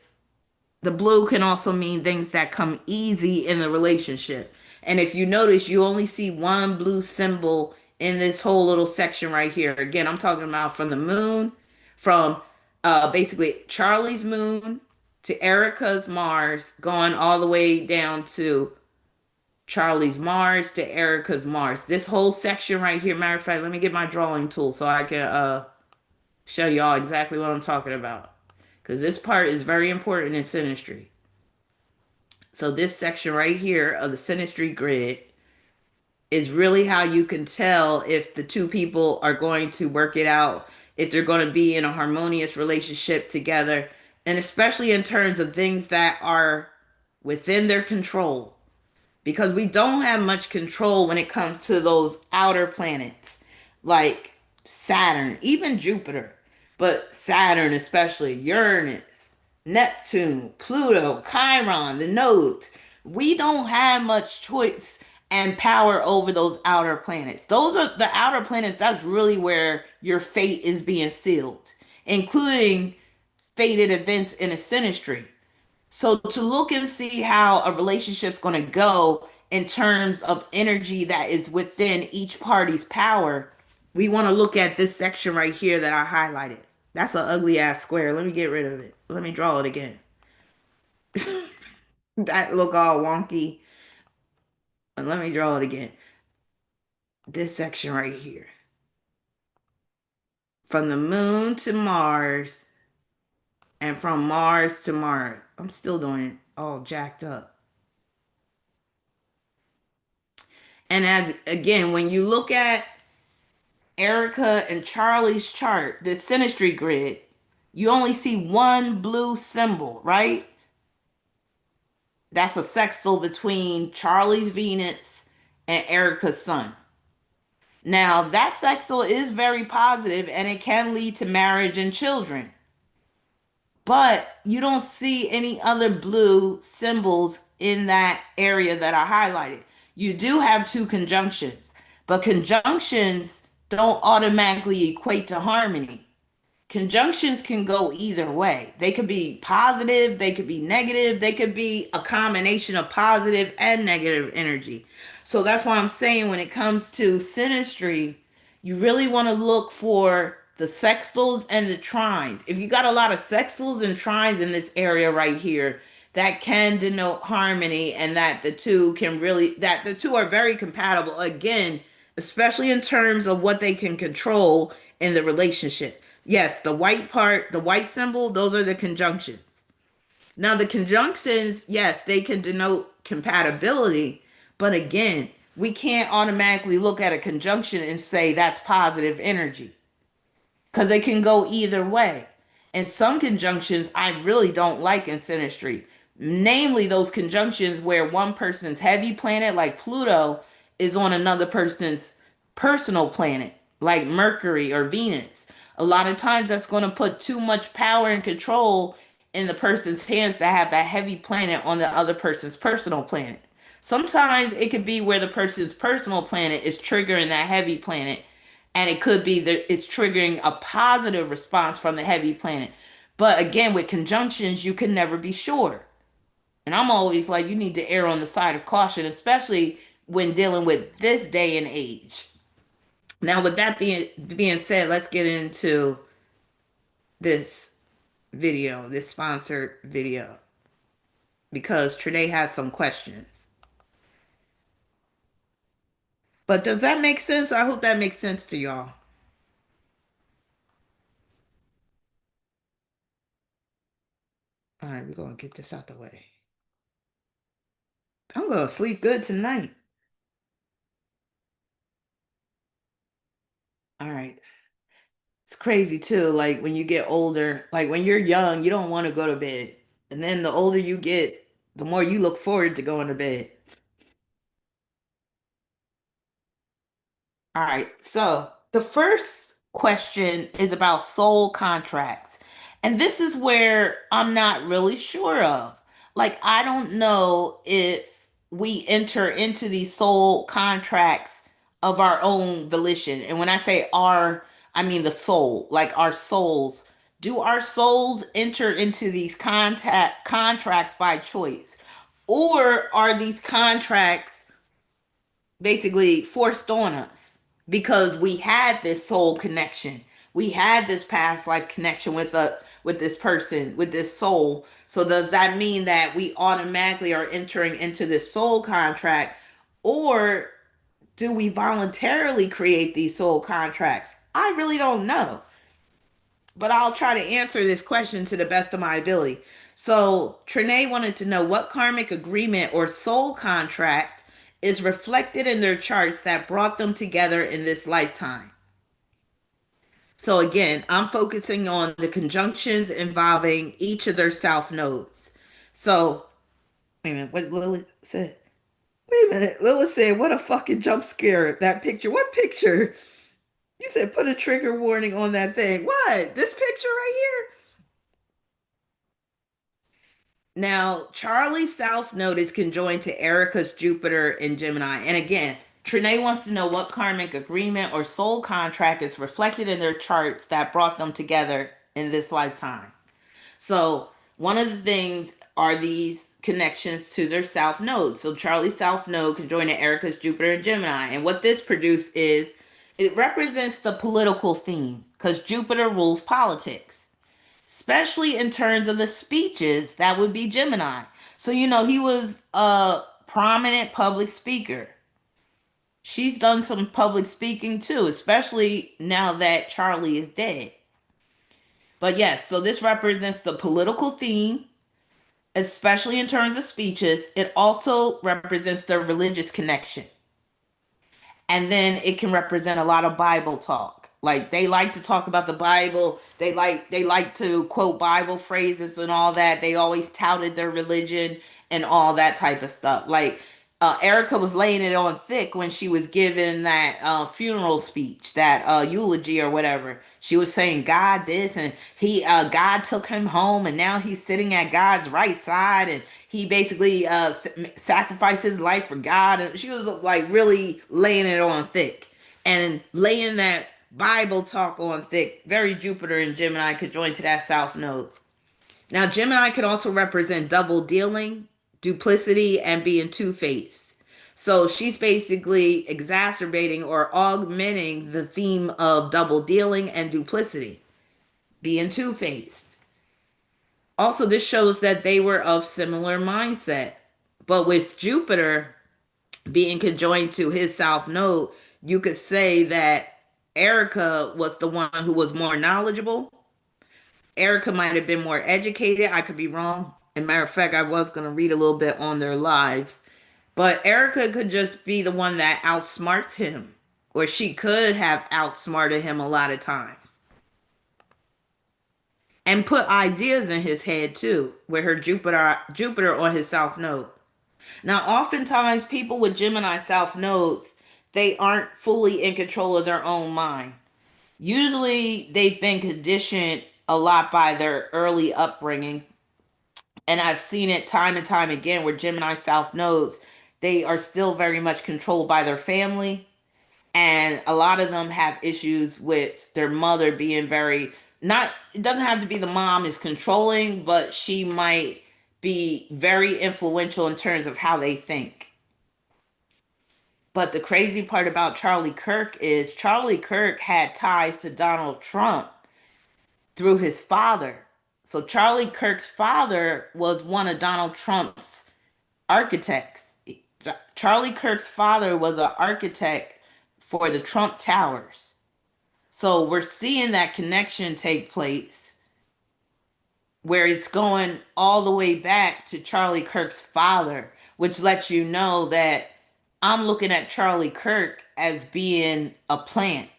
The blue can also mean things that come easy in the relationship. And if you notice, you only see one blue symbol in this whole little section right here. Again, I'm talking about from the moon, from basically Charlie's moon to Erica's Mars, going all the way down to Charlie's Mars to Erica's Mars. This whole section right here, matter of fact, let me get my drawing tool so I can show y'all exactly what I'm talking about. Because this part is very important in synastry. So this section right here of the synastry grid is really how you can tell if the two people are going to work it out, if they're going to be in a harmonious relationship together, and especially in terms of things that are within their control, because we don't have much control when it comes to those outer planets like Saturn, even Jupiter, but Saturn, especially Uranus, Neptune, Pluto, Chiron, the nodes. We don't have much choice and power over those outer planets. Those are the outer planets, that's really where your fate is being sealed, including fated events in a synastry. So to look and see how a relationship's going to go in terms of energy that is within each party's power, we want to look at this section right here that I highlighted. That's an ugly ass square. Let me get rid of it. Let me draw it again. That look all wonky. And let me draw it again. This section right here. From the moon to Mars and from Mars to Mars. I'm still doing it all jacked up. And as again, when you look at Erica and Charlie's chart, the synastry grid, you only see one blue symbol, right? That's a sextile between Charlie's Venus and Erica's Sun. Now, that sextile is very positive and it can lead to marriage and children, but you don't see any other blue symbols in that area that I highlighted. You do have two conjunctions, but conjunctions don't automatically equate to harmony. Conjunctions can go either way. They could be positive, they could be negative, they could be a combination of positive and negative energy. So that's why I'm saying when it comes to synastry, you really want to look for the sextiles and the trines. If you got a lot of sextiles and trines in this area right here, that can denote harmony and that the two are very compatible again, especially in terms of what they can control in the relationship. Yes, the white part, the white symbol, those are the conjunctions. Now, the conjunctions, yes, they can denote compatibility, but again, we can't automatically look at a conjunction and say that's positive energy because it can go either way. And some conjunctions I really don't like in synastry, namely those conjunctions where one person's heavy planet, like Pluto, is on another person's personal planet, like Mercury or Venus. A lot of times that's going to put too much power and control in the person's hands to have that heavy planet on the other person's personal planet. Sometimes it could be where the person's personal planet is triggering that heavy planet, and it could be that it's triggering a positive response from the heavy planet. But again, with conjunctions, you can never be sure. And I'm always like, you need to err on the side of caution, especially when dealing with this day and age. Now, with that being said, let's get into this video, this sponsored video, because Trinae has some questions. But does that make sense? I hope that makes sense to y'all. All right, we're gonna get this out the way. I'm gonna sleep good tonight. All right. It's crazy too. Like when you get older, like when you're young, you don't want to go to bed. And then the older you get, the more you look forward to going to bed. All right. So the first question is about soul contracts. And this is where I'm not really sure of. Like, I don't know if we enter into these soul contracts of our own volition. And when I say our, I mean the soul, like our souls. Do our souls enter into these contact contracts by choice? Or are these contracts basically forced on us because we had this soul connection, we had this past life connection with this person, with this soul? So does that mean that we automatically are entering into this soul contract, or do we voluntarily create these soul contracts? I really don't know, but I'll try to answer this question to the best of my ability. So, Trinae wanted to know what karmic agreement or soul contract is reflected in their charts that brought them together in this lifetime. So, again, I'm focusing on the conjunctions involving each of their south nodes. So, wait a minute, what Lily said? Wait a minute, Lily said, what a fucking jump scare. That picture. What picture? You said put a trigger warning on that thing. What? This picture right here? Now, Charlie's South Node is conjoined to Erica's Jupiter in Gemini. And again, Trinae wants to know what karmic agreement or soul contract is reflected in their charts that brought them together in this lifetime. So, one of the things are these connections to their South Node. So, Charlie's South Node conjoined to Erica's Jupiter in Gemini. And what this produced is it represents the political theme because Jupiter rules politics, especially in terms of the speeches. That would be Gemini. So, he was a prominent public speaker. She's done some public speaking too, especially now that Charlie is dead. But yes, so this represents the political theme, especially in terms of speeches. It also represents the religious connection. And then it can represent a lot of Bible talk. Like they like to talk about the Bible. They like to quote Bible phrases and all that. They always touted their religion and all that type of stuff. Like Erica was laying it on thick when she was giving that funeral speech, that eulogy or whatever. She was saying God this and God took him home and now he's sitting at God's right side and he basically sacrificed his life for God. And she was like really laying it on thick and laying that Bible talk on thick. Very Jupiter and Gemini could join to that South Node. Now, Gemini could also represent double dealing, duplicity, and being two faced. So she's basically exacerbating or augmenting the theme of double dealing and duplicity, being two faced. Also, this shows that they were of similar mindset. But with Jupiter being conjoined to his South Node, you could say that Erica was the one who was more knowledgeable. Erica might have been more educated. I could be wrong. As a matter of fact, I was going to read a little bit on their lives. But Erica could just be the one that outsmarts him, or she could have outsmarted him a lot of times and put ideas in his head too, with her Jupiter on his South Node. Now, oftentimes people with Gemini South Nodes, they aren't fully in control of their own mind. Usually they've been conditioned a lot by their early upbringing. And I've seen it time and time again where Gemini South Nodes, they are still very much controlled by their family. And a lot of them have issues with their mother being very, not, it doesn't have to be the mom is controlling, but she might be very influential in terms of how they think. But the crazy part about Charlie Kirk is Charlie Kirk had ties to Donald Trump through his father. So Charlie Kirk's father was one of Donald Trump's architects. Charlie Kirk's father was an architect for the Trump Towers. So we're seeing that connection take place where it's going all the way back to Charlie Kirk's father, which lets you know that I'm looking at Charlie Kirk as being a plant.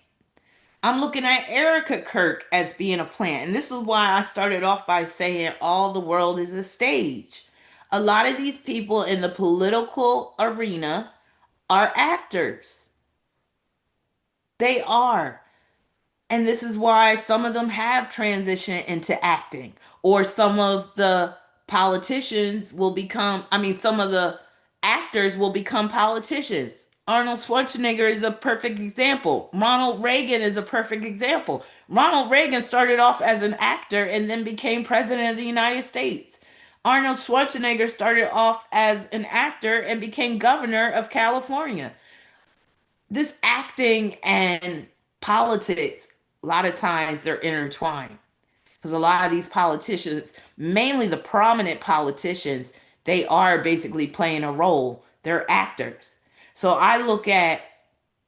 I'm looking at Erika Kirk as being a plant. And this is why I started off by saying all the world is a stage. A lot of these people in the political arena are actors. They are. And this is why some of them have transitioned into acting, or some of the politicians will become, I mean, some of the actors will become politicians. Arnold Schwarzenegger is a perfect example. Ronald Reagan is a perfect example. Ronald Reagan started off as an actor and then became president of the United States. Arnold Schwarzenegger started off as an actor and became governor of California. This acting and politics, a lot of times they're intertwined because a lot of these politicians, mainly the prominent politicians, they are basically playing a role. They're actors. So I look at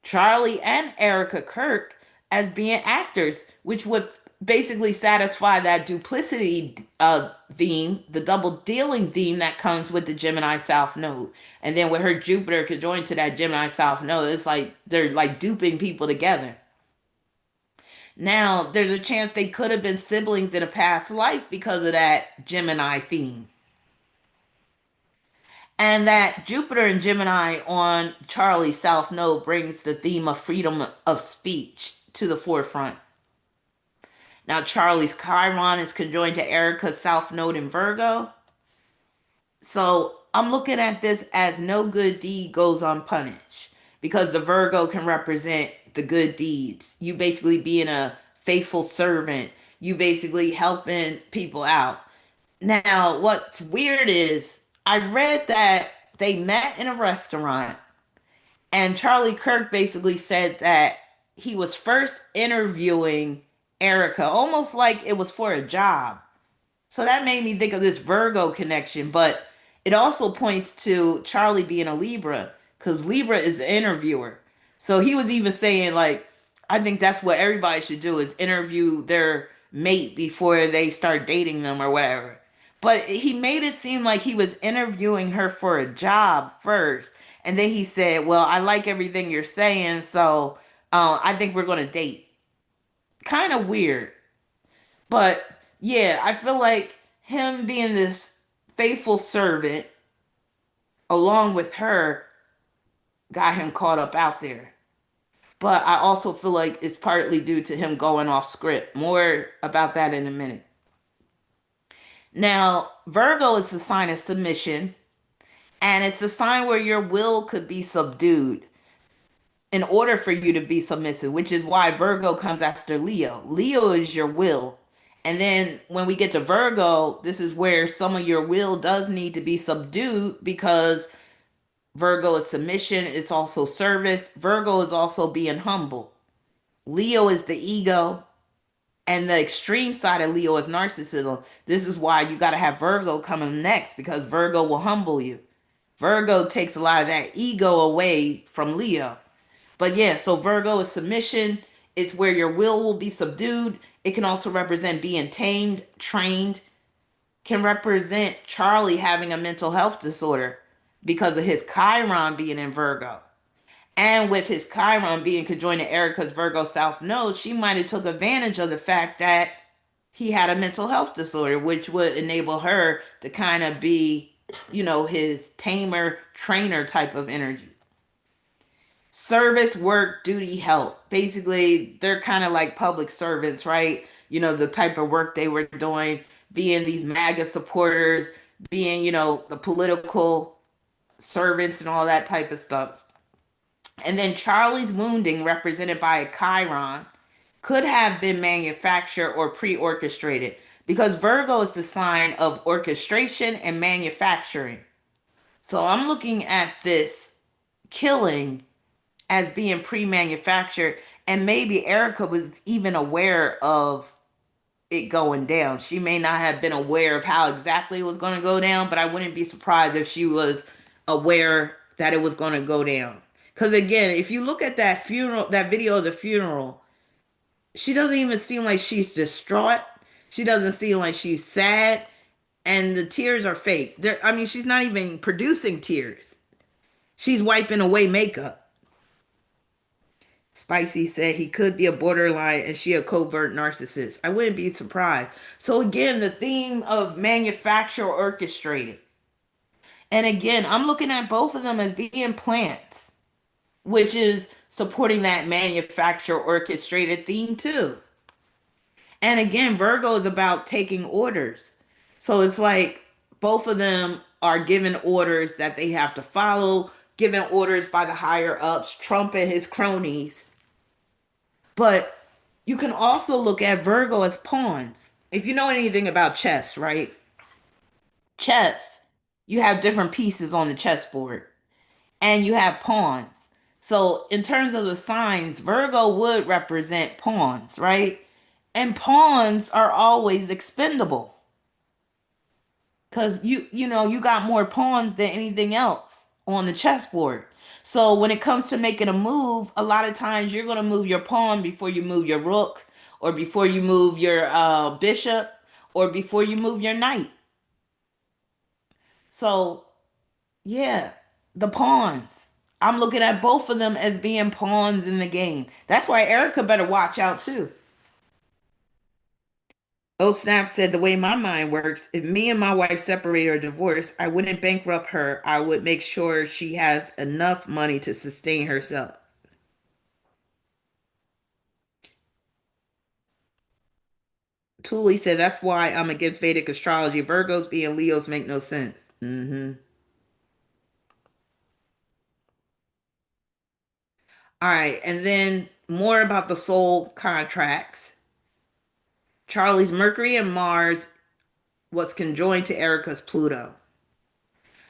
Charlie and Erika Kirk as being actors, which would basically satisfy that duplicity theme, the double dealing theme that comes with the Gemini South Node. And then with her Jupiter could join to that Gemini South Node, it's like they're like duping people together. Now, there's a chance they could have been siblings in a past life because of that Gemini theme. And that Jupiter and Gemini on Charlie's South Node brings the theme of freedom of speech to the forefront. Now, Charlie's Chiron is conjoined to Erica's South Node in Virgo. So I'm looking at this as no good deed goes unpunished because the Virgo can represent the good deeds. You basically being a faithful servant, you basically helping people out. Now, what's weird is I read that they met in a restaurant and Charlie Kirk basically said that he was first interviewing Erica, almost like it was for a job. So that made me think of this Virgo connection, but it also points to Charlie being a Libra because Libra is the interviewer. So he was even saying, like, I think that's what everybody should do is interview their mate before they start dating them or whatever. But he made it seem like he was interviewing her for a job first. And then he said, "Well, I like everything you're saying, so I think we're gonna date." Kind of weird, but yeah, I feel like him being this faithful servant along with her got him caught up out there. But I also feel like it's partly due to him going off script. More about that in a minute. Now, Virgo is the sign of submission, and it's a sign where your will could be subdued in order for you to be submissive, which is why Virgo comes after Leo. Leo is your will. And then when we get to Virgo, this is where some of your will does need to be subdued because Virgo is submission, it's also service. Virgo is also being humble. Leo is the ego, and the extreme side of Leo is narcissism. This is why you got to have Virgo coming next because Virgo will humble you. Virgo takes a lot of that ego away from Leo. But yeah, so Virgo is submission. It's where your will be subdued. It can also represent being tamed, trained, can represent Charlie having a mental health disorder because of his Chiron being in Virgo. And with his Chiron being conjoined to Erica's Virgo South Node, she might have took advantage of the fact that he had a mental health disorder, which would enable her to kind of be, his tamer, trainer type of energy. Service, work, duty, help. Basically, they're kind of like public servants, right? The type of work they were doing, being these MAGA supporters, being, the political servants and all that type of stuff. And then Charlie's wounding, represented by a Chiron, could have been manufactured or pre orchestrated because Virgo is the sign of orchestration and manufacturing. So I'm looking at this killing as being pre manufactured, and maybe Erica was even aware of it going down. She may not have been aware of how exactly it was going to go down, but I wouldn't be surprised if she was aware that it was going to go down. Because again, if you look at that funeral, that video of the funeral, she doesn't even seem like she's distraught. She doesn't seem like she's sad, and the tears are fake. I mean, she's not even producing tears. She's wiping away makeup. Spicy said he could be a borderline and she a covert narcissist. I wouldn't be surprised. So again, the theme of manufacture orchestrated. And again, I'm looking at both of them as being plants, which is supporting that manufacture orchestrated theme too. And again, Virgo is about taking orders. So it's like both of them are given orders that they have to follow, given orders by the higher ups, Trump and his cronies. But you can also look at Virgo as pawns. If you know anything about chess, right? Chess, you have different pieces on the chessboard and you have pawns. So, in terms of the signs, Virgo would represent pawns, right? And pawns are always expendable because you got more pawns than anything else on the chessboard. So when it comes to making a move, a lot of times you're going to move your pawn before you move your rook, or before you move your bishop, or before you move your knight. So yeah, the pawns. I'm looking at both of them as being pawns in the game. That's why Erica better watch out too. Oh, Snap said the way my mind works, if me and my wife separate or divorce, I wouldn't bankrupt her. I would make sure she has enough money to sustain herself. Thule said that's why I'm against Vedic astrology. Virgos being Leos make no sense. All right, and then more about the soul contracts. Charlie's Mercury and Mars was conjoined to Erica's Pluto.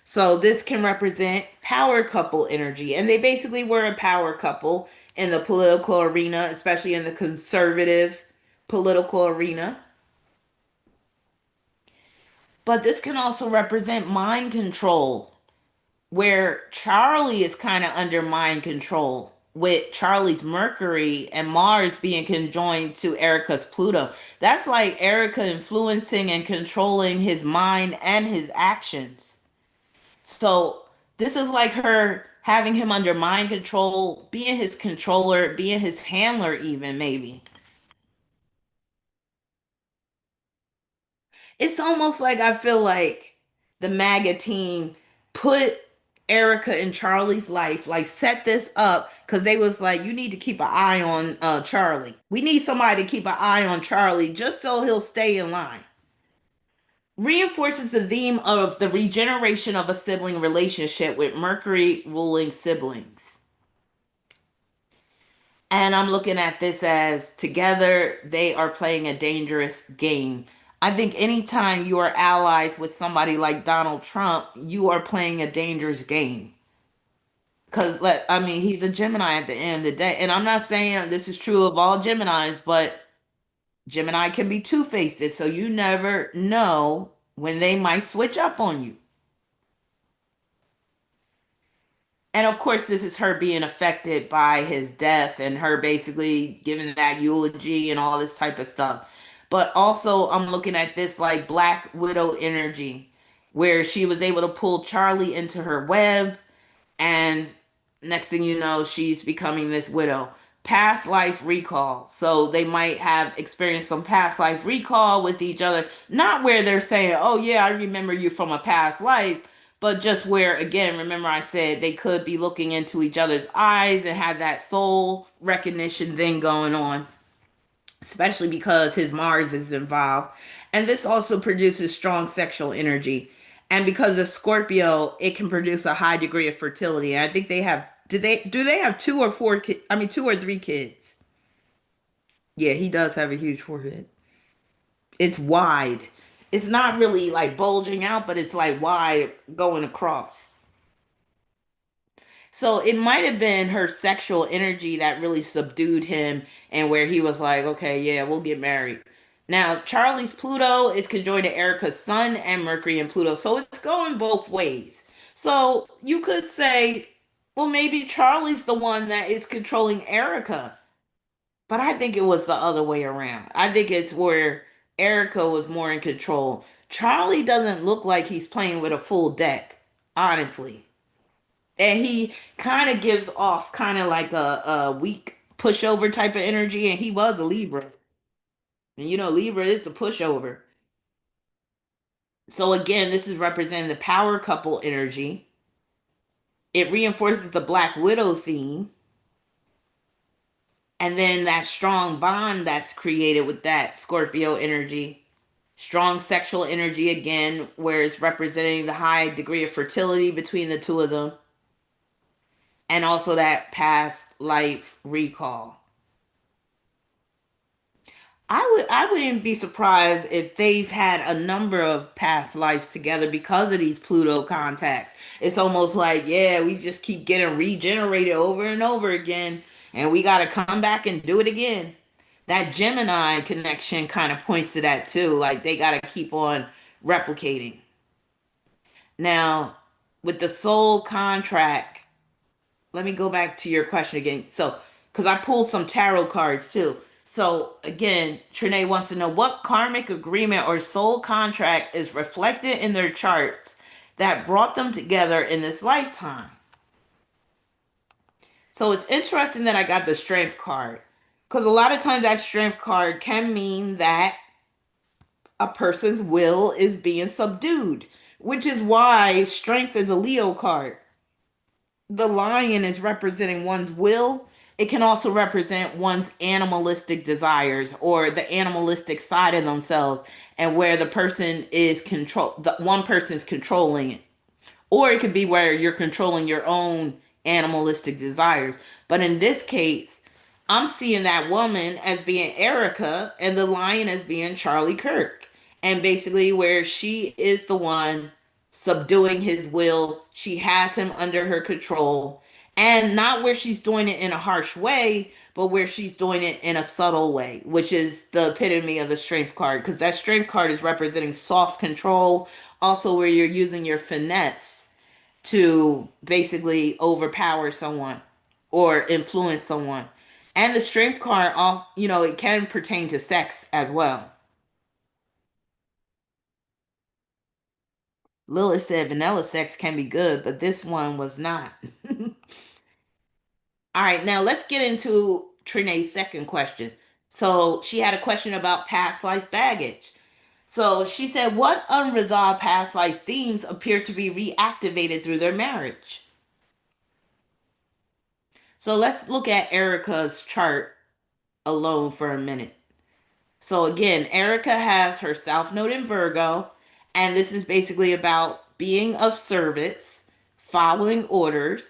So this can represent power couple energy. And they basically were a power couple in the political arena, especially in the conservative political arena. But this can also represent mind control, where Charlie is kind of under mind control, with Charlie's Mercury and Mars being conjoined to Erica's Pluto. That's like Erica influencing and controlling his mind and his actions. So This is like her having him under mind control, being his controller, being his handler, even maybe. It's almost like I feel like the MAGA team put Erica and Charlie's life, like set this up because they was like, you need to keep an eye on Charlie. We need somebody to keep an eye on Charlie just so he'll stay in line. Reinforces the theme of the regeneration of a sibling relationship with Mercury ruling siblings. And I'm looking at this as together they are playing a dangerous game. I think anytime you are allies with somebody like Donald Trump, you are playing a dangerous game. Because, I mean, he's a Gemini at the end of the day. And I'm not saying this is true of all Geminis, but Gemini can be two-faced. So you never know when they might switch up on you. And of course, this is her being affected by his death and her basically giving that eulogy and all this type of stuff. But also, I'm looking at this like Black Widow energy, where she was able to pull Charlie into her web, and next thing you know, she's becoming this widow. Past life recall. So they might have experienced some past life recall with each other. Not where they're saying, oh, yeah, I remember you from a past life, but just where, again, remember I said they could be looking into each other's eyes and have that soul recognition thing going on, especially because his Mars is involved. And this also produces strong sexual energy. And because of Scorpio, it can produce a high degree of fertility. And I think they have do they have two or four kids? I mean, two or three kids. Yeah, he does have a huge forehead. It's wide. It's not really like bulging out, but it's like wide going across. So it might have been her sexual energy that really subdued him and where he was like, okay, yeah, we'll get married. Now, Charlie's Pluto is conjoined to Erica's Sun and Mercury and Pluto. So it's going both ways. So you could say, well, maybe Charlie's the one that is controlling Erica. But I think it was the other way around. I think it's where Erica was more in control. Charlie doesn't look like he's playing with a full deck, honestly. And he kind of gives off kind of like a weak pushover type of energy, and he was a Libra. And you know, Libra is the pushover. So again, this is representing the power couple energy. It reinforces the Black Widow theme. And then that strong bond that's created with that Scorpio energy. Strong sexual energy again, where it's representing the high degree of fertility between the two of them. And also that past life recall. I wouldn't be surprised if they've had a number of past lives together because of these Pluto contacts. It's almost like, yeah, we just keep getting regenerated over and over again, and we got to come back and do it again. That Gemini connection kind of points to that too. Like they got to keep on replicating. Now, with the soul contract, let me go back to your question again. So, because I pulled some tarot cards too. So, again, Trinae wants to know what karmic agreement or soul contract is reflected in their charts that brought them together in this lifetime. So, it's interesting that I got the strength card because a lot of times that strength card can mean that a person's will is being subdued, which is why strength is a Leo card. The lion is representing one's will. It can also represent one's animalistic desires or the animalistic side of themselves, and where the person is control the one person is controlling it. Or it could be where you're controlling your own animalistic desires. But in this case, I'm seeing that woman as being Erika and the lion as being Charlie Kirk. And basically, where she is the one subduing his will, she has him under her control. And not where she's doing it in a harsh way, but where she's doing it in a subtle way, which is the epitome of the strength card. Because that strength card is representing soft control, also where you're using your finesse to basically overpower someone or influence someone. And the strength card, off, it can pertain to sex as well. Lilith said vanilla sex can be good, but this one was not. All right, now let's get into Trine's second question. So she had a question about past life baggage. So she said, what unresolved past life themes appear to be reactivated through their marriage? So let's look at Erica's chart alone for a minute. So again, Erica has her South Node in Virgo, and this is basically about being of service, following orders,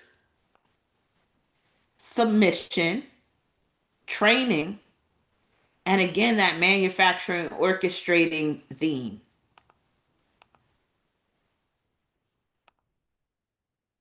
submission, training, and again, that manufacturing, orchestrating theme.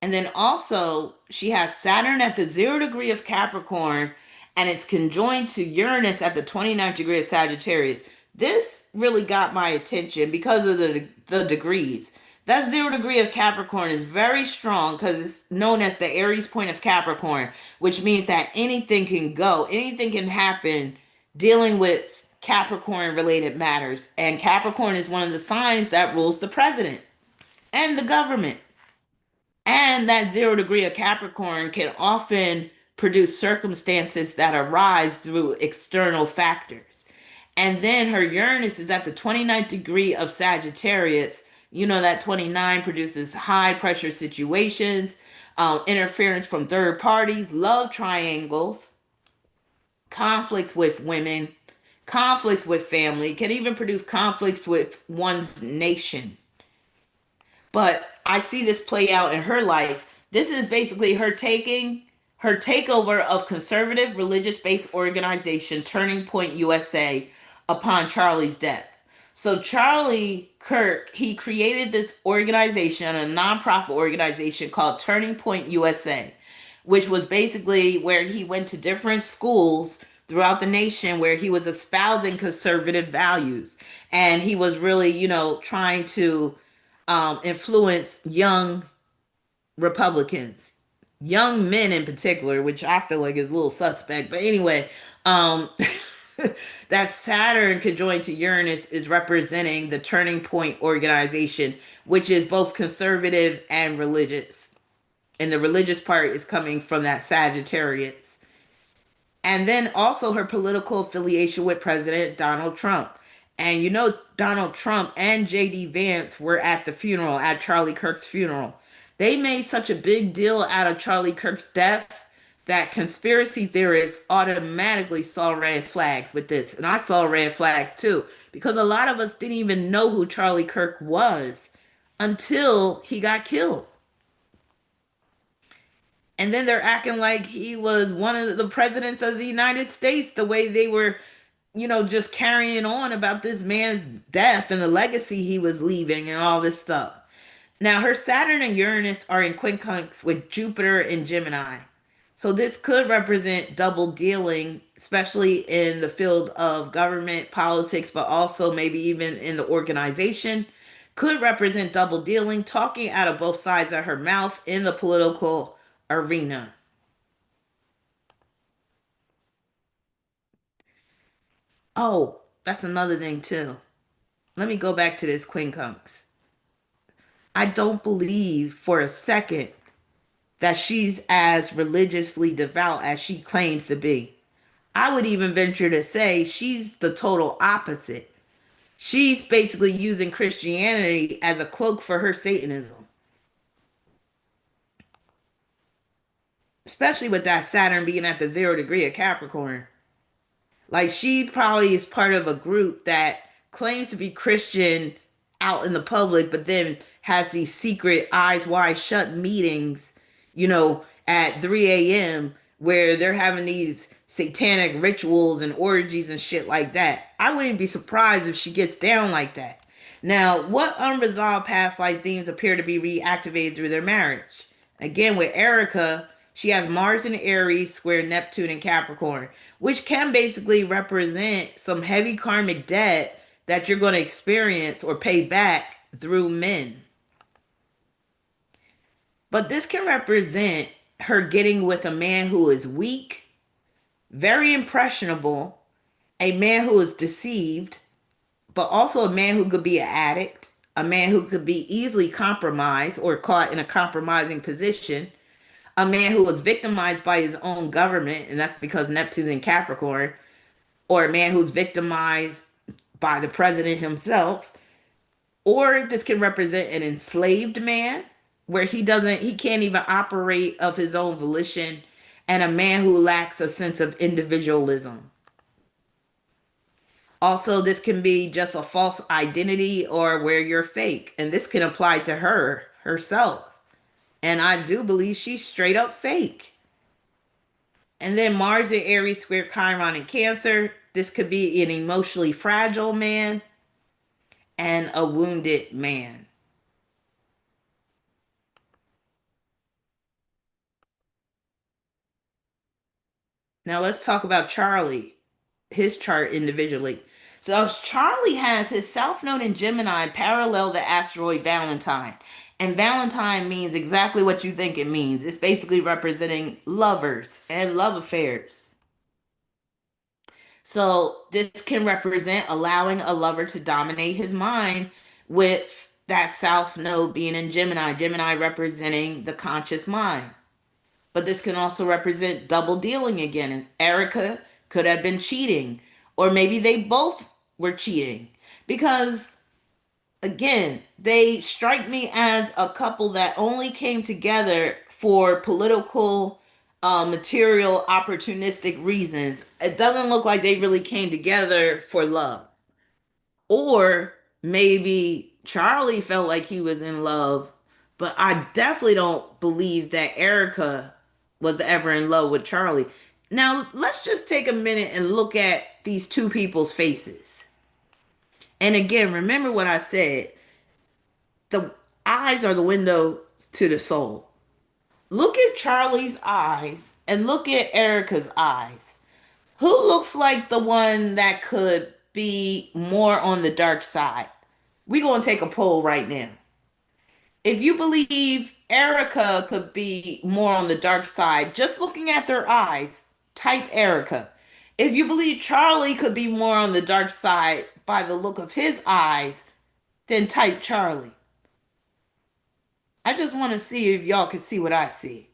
And then also, she has Saturn at the 0 degree of Capricorn, and it's conjoined to Uranus at the 29th degree of Sagittarius. This really got my attention because of the degrees. That 0 degree of Capricorn is very strong because it's known as the Aries point of Capricorn, which means that anything can go, anything can happen dealing with Capricorn related matters. And Capricorn is one of the signs that rules the president and the government. And that 0 degree of Capricorn can often produce circumstances that arise through external factors. And then her Uranus is at the 29th degree of Sagittarius. You know that 29 produces high pressure situations, interference from third parties, love triangles, conflicts with women, conflicts with family, can even produce conflicts with one's nation. But I see this play out in her life. This is basically her takeover of conservative religious based organization Turning Point USA upon Charlie's death. So Charlie Kirk, he created this organization, a nonprofit organization called Turning Point USA, which was basically where he went to different schools throughout the nation where he was espousing conservative values. And he was really, trying to influence young Republicans, young men in particular, which I feel like is a little suspect. But anyway, um, that Saturn conjoined to Uranus is representing the Turning Point organization, which is both conservative and religious. And the religious part is coming from that Sagittarius. And then also her political affiliation with President Donald Trump. And Donald Trump and JD Vance were at the funeral, at Charlie Kirk's funeral. They made such a big deal out of Charlie Kirk's death that conspiracy theorists automatically saw red flags with this. And I saw red flags too, because a lot of us didn't even know who Charlie Kirk was until he got killed. And then they're acting like he was one of the presidents of the United States, the way they were, just carrying on about this man's death and the legacy he was leaving and all this stuff. Now, her Saturn and Uranus are in quincunx with Jupiter and Gemini. So this could represent double dealing, especially in the field of government politics, but also maybe even in the organization. Could represent double dealing, talking out of both sides of her mouth in the political arena. Oh, that's another thing too. Let me go back to this quincunx. I don't believe for a second that she's as religiously devout as she claims to be. I would even venture to say she's the total opposite. She's basically using Christianity as a cloak for her Satanism, especially with that Saturn being at the 0 degree of Capricorn. Like she probably is part of a group that claims to be Christian out in the public, but then has these secret eyes wide shut meetings, at 3 a.m. where they're having these satanic rituals and orgies and shit like that. I wouldn't be surprised if she gets down like that. Now, what unresolved past life themes appear to be reactivated through their marriage? Again, with Erica, she has Mars in Aries, square Neptune in Capricorn, which can basically represent some heavy karmic debt that you're going to experience or pay back through men. But this can represent her getting with a man who is weak, very impressionable, a man who is deceived, but also a man who could be an addict, a man who could be easily compromised or caught in a compromising position, a man who was victimized by his own government, and that's because Neptune in Capricorn, or a man who's victimized by the president himself, or this can represent an enslaved man where he can't even operate of his own volition, and a man who lacks a sense of individualism. Also, this can be just a false identity or where you're fake, and this can apply to her herself. And I do believe she's straight up fake. And then Mars in Aries square Chiron in Cancer. This could be an emotionally fragile man and a wounded man. Now let's talk about Charlie, his chart individually. So Charlie has his South Node in Gemini parallel the asteroid Valentine. And Valentine means exactly what you think it means. It's basically representing lovers and love affairs. So this can represent allowing a lover to dominate his mind with that South Node being in Gemini, Gemini representing the conscious mind. But this can also represent double dealing again. And Erica could have been cheating, or maybe they both were cheating. Because again, they strike me as a couple that only came together for political, material, opportunistic reasons. It doesn't look like they really came together for love. Or maybe Charlie felt like he was in love, but I definitely don't believe that Erica was ever in love with Charlie. Now, let's just take a minute and look at these two people's faces. And again, remember what I said, the eyes are the window to the soul. Look at Charlie's eyes and look at Erica's eyes. Who looks like the one that could be more on the dark side? We're going to take a poll right now. If you believe Erica could be more on the dark side, just looking at their eyes, type Erica. If you believe Charlie could be more on the dark side by the look of his eyes, then type Charlie. I just want to see if y'all can see what I see.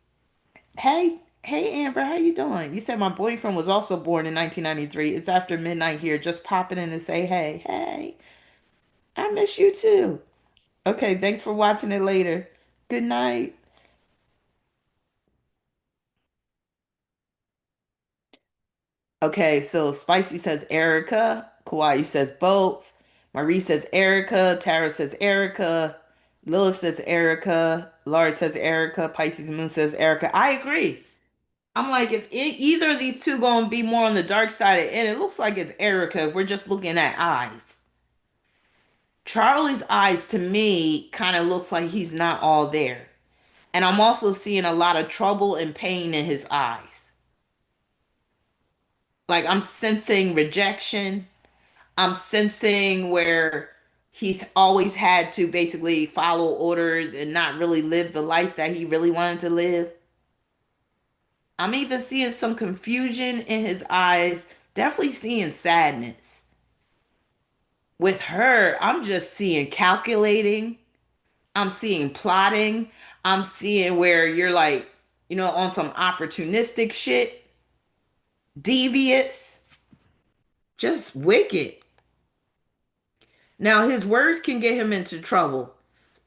Hey Amber, how you doing? You said my boyfriend was also born in 1993. It's after midnight here, just popping in to say hey. Hey, I miss you too. Okay, thanks for watching it later. Good night. Okay, so Spicy says Erica, Kawaii says both, Marie says Erica, Tara says Erica, Lilith says Erica, Laurie says Erica, Pisces Moon says Erica. I agree. I'm like, if either of these two gonna be more on the dark side, and it looks like it's Erica if we're just looking at eyes. Charlie's eyes to me kind of looks like he's not all there. And I'm also seeing a lot of trouble and pain in his eyes. Like I'm sensing rejection. I'm sensing where he's always had to basically follow orders and not really live the life that he really wanted to live. I'm even seeing some confusion in his eyes, definitely seeing sadness. With her, I'm just seeing calculating, I'm seeing plotting, I'm seeing where you're like, on some opportunistic shit, devious, just wicked. Now, his words can get him into trouble.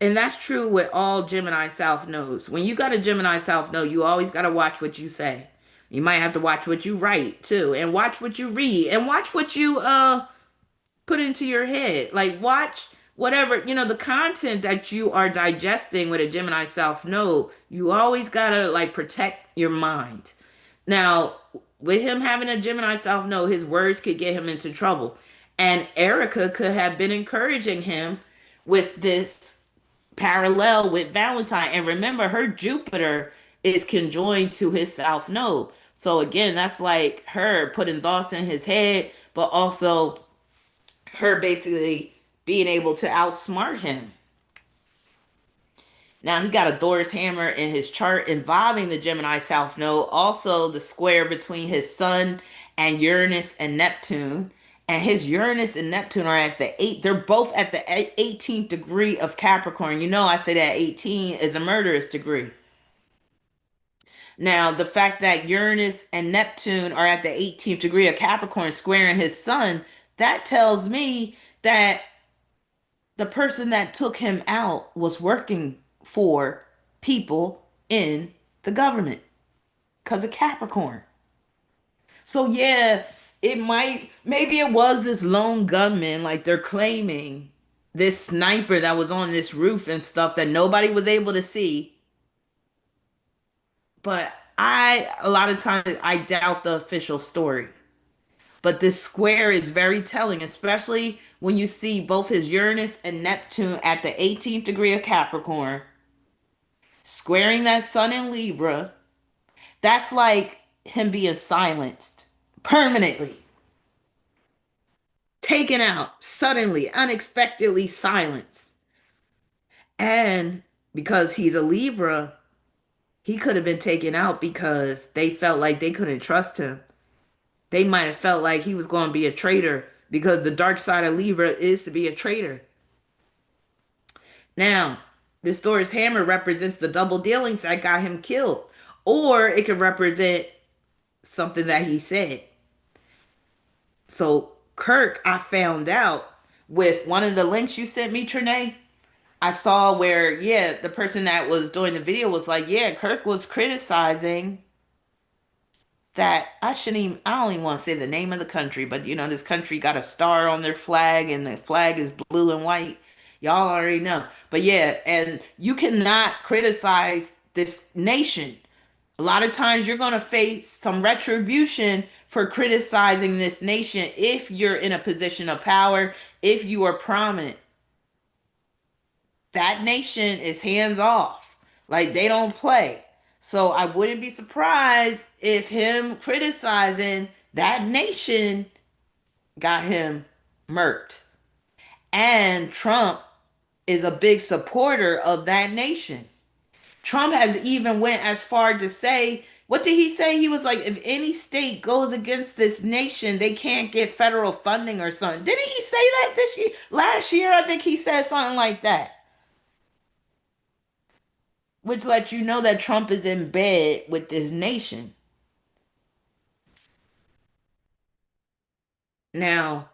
And that's true with all Gemini South nodes. When you got a Gemini South node, you always got to watch what you say. You might have to watch what you write too, and watch what you read, and watch what you put into your head. Like watch whatever, the content that you are digesting with a Gemini South node, you always got to like protect your mind. Now, with him having a Gemini South node, his words could get him into trouble. And Erica could have been encouraging him with this parallel with Valentine. And remember, her Jupiter is conjoined to his South node. So again, that's like her putting thoughts in his head, but also her basically being able to outsmart him. Now he got a Thor's hammer in his chart involving the Gemini South Node, also the square between his Sun and Uranus and Neptune. And his Uranus and Neptune are at the eight. They're both at the 18th degree of Capricorn. You know, I say that 18 is a murderous degree. Now, the fact that Uranus and Neptune are at the 18th degree of Capricorn squaring his sun, that tells me that the person that took him out was working for people in the government because of Capricorn. So, yeah, maybe it was this lone gunman, like they're claiming, this sniper that was on this roof and stuff that nobody was able to see. But a lot of times, I doubt the official story. But this square is very telling, especially when you see both his Uranus and Neptune at the 18th degree of Capricorn, squaring that sun in Libra. That's like him being silenced permanently, taken out, suddenly, unexpectedly silenced. And because he's a Libra, he could have been taken out because they felt like they couldn't trust him. They might have felt like he was going to be a traitor because the dark side of Libra is to be a traitor. Now, this Thor's hammer represents the double dealings that got him killed, or it could represent something that he said. So, Kirk, I found out with one of the links you sent me, Trinae. I saw where, yeah, the person that was doing the video was like, yeah, Kirk was criticizing that I shouldn't even, I don't even want to say the name of the country, but you know, this country got a star on their flag and the flag is blue and white. Y'all already know. But yeah, and you cannot criticize this nation. A lot of times you're going to face some retribution for criticizing this nation if you're in a position of power, if you are prominent. That nation is hands off. Like they don't play. So I wouldn't be surprised if him criticizing that nation got him murked. And Trump is a big supporter of that nation. Trump has even went as far to say, what did he say? He was like, if any state goes against this nation, they can't get federal funding or something. Didn't he say that this year? Last year, I think he said something like that, which lets you know that Trump is in bed with this nation. Now,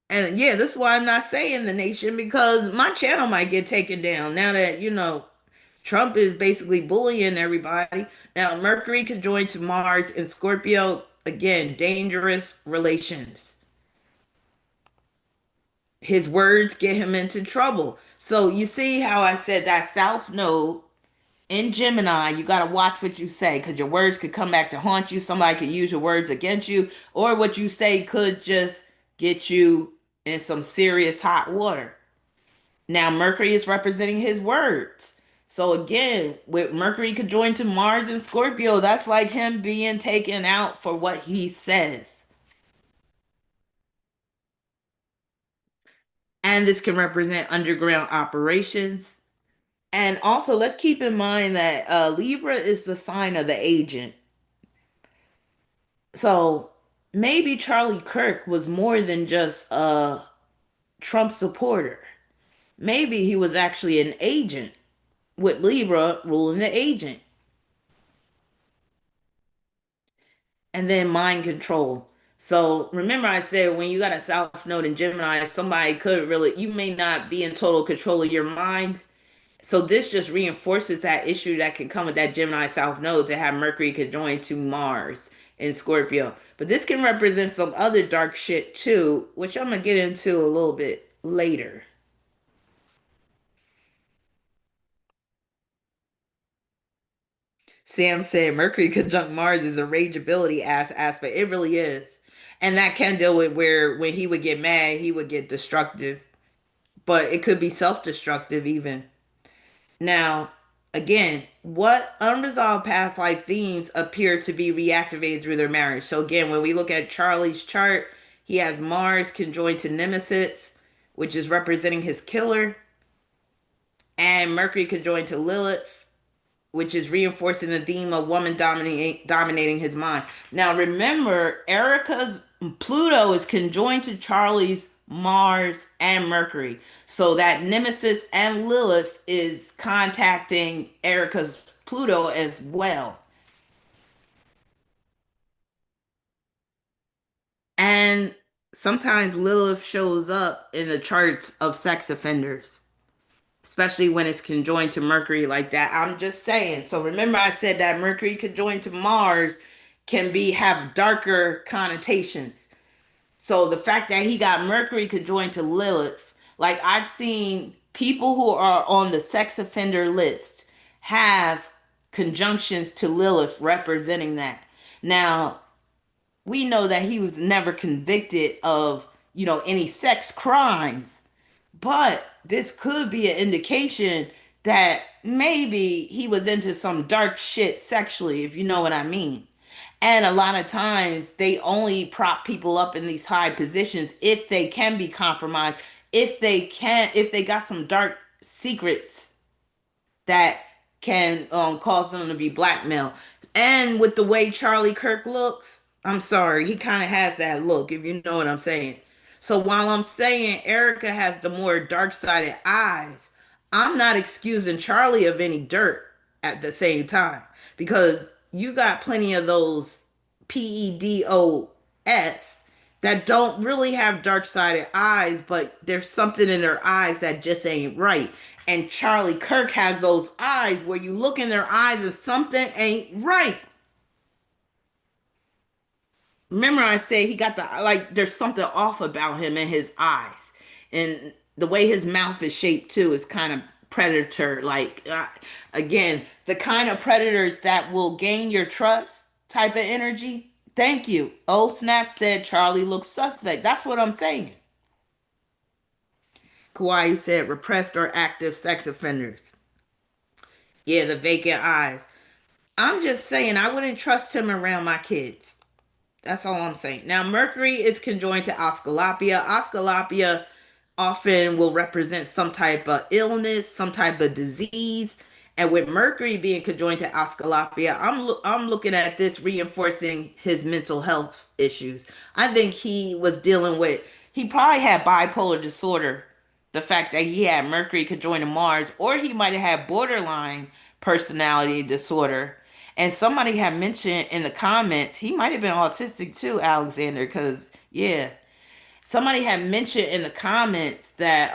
and yeah, this is why I'm not saying the nation because my channel might get taken down now that, you know, Trump is basically bullying everybody. Now, Mercury conjoined to Mars in Scorpio, again, dangerous relations. His words get him into trouble. So you see how I said that South Node in Gemini, you got to watch what you say because your words could come back to haunt you. Somebody could use your words against you, or what you say could just get you in some serious hot water. Now, Mercury is representing his words. So, again, with Mercury conjoined to Mars and Scorpio, that's like him being taken out for what he says. And this can represent underground operations. And also, let's keep in mind that Libra is the sign of the agent. So maybe Charlie Kirk was more than just a Trump supporter. Maybe he was actually an agent with Libra ruling the agent. And then mind control. So remember I said when you got a South Node in Gemini, somebody could really, you may not be in total control of your mind. So this just reinforces that issue that can come with that Gemini South Node to have Mercury conjoined to Mars in Scorpio. But this can represent some other dark shit too, which I'm gonna get into a little bit later. Sam said Mercury conjunct Mars is a rageability aspect. It really is. And that can deal with where when he would get mad, he would get destructive. But it could be self-destructive even. Now, again, what unresolved past life themes appear to be reactivated through their marriage? So again, when we look at Charlie's chart, he has Mars conjoined to Nemesis, which is representing his killer, and Mercury conjoined to Lilith, which is reinforcing the theme of woman dominating his mind. Now, remember, Erica's Pluto is conjoined to Charlie's Mars and Mercury, so that Nemesis and Lilith is contacting Erica's Pluto as well. And sometimes Lilith shows up in the charts of sex offenders, especially when it's conjoined to Mercury like that. I'm just saying. So remember I said that Mercury conjoined to Mars can be have darker connotations. So the fact that he got Mercury conjoined to Lilith, like I've seen people who are on the sex offender list have conjunctions to Lilith representing that. Now, we know that he was never convicted of, any sex crimes, but this could be an indication that maybe he was into some dark shit sexually, if you know what I mean. And a lot of times they only prop people up in these high positions if they can be compromised, if they got some dark secrets that can cause them to be blackmailed. And with the way Charlie Kirk looks, I'm sorry, he kind of has that look, if you know what I'm saying. So while I'm saying Erica has the more dark-sided eyes, I'm not excusing Charlie of any dirt at the same time because you got plenty of those PEDOS that don't really have dark-sided eyes, but there's something in their eyes that just ain't right. And Charlie Kirk has those eyes where you look in their eyes and something ain't right. Remember, I said he got the like. There's something off about him in his eyes, and the way his mouth is shaped too is kind of predator. Like again, the kind of predators that will gain your trust type of energy. Thank you. Oh snap! Said Charlie looks suspect. That's what I'm saying. Kauai said repressed or active sex offenders. Yeah, the vacant eyes. I'm just saying I wouldn't trust him around my kids. That's all I'm saying. Now, Mercury is conjoined to Asclepius. Asclepius often will represent some type of illness, some type of disease. And with Mercury being conjoined to Asclepius, I'm looking at this reinforcing his mental health issues. I think he was dealing with, he probably had bipolar disorder. The fact that he had Mercury conjoined to Mars, or he might have had borderline personality disorder. And somebody had mentioned in the comments, he might have been autistic too, Alexander, because, yeah, somebody had mentioned in the comments that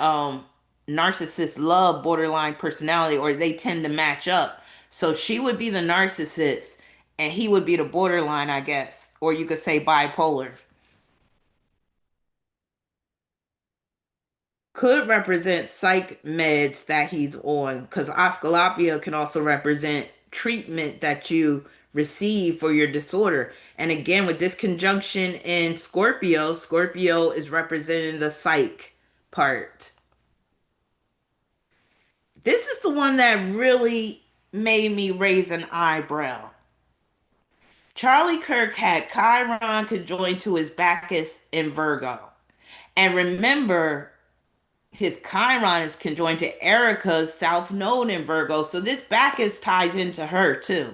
narcissists love borderline personality or they tend to match up. So she would be the narcissist and he would be the borderline, I guess. Or you could say bipolar. Could represent psych meds that he's on because Asclepius can also represent treatment that you receive for your disorder. And again, with this conjunction in Scorpio, Scorpio is representing the psych part. This is the one that really made me raise an eyebrow. Charlie Kirk had Chiron conjoined to his Bacchus in Virgo. And remember, his Chiron is conjoined to Erica's South Node in Virgo. So this Bacchus ties into her too.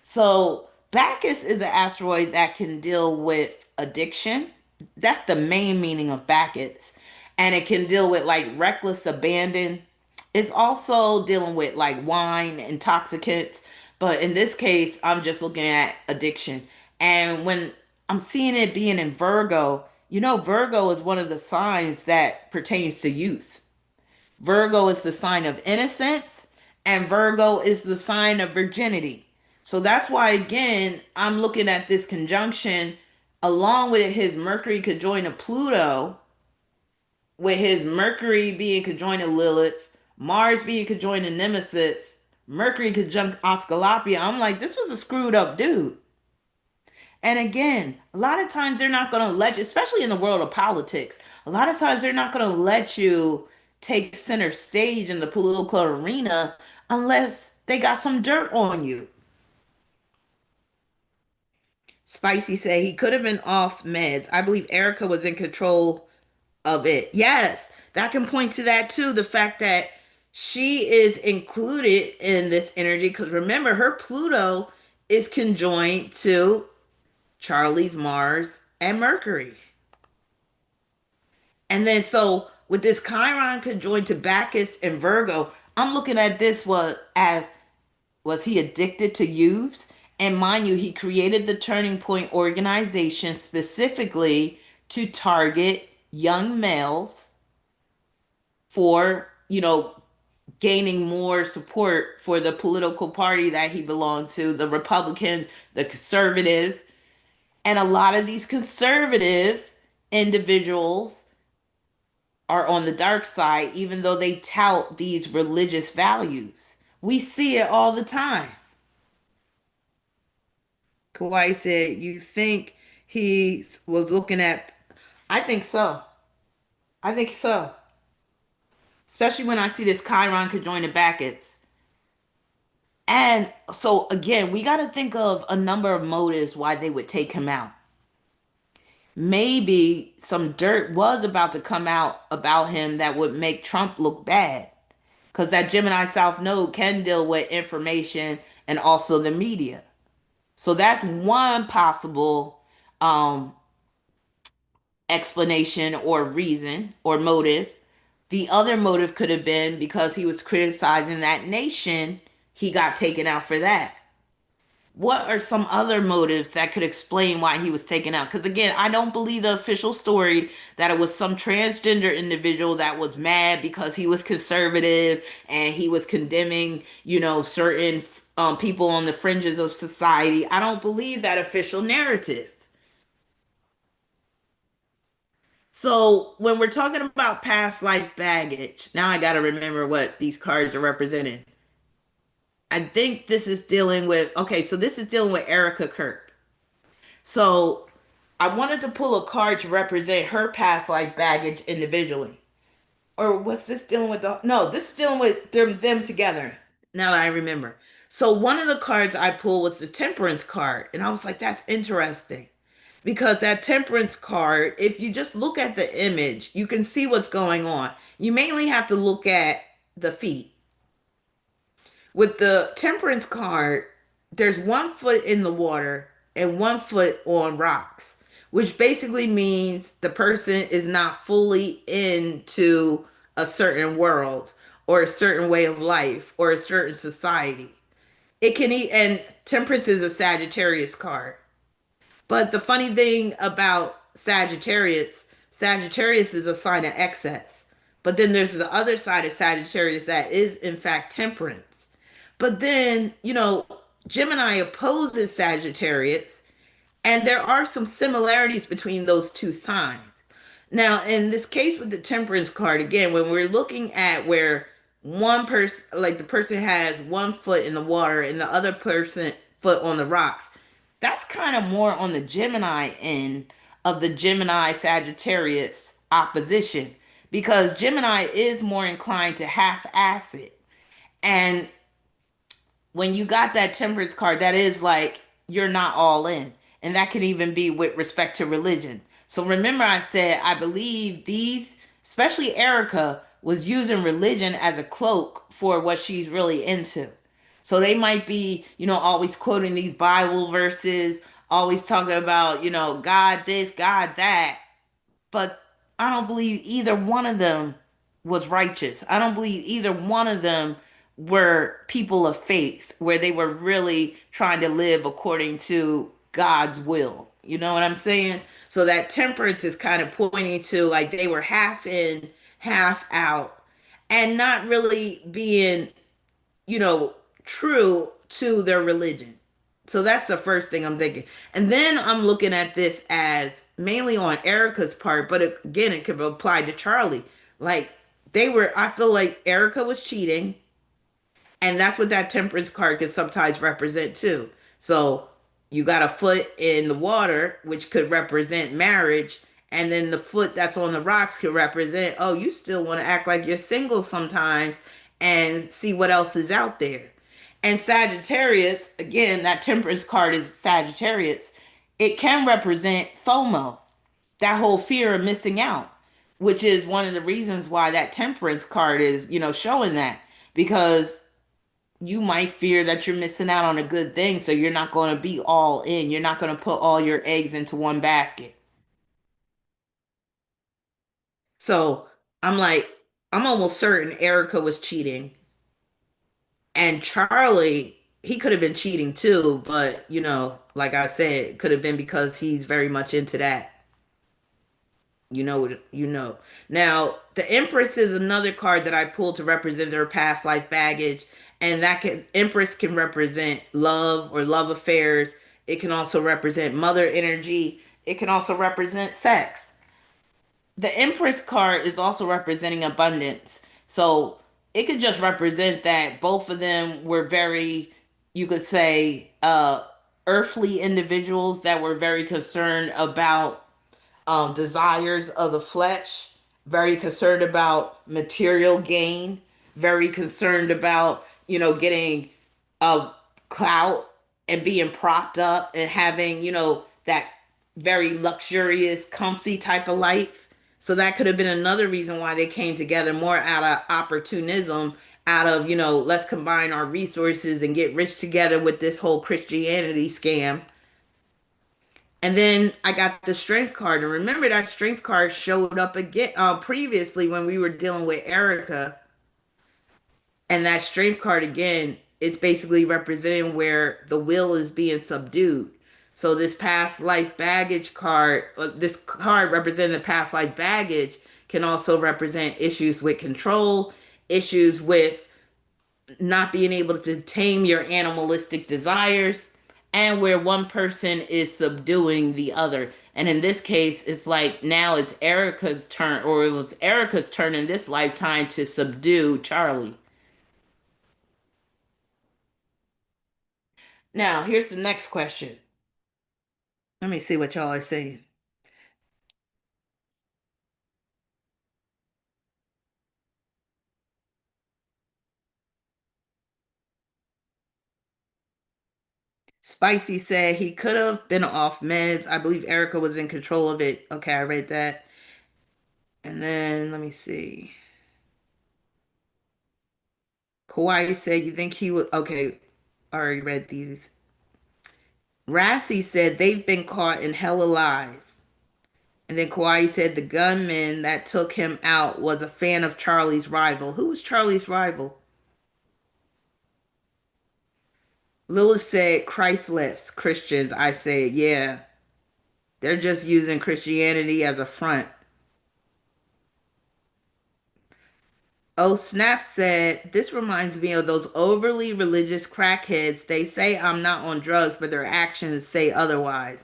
So Bacchus is an asteroid that can deal with addiction. That's the main meaning of Bacchus. And it can deal with like reckless abandon. It's also dealing with like wine, intoxicants. But in this case, I'm just looking at addiction. And when I'm seeing it being in Virgo, Virgo is one of the signs that pertains to youth. Virgo is the sign of innocence, and Virgo is the sign of virginity. So that's why, again, I'm looking at this conjunction along with his Mercury conjoined to Pluto, with his Mercury being conjoined to Lilith, Mars being conjoined to Nemesis, Mercury conjunct Asclepius. I'm like, this was a screwed up dude. And again, a lot of times they're not going to let you, especially in the world of politics, a lot of times they're not going to let you take center stage in the political arena unless they got some dirt on you. Spicy say he could have been off meds. I believe Erica was in control of it. Yes, that can point to that too. The fact that she is included in this energy because remember, her Pluto is conjoined to Charlie's Mars and Mercury. And then so with this Chiron conjoined to Bacchus and Virgo, I'm looking at this as was he addicted to youths? And mind you, he created the Turning Point organization specifically to target young males for, gaining more support for the political party that he belonged to, the Republicans, the conservatives. And a lot of these conservative individuals are on the dark side, even though they tout these religious values. We see it all the time. Kawhi said, "You think he was looking at?" I think so. I think so. Especially when I see this Chiron conjoined to Bacchus. And so, again, we got to think of a number of motives why they would take him out. Maybe some dirt was about to come out about him that would make Trump look bad. Because that Gemini South Node can deal with information and also the media. So that's one possible um, explanation or reason or motive. The other motive could have been because he was criticizing that nation, he got taken out for that. What are some other motives that could explain why he was taken out? Because again, I don't believe the official story that it was some transgender individual that was mad because he was conservative and he was condemning, certain people on the fringes of society. I don't believe that official narrative. So when we're talking about past life baggage, now I got to remember what these cards are representing. I think this is dealing with, okay, so this is dealing with Erika Kirk. So I wanted to pull a card to represent her past life baggage individually. Or what's this dealing with? No, this is dealing with them together. Now that I remember. So one of the cards I pulled was the Temperance card. And I was like, that's interesting. Because that Temperance card, if you just look at the image, you can see what's going on. You mainly have to look at the feet. With the Temperance card, there's 1 foot in the water and 1 foot on rocks, which basically means the person is not fully into a certain world or a certain way of life or a certain society. It can eat, and Temperance is a Sagittarius card. But the funny thing about Sagittarius is a sign of excess. But then there's the other side of Sagittarius that is, in fact, temperance. But then, Gemini opposes Sagittarius, and there are some similarities between those two signs. Now, in this case with the temperance card, again, when we're looking at where one person, like the person has 1 foot in the water and the other person foot on the rocks, that's kind of more on the Gemini end of the Gemini Sagittarius opposition because Gemini is more inclined to half ass it. And when you got that temperance card, that is like you're not all in. And that can even be with respect to religion. So remember, I said, I believe these, especially Erica, was using religion as a cloak for what she's really into. So they might be, always quoting these Bible verses, always talking about, God this, God that. But I don't believe either one of them was righteous. I don't believe either one of them were people of faith, where they were really trying to live according to God's will. You know what I'm saying? So that temperance is kind of pointing to like they were half in, half out, and not really being, you know, true to their religion. So that's the first thing I'm thinking. And then I'm looking at this as mainly on Erica's part, but again, it could apply to Charlie. Like I feel like Erica was cheating, and that's what that temperance card can sometimes represent too. So you got a foot in the water, which could represent marriage. And then the foot that's on the rocks could represent, oh, you still want to act like you're single sometimes and see what else is out there. And Sagittarius, again, that temperance card is Sagittarius. It can represent FOMO, that whole fear of missing out, which is one of the reasons why that temperance card is, showing that. because you might fear that you're missing out on a good thing, so you're not going to be all in. You're not going to put all your eggs into one basket. So I'm like, I'm almost certain Erica was cheating, and Charlie, he could have been cheating too, but like I said, it could have been because he's very much into that. You know. Now, the Empress is another card that I pulled to represent their past life baggage, and that can Empress can represent love or love affairs. It can also represent mother energy. It can also represent sex. The Empress card is also representing abundance. So, it could just represent that both of them were very, you could say, earthly individuals that were very concerned about desires of the flesh, very concerned about material gain, very concerned about, getting a clout and being propped up and having, that very luxurious, comfy type of life. So that could have been another reason why they came together more out of opportunism, out of, let's combine our resources and get rich together with this whole Christianity scam. And then I got the strength card. And remember that strength card showed up again previously when we were dealing with Erica. And that strength card again is basically representing where the will is being subdued. So this past life baggage card, this card representing the past life baggage can also represent issues with control, issues with not being able to tame your animalistic desires, and where one person is subduing the other. And in this case, it's like now it's Erica's turn, or it was Erica's turn in this lifetime to subdue Charlie. Now, here's the next question. Let me see what y'all are saying. Spicy said he could have been off meds. I believe Erica was in control of it. Okay, I read that. And then let me see. Kauai said you think he would. Okay, I already read these. Rassi said they've been caught in hella lies. And then Kauai said the gunman that took him out was a fan of Charlie's rival. Who was Charlie's rival? Lilith said Christless Christians. I said, yeah, they're just using Christianity as a front. Oh, Snap said, this reminds me of those overly religious crackheads. They say I'm not on drugs, but their actions say otherwise.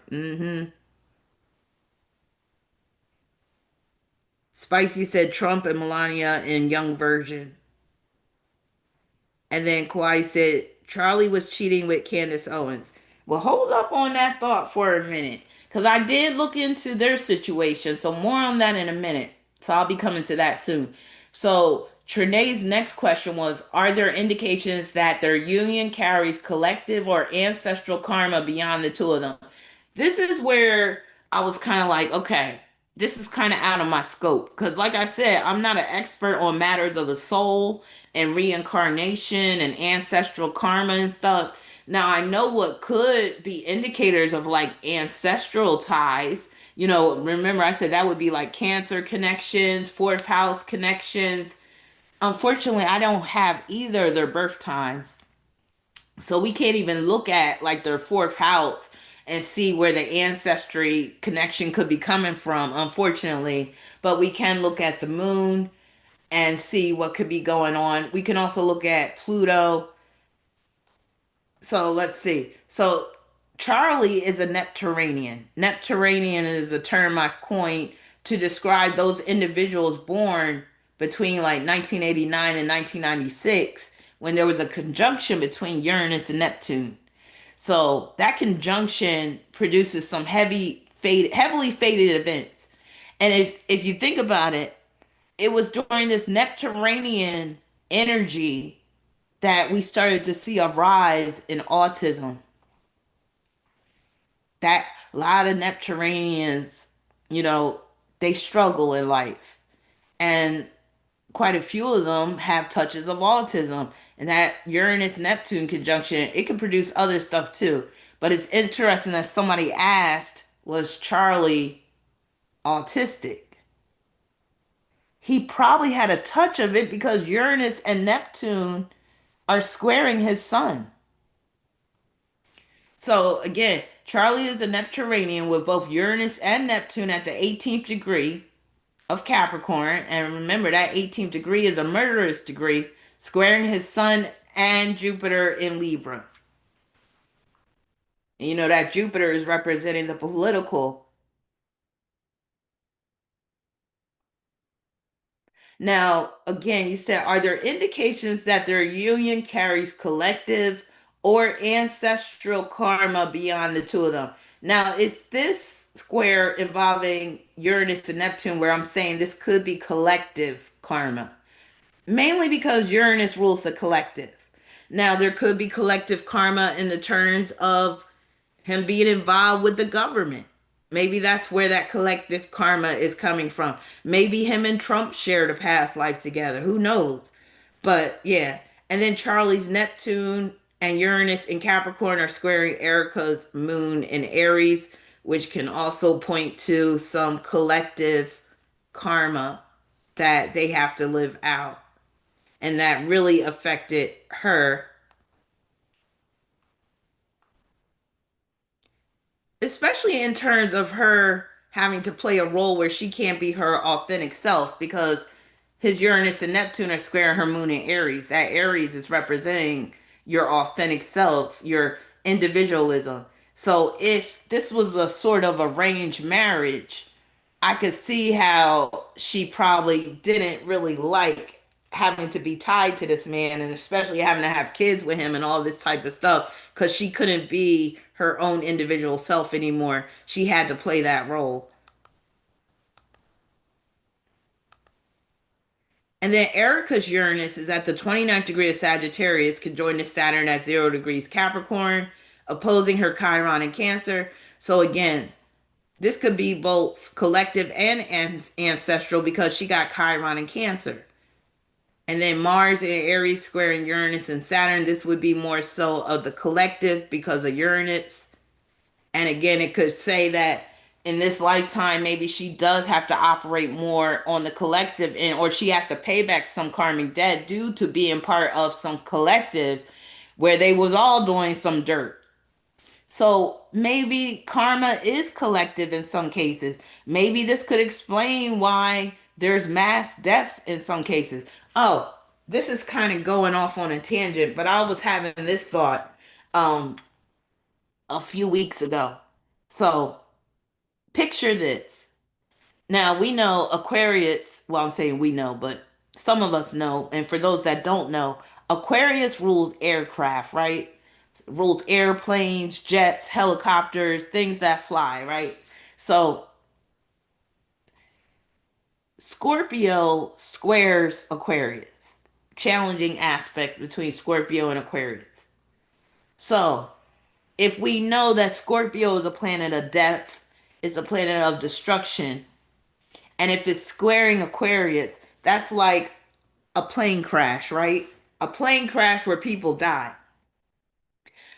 Spicy said Trump and Melania in young version. And then Kawhi said Charlie was cheating with Candace Owens. Well, hold up on that thought for a minute. Because I did look into their situation. So more on that in a minute. So I'll be coming to that soon. So Trinae's next question was, are there indications that their union carries collective or ancestral karma beyond the two of them? This is where I was kind of like, okay, this is kind of out of my scope. Because, like I said, I'm not an expert on matters of the soul and reincarnation and ancestral karma and stuff. Now, I know what could be indicators of like ancestral ties. Remember I said that would be like Cancer connections, fourth house connections. Unfortunately, I don't have either of their birth times. So we can't even look at like their fourth house and see where the ancestry connection could be coming from, unfortunately. But we can look at the moon and see what could be going on. We can also look at Pluto. So let's see. So Charlie is a Neptunian. Neptunian is a term I've coined to describe those individuals born between like 1989 and 1996 when there was a conjunction between Uranus and Neptune. So that conjunction produces some heavily fated events. And if you think about it, it was during this Neptunian energy that we started to see a rise in autism. That a lot of Neptunians, you know, they struggle in life. And quite a few of them have touches of autism. And that Uranus Neptune conjunction, it can produce other stuff too. But it's interesting that somebody asked, was Charlie autistic? He probably had a touch of it because Uranus and Neptune are squaring his sun. So again, Charlie is a Neptunian with both Uranus and Neptune at the 18th degree of Capricorn. And remember, that 18th degree is a murderous degree, squaring his sun and Jupiter in Libra. And you know that Jupiter is representing the political. Now, again, you said, are there indications that their union carries collective or ancestral karma beyond the two of them? Now, it's this square involving Uranus and Neptune where I'm saying this could be collective karma, mainly because Uranus rules the collective. Now, there could be collective karma in the terms of him being involved with the government. Maybe that's where that collective karma is coming from. Maybe him and Trump shared a past life together. Who knows? But yeah. And then Charlie's Neptune and Uranus in Capricorn are squaring Erica's moon in Aries, which can also point to some collective karma that they have to live out. And that really affected her, especially in terms of her having to play a role where she can't be her authentic self because his Uranus and Neptune are squaring her moon in Aries. That Aries is representing your authentic self, your individualism. So if this was a sort of arranged marriage, I could see how she probably didn't really like having to be tied to this man and especially having to have kids with him and all this type of stuff because she couldn't be her own individual self anymore. She had to play that role. And then Erica's Uranus is at the 29th degree of Sagittarius, conjoined to Saturn at 0 degrees Capricorn, opposing her Chiron in Cancer. So again, this could be both collective and ancestral because she got Chiron in Cancer. And then Mars in Aries squaring Uranus and Saturn. This would be more so of the collective because of Uranus. And again, it could say that in this lifetime, maybe she does have to operate more on the collective and or she has to pay back some karmic debt due to being part of some collective where they was all doing some dirt. So maybe karma is collective in some cases. Maybe this could explain why there's mass deaths in some cases. Oh, this is kind of going off on a tangent, but I was having this thought um a few weeks ago. So picture this. Now we know Aquarius, well, I'm saying we know, but some of us know, and for those that don't know, Aquarius rules aircraft, right? Rules airplanes, jets, helicopters, things that fly, right? So Scorpio squares Aquarius. Challenging aspect between Scorpio and Aquarius. So if we know that Scorpio is a planet of death, it's a planet of destruction, and if it's squaring Aquarius, that's like a plane crash, right? A plane crash where people die.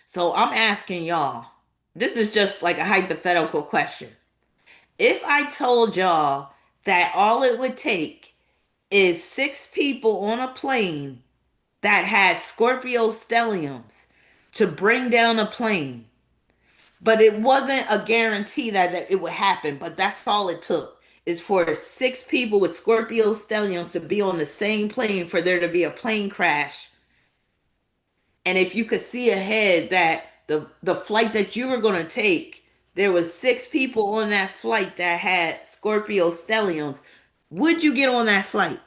So I'm asking y'all, this is just like a hypothetical question. If I told y'all that all it would take is six people on a plane that had Scorpio stelliums to bring down a plane, but it wasn't a guarantee that it would happen, but that's all it took is for six people with Scorpio stelliums to be on the same plane for there to be a plane crash. And if you could see ahead that the flight that you were going to take, there was six people on that flight that had Scorpio stelliums, would you get on that flight?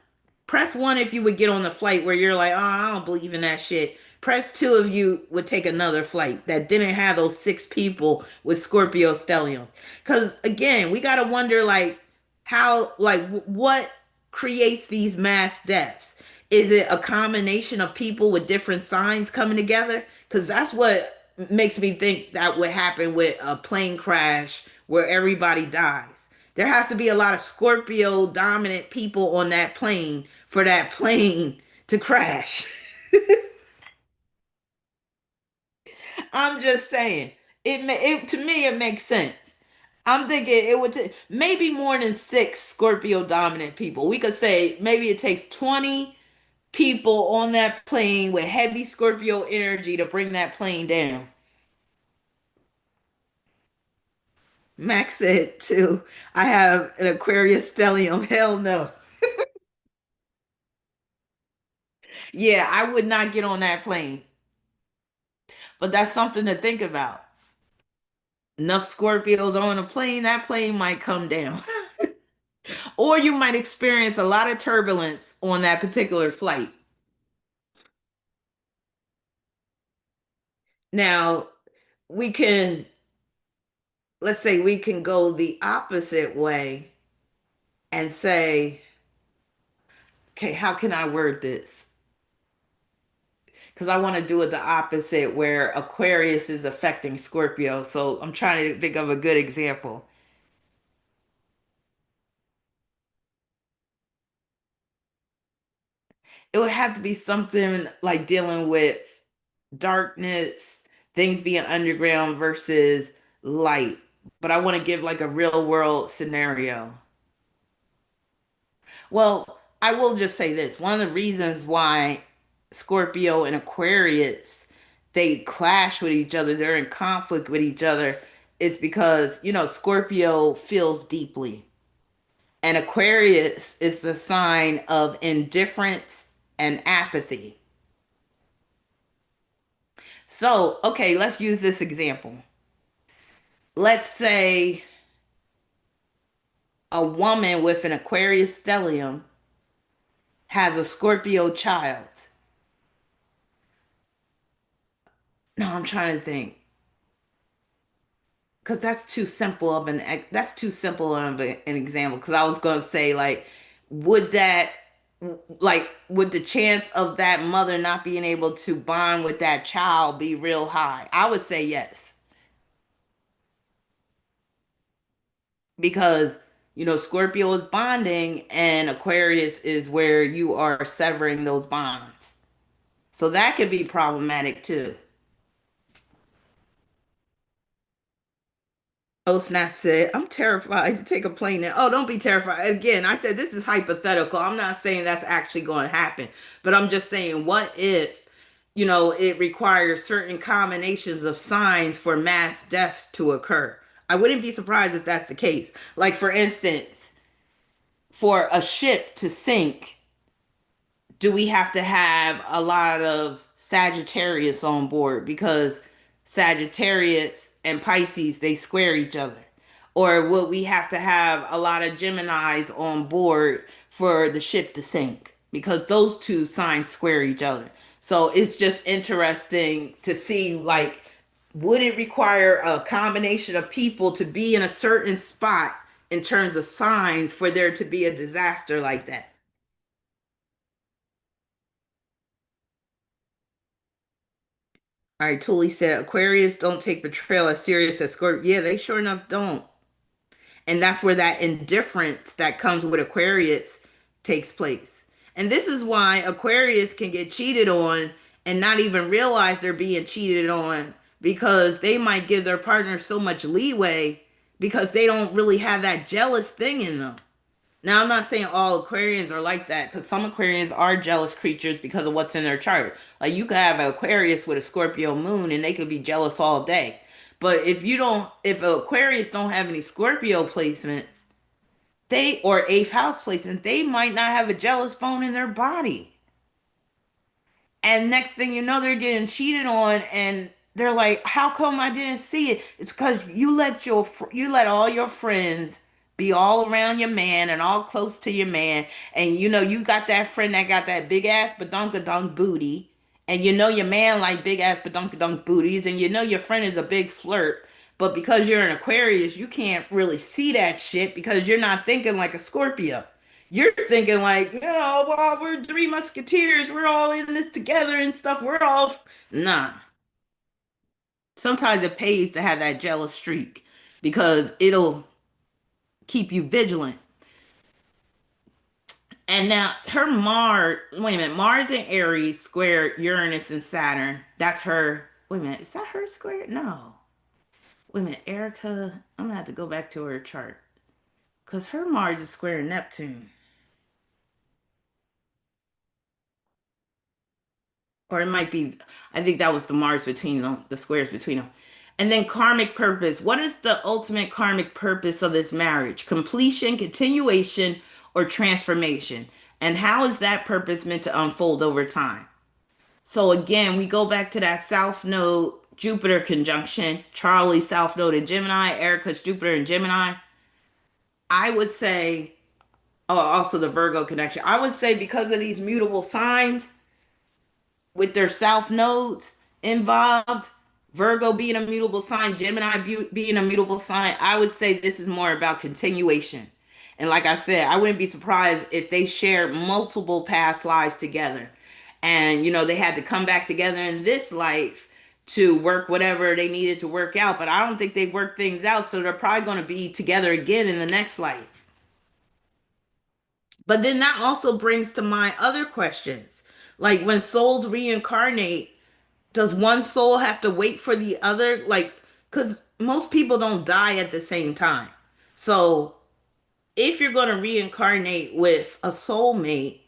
Press one if you would get on the flight where you're like, oh, I don't believe in that shit. Press two if you would take another flight that didn't have those six people with Scorpio stellium. Because again, we got to wonder like how, like what creates these mass deaths? Is it a combination of people with different signs coming together? Because that's what makes me think that would happen with a plane crash where everybody dies. There has to be a lot of Scorpio dominant people on that plane for that plane to crash. I'm just saying. It to me it makes sense. I'm thinking it would take maybe more than six Scorpio dominant people. We could say maybe it takes 20 people on that plane with heavy Scorpio energy to bring that plane down. Max said too, I have an Aquarius stellium. Hell no. Yeah, I would not get on that plane. But that's something to think about. Enough Scorpios on a plane, that plane might come down. Or you might experience a lot of turbulence on that particular flight. Now, we can, let's say, we can go the opposite way and say, okay, how can I word this? Because I want to do it the opposite where Aquarius is affecting Scorpio. So I'm trying to think of a good example. It would have to be something like dealing with darkness, things being underground versus light. But I want to give like a real world scenario. Well, I will just say this. One of the reasons why Scorpio and Aquarius they clash with each other, they're in conflict with each other, is because, Scorpio feels deeply. And Aquarius is the sign of indifference and apathy. So, okay, let's use this example. Let's say a woman with an Aquarius stellium has a Scorpio child. No, I'm trying to think because that's too simple of an example. Because I was going to say like, would that would the chance of that mother not being able to bond with that child be real high? I would say yes because Scorpio is bonding and Aquarius is where you are severing those bonds. So that could be problematic too. Oh, Snap said, I'm terrified to take a plane now. Oh, don't be terrified. Again, I said this is hypothetical. I'm not saying that's actually going to happen, but I'm just saying, what if, it requires certain combinations of signs for mass deaths to occur? I wouldn't be surprised if that's the case. Like, for instance, for a ship to sink, do we have to have a lot of Sagittarius on board because Sagittarius and Pisces they square each other? Or would we have to have a lot of Geminis on board for the ship to sink? Because those two signs square each other. So it's just interesting to see like would it require a combination of people to be in a certain spot in terms of signs for there to be a disaster like that? All right, Tully said Aquarius don't take betrayal as serious as Scorpio. Yeah, they sure enough don't. And that's where that indifference that comes with Aquarius takes place. And this is why Aquarius can get cheated on and not even realize they're being cheated on because they might give their partner so much leeway because they don't really have that jealous thing in them. Now, I'm not saying all Aquarians are like that because some Aquarians are jealous creatures because of what's in their chart. Like you could have an Aquarius with a Scorpio moon and they could be jealous all day. But if Aquarius don't have any Scorpio placements, or eighth house placements, they might not have a jealous bone in their body. And next thing you know, they're getting cheated on, and they're like, "How come I didn't see it?" It's because you let all your friends be all around your man and all close to your man, and you got that friend that got that big ass badunkadunk booty, and your man like big ass badunkadunk booties, and your friend is a big flirt. But because you're an Aquarius, you can't really see that shit because you're not thinking like a Scorpio. You're thinking like, well, we're three musketeers. We're all in this together and stuff. We're all nah. Sometimes it pays to have that jealous streak because it'll keep you vigilant. And now her Mars, wait a minute, Mars and Aries square Uranus and Saturn. That's her. Wait a minute, is that her square? No. Wait a minute, Erica. I'm gonna have to go back to her chart because her Mars is square Neptune, or it might be. I think that was the Mars between them, the squares between them. And then karmic purpose. What is the ultimate karmic purpose of this marriage? Completion, continuation, or transformation? And how is that purpose meant to unfold over time? So again, we go back to that South Node Jupiter conjunction, Charlie's South Node in Gemini, Erica's Jupiter in Gemini. I would say, oh, also the Virgo connection. I would say because of these mutable signs with their South nodes involved, Virgo being a mutable sign, Gemini being a mutable sign, I would say this is more about continuation. And like I said, I wouldn't be surprised if they shared multiple past lives together. And, they had to come back together in this life to work whatever they needed to work out. But I don't think they worked things out. So they're probably going to be together again in the next life. But then that also brings to mind other questions. Like when souls reincarnate, does one soul have to wait for the other? Like, because most people don't die at the same time. So if you're going to reincarnate with a soulmate,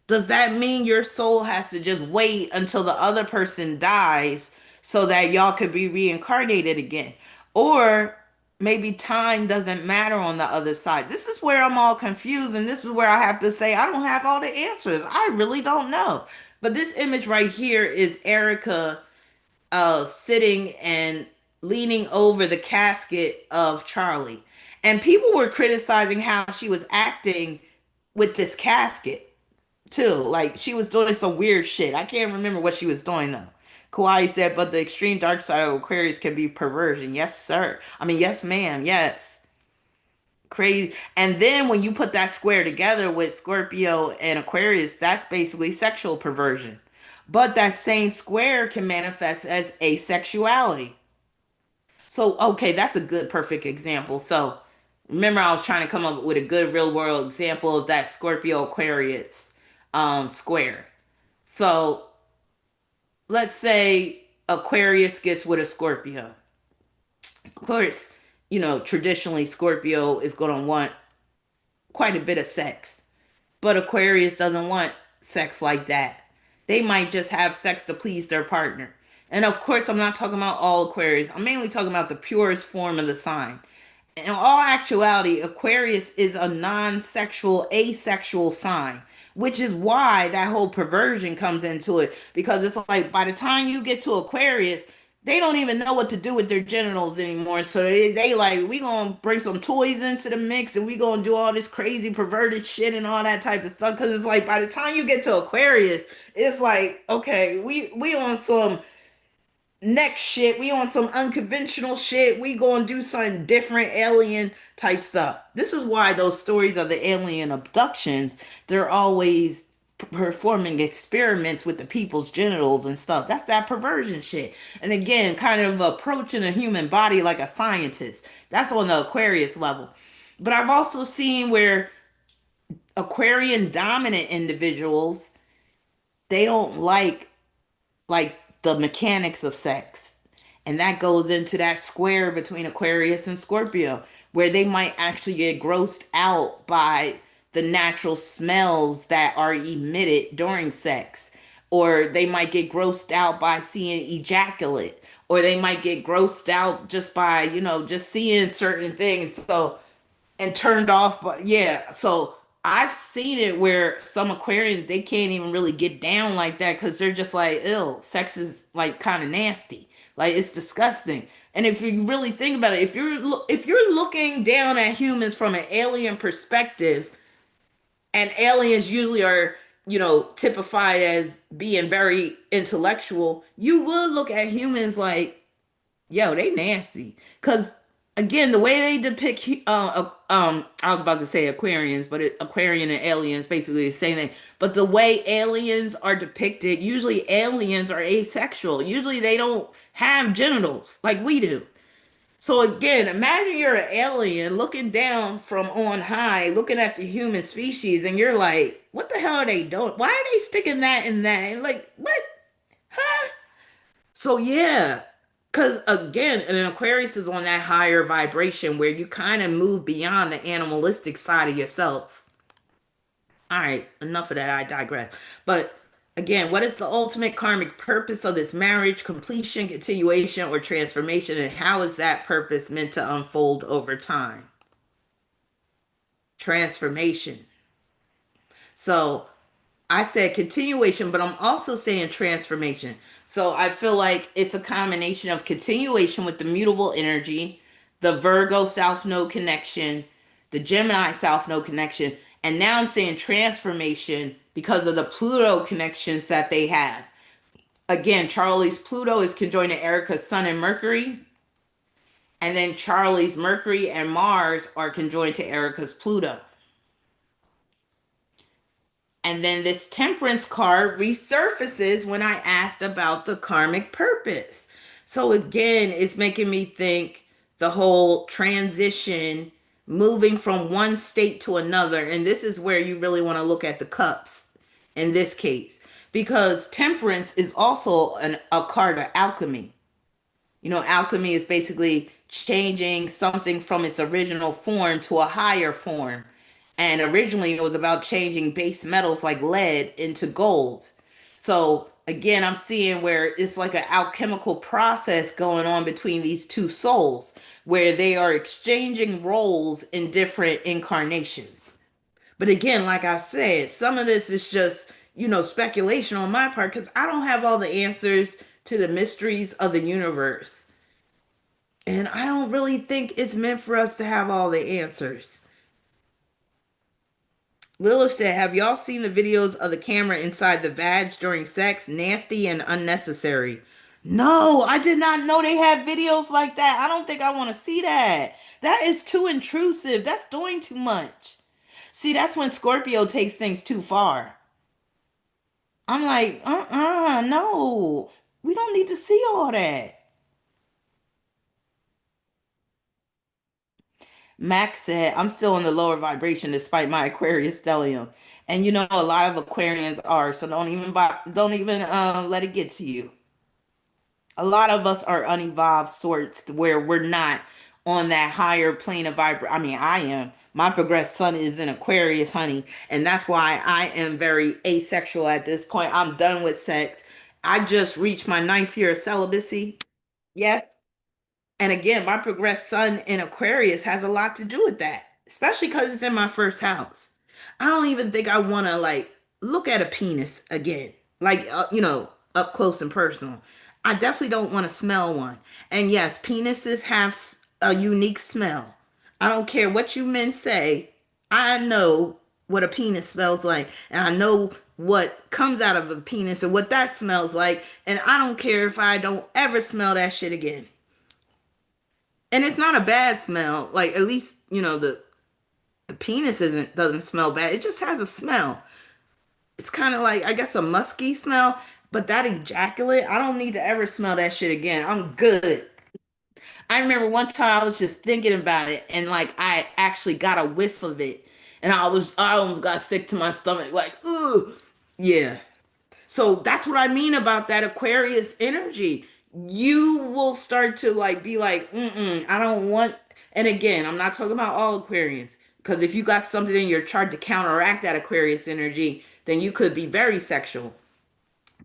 does that mean your soul has to just wait until the other person dies so that y'all could be reincarnated again? Or maybe time doesn't matter on the other side. This is where I'm all confused, and this is where I have to say I don't have all the answers. I really don't know. But this image right here is Erica sitting and leaning over the casket of Charlie. And people were criticizing how she was acting with this casket too. Like she was doing some weird shit. I can't remember what she was doing though. Kawhi said, but the extreme dark side of Aquarius can be perversion. Yes, sir. I mean, yes, ma'am. Yes. Crazy. And then when you put that square together with Scorpio and Aquarius, that's basically sexual perversion. But that same square can manifest as asexuality. So, okay, that's a good, perfect example. So, remember, I was trying to come up with a good real world example of that Scorpio Aquarius square. So, let's say Aquarius gets with a Scorpio. Of course, traditionally Scorpio is going to want quite a bit of sex. But Aquarius doesn't want sex like that. They might just have sex to please their partner. And of course, I'm not talking about all Aquarius. I'm mainly talking about the purest form of the sign. In all actuality, Aquarius is a non sexual, asexual sign, which is why that whole perversion comes into it. Because it's like by the time you get to Aquarius, they don't even know what to do with their genitals anymore. So they like, we gonna bring some toys into the mix and we gonna do all this crazy perverted shit and all that type of stuff. Cause it's like by the time you get to Aquarius, it's like, okay, we on some next shit. We on some unconventional shit. We gonna do something different, alien type stuff. This is why those stories of the alien abductions, they're always performing experiments with the people's genitals and stuff. That's that perversion shit. And again, kind of approaching a human body like a scientist. That's on the Aquarius level. But I've also seen where Aquarian dominant individuals, they don't like the mechanics of sex. And that goes into that square between Aquarius and Scorpio, where they might actually get grossed out by the natural smells that are emitted during sex. Or they might get grossed out by seeing ejaculate. Or they might get grossed out just by, just seeing certain things. So and turned off. But yeah, so I've seen it where some Aquarians they can't even really get down like that because they're just like, ill. Sex is like kind of nasty. Like it's disgusting. And if you really think about it, if you're looking down at humans from an alien perspective, and aliens usually are typified as being very intellectual, you would look at humans like yo, they nasty. Cause again, the way they depict, I was about to say Aquarians, but Aquarian and aliens basically the same thing. But the way aliens are depicted, usually aliens are asexual. Usually they don't have genitals like we do. So again, imagine you're an alien looking down from on high, looking at the human species, and you're like, what the hell are they doing? Why are they sticking that in that? And like, what? Huh? So yeah. Cause again, an Aquarius is on that higher vibration where you kind of move beyond the animalistic side of yourself. All right, enough of that. I digress. But again, what is the ultimate karmic purpose of this marriage? Completion, continuation, or transformation? And how is that purpose meant to unfold over time? Transformation. So I said continuation, but I'm also saying transformation. So I feel like it's a combination of continuation with the mutable energy, the Virgo South Node connection, the Gemini South Node connection, and now I'm saying transformation because of the Pluto connections that they have. Again, Charlie's Pluto is conjoined to Erica's Sun and Mercury, and then Charlie's Mercury and Mars are conjoined to Erica's Pluto. And then this temperance card resurfaces when I asked about the karmic purpose. So again, it's making me think the whole transition, moving from one state to another. And this is where you really want to look at the cups in this case, because temperance is also a card of alchemy. You know, alchemy is basically changing something from its original form to a higher form. And originally it was about changing base metals like lead into gold. So again, I'm seeing where it's like an alchemical process going on between these two souls, where they are exchanging roles in different incarnations. But again, like I said, some of this is just, speculation on my part because I don't have all the answers to the mysteries of the universe. And I don't really think it's meant for us to have all the answers. Lilith said, have y'all seen the videos of the camera inside the vag during sex? Nasty and unnecessary. No, I did not know they had videos like that. I don't think I want to see that. That is too intrusive. That's doing too much. See, that's when Scorpio takes things too far. I'm like, no. We don't need to see all that. Max said, I'm still in the lower vibration despite my Aquarius stellium. And a lot of Aquarians are, so don't even let it get to you. A lot of us are unevolved sorts where we're not on that higher plane of vibration. I mean, I am. My progressed sun is in Aquarius, honey, and that's why I am very asexual at this point. I'm done with sex. I just reached my ninth year of celibacy. Yeah, and again, my progressed sun in Aquarius has a lot to do with that, especially because it's in my first house. I don't even think I want to like look at a penis again, like, up close and personal. I definitely don't want to smell one. And yes, penises have a unique smell. I don't care what you men say. I know what a penis smells like, and I know what comes out of a penis and what that smells like. And I don't care if I don't ever smell that shit again. And it's not a bad smell. Like at least the penis isn't doesn't smell bad. It just has a smell. It's kind of like I guess a musky smell. But that ejaculate, I don't need to ever smell that shit again. I'm good. I remember one time I was just thinking about it, and like I actually got a whiff of it, and I almost got sick to my stomach. Like, ooh, yeah. So that's what I mean about that Aquarius energy. You will start to like be like, I don't want. And again, I'm not talking about all Aquarians because if you got something in your chart to counteract that Aquarius energy, then you could be very sexual.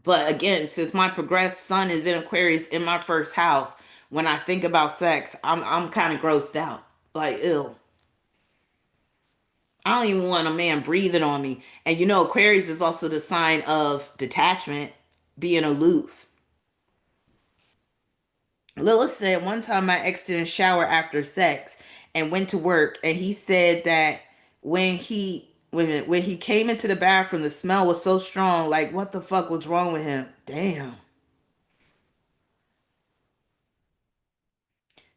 But again, since my progressed sun is in Aquarius in my first house, when I think about sex, I'm kind of grossed out. Like, ill. I don't even want a man breathing on me. And Aquarius is also the sign of detachment, being aloof. Lilith said one time my ex didn't shower after sex and went to work, and he said that when he came into the bathroom, the smell was so strong. Like, what the fuck was wrong with him? Damn.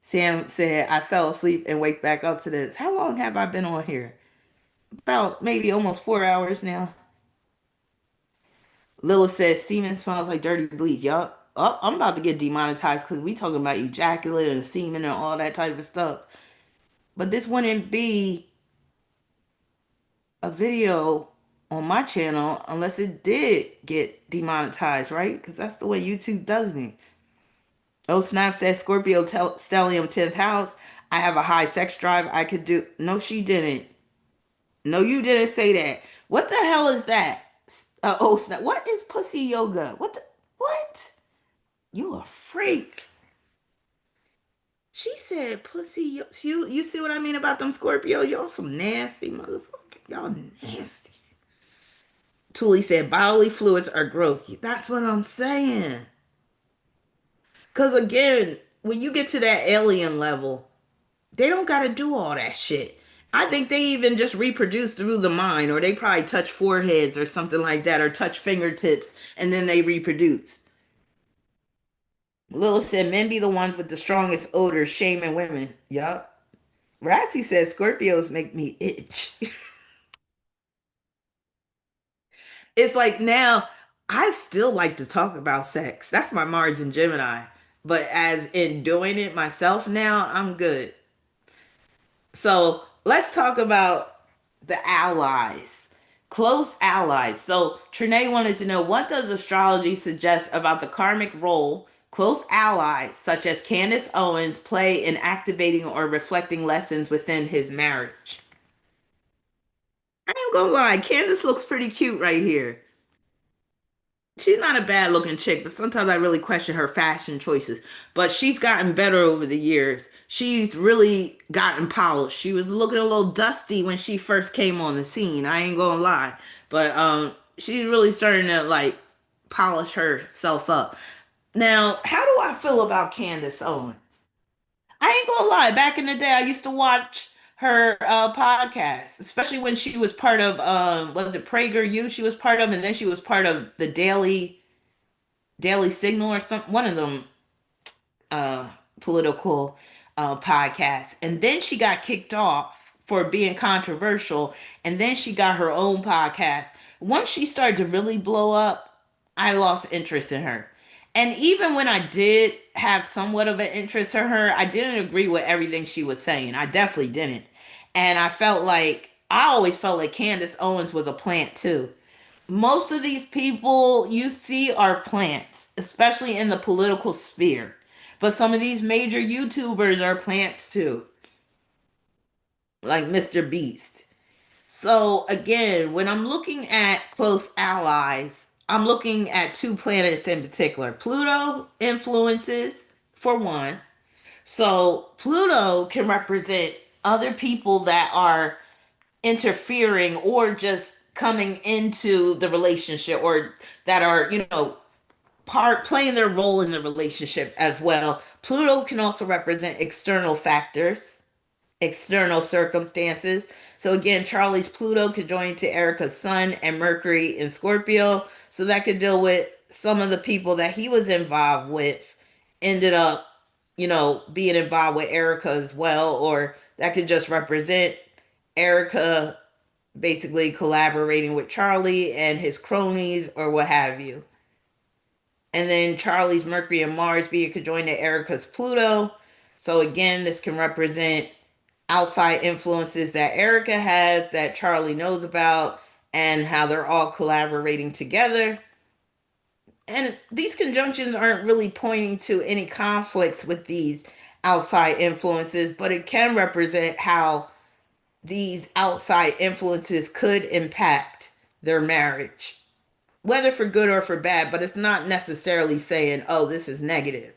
Sam said I fell asleep and wake back up to this. How long have I been on here? About maybe almost 4 hours now. Lilith says semen smells like dirty bleach. Yup. Oh, I'm about to get demonetized because we talking about ejaculate and semen and all that type of stuff. But this wouldn't be a video on my channel unless it did get demonetized, right? Because that's the way YouTube does me. Oh, Snap says Scorpio stellium 10th house. I have a high sex drive. I could do. No, she didn't. No, you didn't say that. What the hell is that? Oh, Snap. What is pussy yoga? What? You a freak. She said pussy. You see what I mean about them Scorpio? Y'all some nasty motherfucker. Y'all nasty. Tuli said bodily fluids are gross. That's what I'm saying. Because again, when you get to that alien level, they don't got to do all that shit. I think they even just reproduce through the mind, or they probably touch foreheads or something like that, or touch fingertips, and then they reproduce. Lil said men be the ones with the strongest odor, shaming women. Yup. Ratsy says Scorpios make me itch. It's like now I still like to talk about sex. That's my Mars and Gemini. But as in doing it myself now, I'm good. So let's talk about the allies, close allies. So Trinae wanted to know, what does astrology suggest about the karmic role close allies such as Candace Owens play in activating or reflecting lessons within his marriage? I ain't gonna lie, Candace looks pretty cute right here. She's not a bad looking chick, but sometimes I really question her fashion choices. But she's gotten better over the years. She's really gotten polished. She was looking a little dusty when she first came on the scene. I ain't gonna lie. But she's really starting to like polish herself up. Now, how do I feel about Candace Owens? I ain't gonna lie. Back in the day, I used to watch her podcast, especially when she was part of was it PragerU? She was part of, and then she was part of the Daily Signal or some one of them uh political podcasts. And then she got kicked off for being controversial, and then she got her own podcast. Once she started to really blow up, I lost interest in her. And even when I did have somewhat of an interest in her, I didn't agree with everything she was saying. I definitely didn't. And I always felt like Candace Owens was a plant too. Most of these people you see are plants, especially in the political sphere. But some of these major YouTubers are plants too, like Mr. Beast. So again, when I'm looking at close allies, I'm looking at two planets in particular. Pluto influences, for one. So Pluto can represent other people that are interfering or just coming into the relationship, or that are, part playing their role in the relationship as well. Pluto can also represent external factors, external circumstances. So again, Charlie's Pluto could join to Erica's Sun and Mercury in Scorpio. So that could deal with some of the people that he was involved with ended up, being involved with Erica as well, or that could just represent Erica basically collaborating with Charlie and his cronies or what have you. And then Charlie's Mercury and Mars being conjoined to Erica's Pluto. So again, this can represent outside influences that Erica has that Charlie knows about, and how they're all collaborating together. And these conjunctions aren't really pointing to any conflicts with these outside influences, but it can represent how these outside influences could impact their marriage, whether for good or for bad, but it's not necessarily saying, oh, this is negative.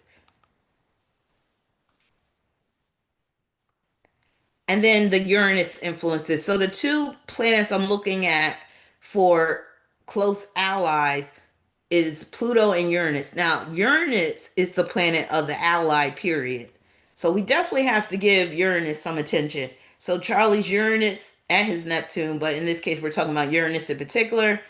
And then the Uranus influences. So the two planets I'm looking at for close allies is Pluto and Uranus. Now, Uranus is the planet of the ally period. So we definitely have to give Uranus some attention. So Charlie's Uranus and his Neptune, but in this case, we're talking about Uranus in particular,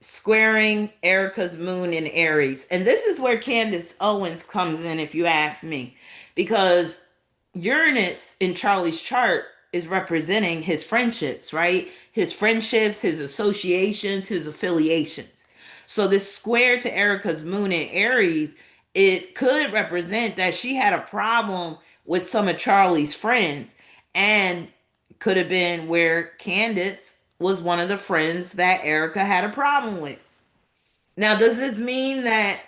squaring Erica's moon in Aries. And this is where Candace Owens comes in, if you ask me, because Uranus in Charlie's chart is representing his friendships, right? His friendships, his associations, his affiliations. So this square to Erica's moon in Aries it could represent that she had a problem with some of Charlie's friends, and could have been where Candace was one of the friends that Erica had a problem with. Now, does this mean that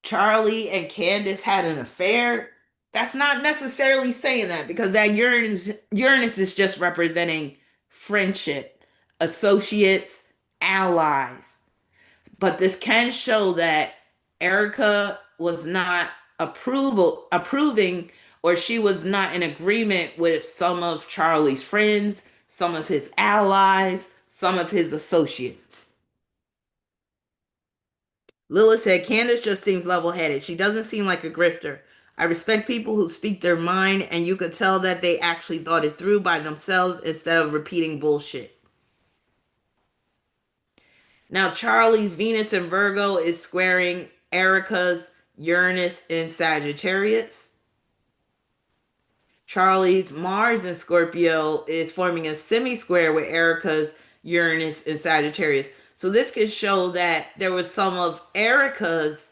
Charlie and Candace had an affair? That's not necessarily saying that, because that Uranus is just representing friendship, associates, allies. But this can show that Erica was not approving, or she was not in agreement with some of Charlie's friends, some of his allies, some of his associates. Lilith said, Candace just seems level headed. She doesn't seem like a grifter. I respect people who speak their mind, and you could tell that they actually thought it through by themselves instead of repeating bullshit. Now, Charlie's Venus in Virgo is squaring Erica's Uranus in Sagittarius. Charlie's Mars in Scorpio is forming a semi square with Erica's Uranus in Sagittarius. So, this could show that there was some of Erica's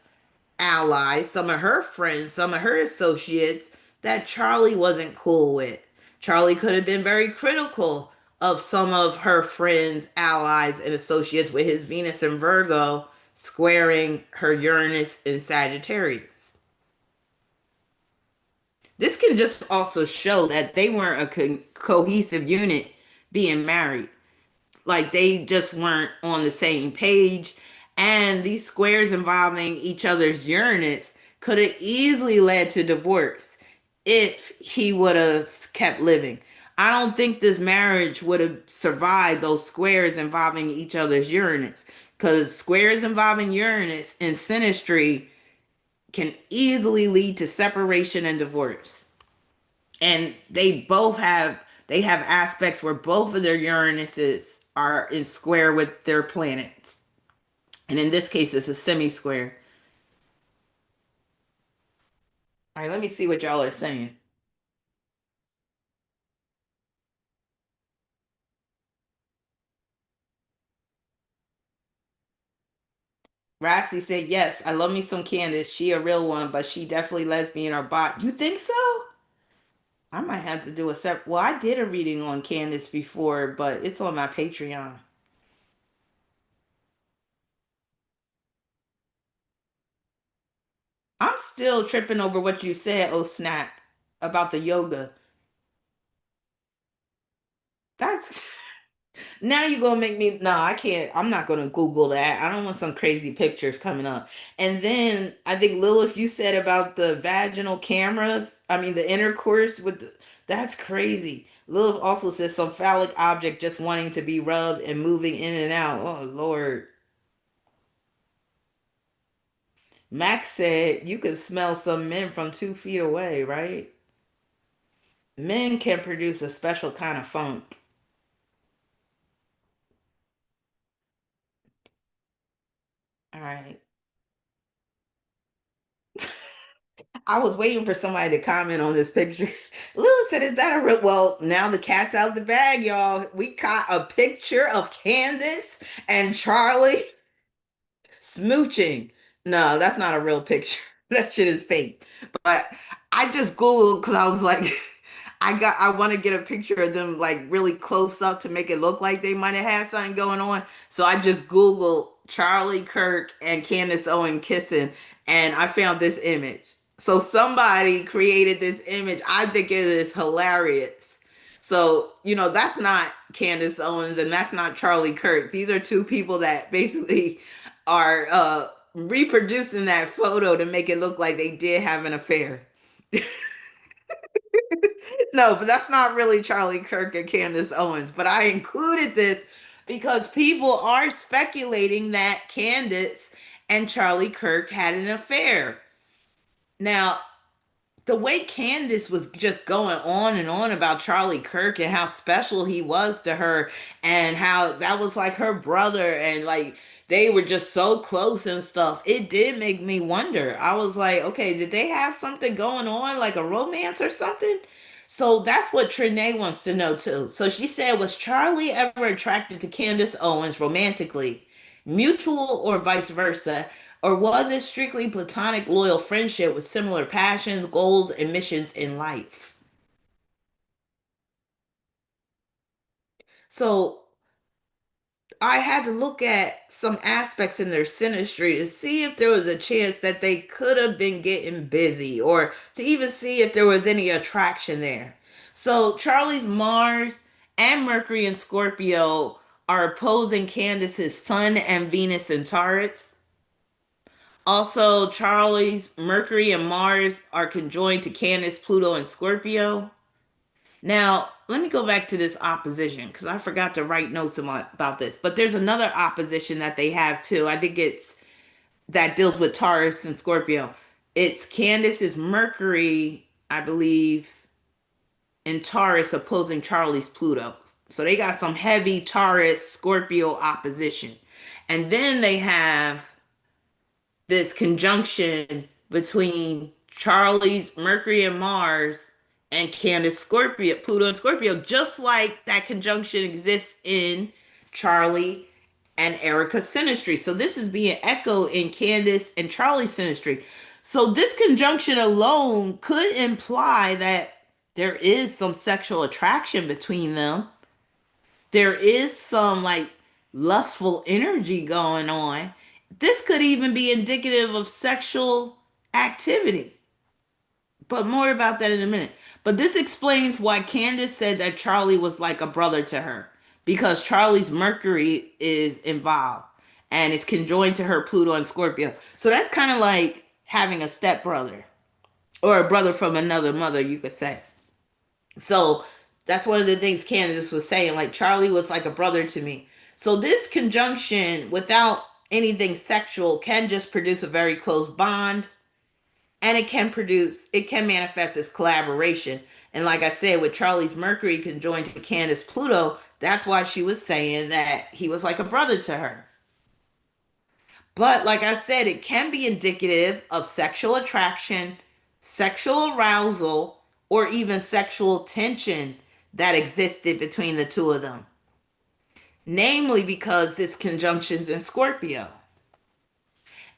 allies, some of her friends, some of her associates that Charlie wasn't cool with. Charlie could have been very critical of some of her friends, allies, and associates with his Venus and Virgo squaring her Uranus in Sagittarius. This can just also show that they weren't a cohesive unit being married. Like they just weren't on the same page. And these squares involving each other's Uranus could have easily led to divorce if he would have kept living. I don't think this marriage would have survived those squares involving each other's Uranus, because squares involving Uranus in synastry can easily lead to separation and divorce. And they have aspects where both of their Uranuses are in square with their planets. And in this case, it's a semi square. All right, let me see what y'all are saying. Roxy said, yes, I love me some Candace. She a real one, but she definitely lesbian or bot. You think so? I might have to do a separate. Well, I did a reading on Candace before, but it's on my Patreon. I'm still tripping over what you said, oh snap, about the yoga. That's now you're gonna make me. No, I can't. I'm not gonna Google that. I don't want some crazy pictures coming up. And then I think Lilith, you said about the vaginal cameras. I mean, the intercourse with that's crazy. Lilith also says some phallic object just wanting to be rubbed and moving in and out. Oh Lord. Max said you could smell some men from 2 feet away, right? Men can produce a special kind of funk. All right. I was waiting for somebody to comment on this picture. Lil said, "Is that a real?" Well, now the cat's out of the bag, y'all. We caught a picture of Candace and Charlie smooching. No, that's not a real picture. That shit is fake. But I just Googled because I was like, I want to get a picture of them like really close up to make it look like they might have had something going on. So I just Googled Charlie Kirk and Candace Owen kissing, and I found this image. So somebody created this image. I think it is hilarious. So, that's not Candace Owens and that's not Charlie Kirk. These are two people that basically are reproducing that photo to make it look like they did have an affair. No, but that's not really Charlie Kirk and Candace Owens. But I included this because people are speculating that Candace and Charlie Kirk had an affair. Now, the way Candace was just going on and on about Charlie Kirk and how special he was to her, and how that was like her brother, and like they were just so close and stuff, it did make me wonder. I was like, okay, did they have something going on, like a romance or something? So that's what Trinae wants to know too. So she said, was Charlie ever attracted to Candace Owens romantically, mutual or vice versa? Or was it strictly platonic, loyal friendship with similar passions, goals, and missions in life? So I had to look at some aspects in their synastry to see if there was a chance that they could have been getting busy or to even see if there was any attraction there. So Charlie's Mars and Mercury and Scorpio are opposing Candace's Sun and Venus in Taurus. Also, Charlie's Mercury and Mars are conjoined to Candace, Pluto, and Scorpio. Now, let me go back to this opposition because I forgot to write notes about this. But there's another opposition that they have too. I think it's that deals with Taurus and Scorpio. It's Candace's Mercury, I believe, in Taurus opposing Charlie's Pluto. So they got some heavy Taurus Scorpio opposition. And then they have this conjunction between Charlie's Mercury and Mars and Candace Scorpio, Pluto and Scorpio, just like that conjunction exists in Charlie and Erika's synastry. So this is being echoed in Candace and Charlie's synastry. So this conjunction alone could imply that there is some sexual attraction between them. There is some like lustful energy going on. This could even be indicative of sexual activity. But more about that in a minute. But this explains why Candace said that Charlie was like a brother to her. Because Charlie's Mercury is involved and it's conjoined to her Pluto and Scorpio. So that's kind of like having a stepbrother or a brother from another mother, you could say. So that's one of the things Candace was saying. Like Charlie was like a brother to me. So this conjunction, without anything sexual, can just produce a very close bond, and it can manifest as collaboration. And like I said, with Charlie's Mercury conjoined to Candace Pluto, that's why she was saying that he was like a brother to her. But like I said, it can be indicative of sexual attraction, sexual arousal, or even sexual tension that existed between the two of them. Namely, because this conjunction's in Scorpio.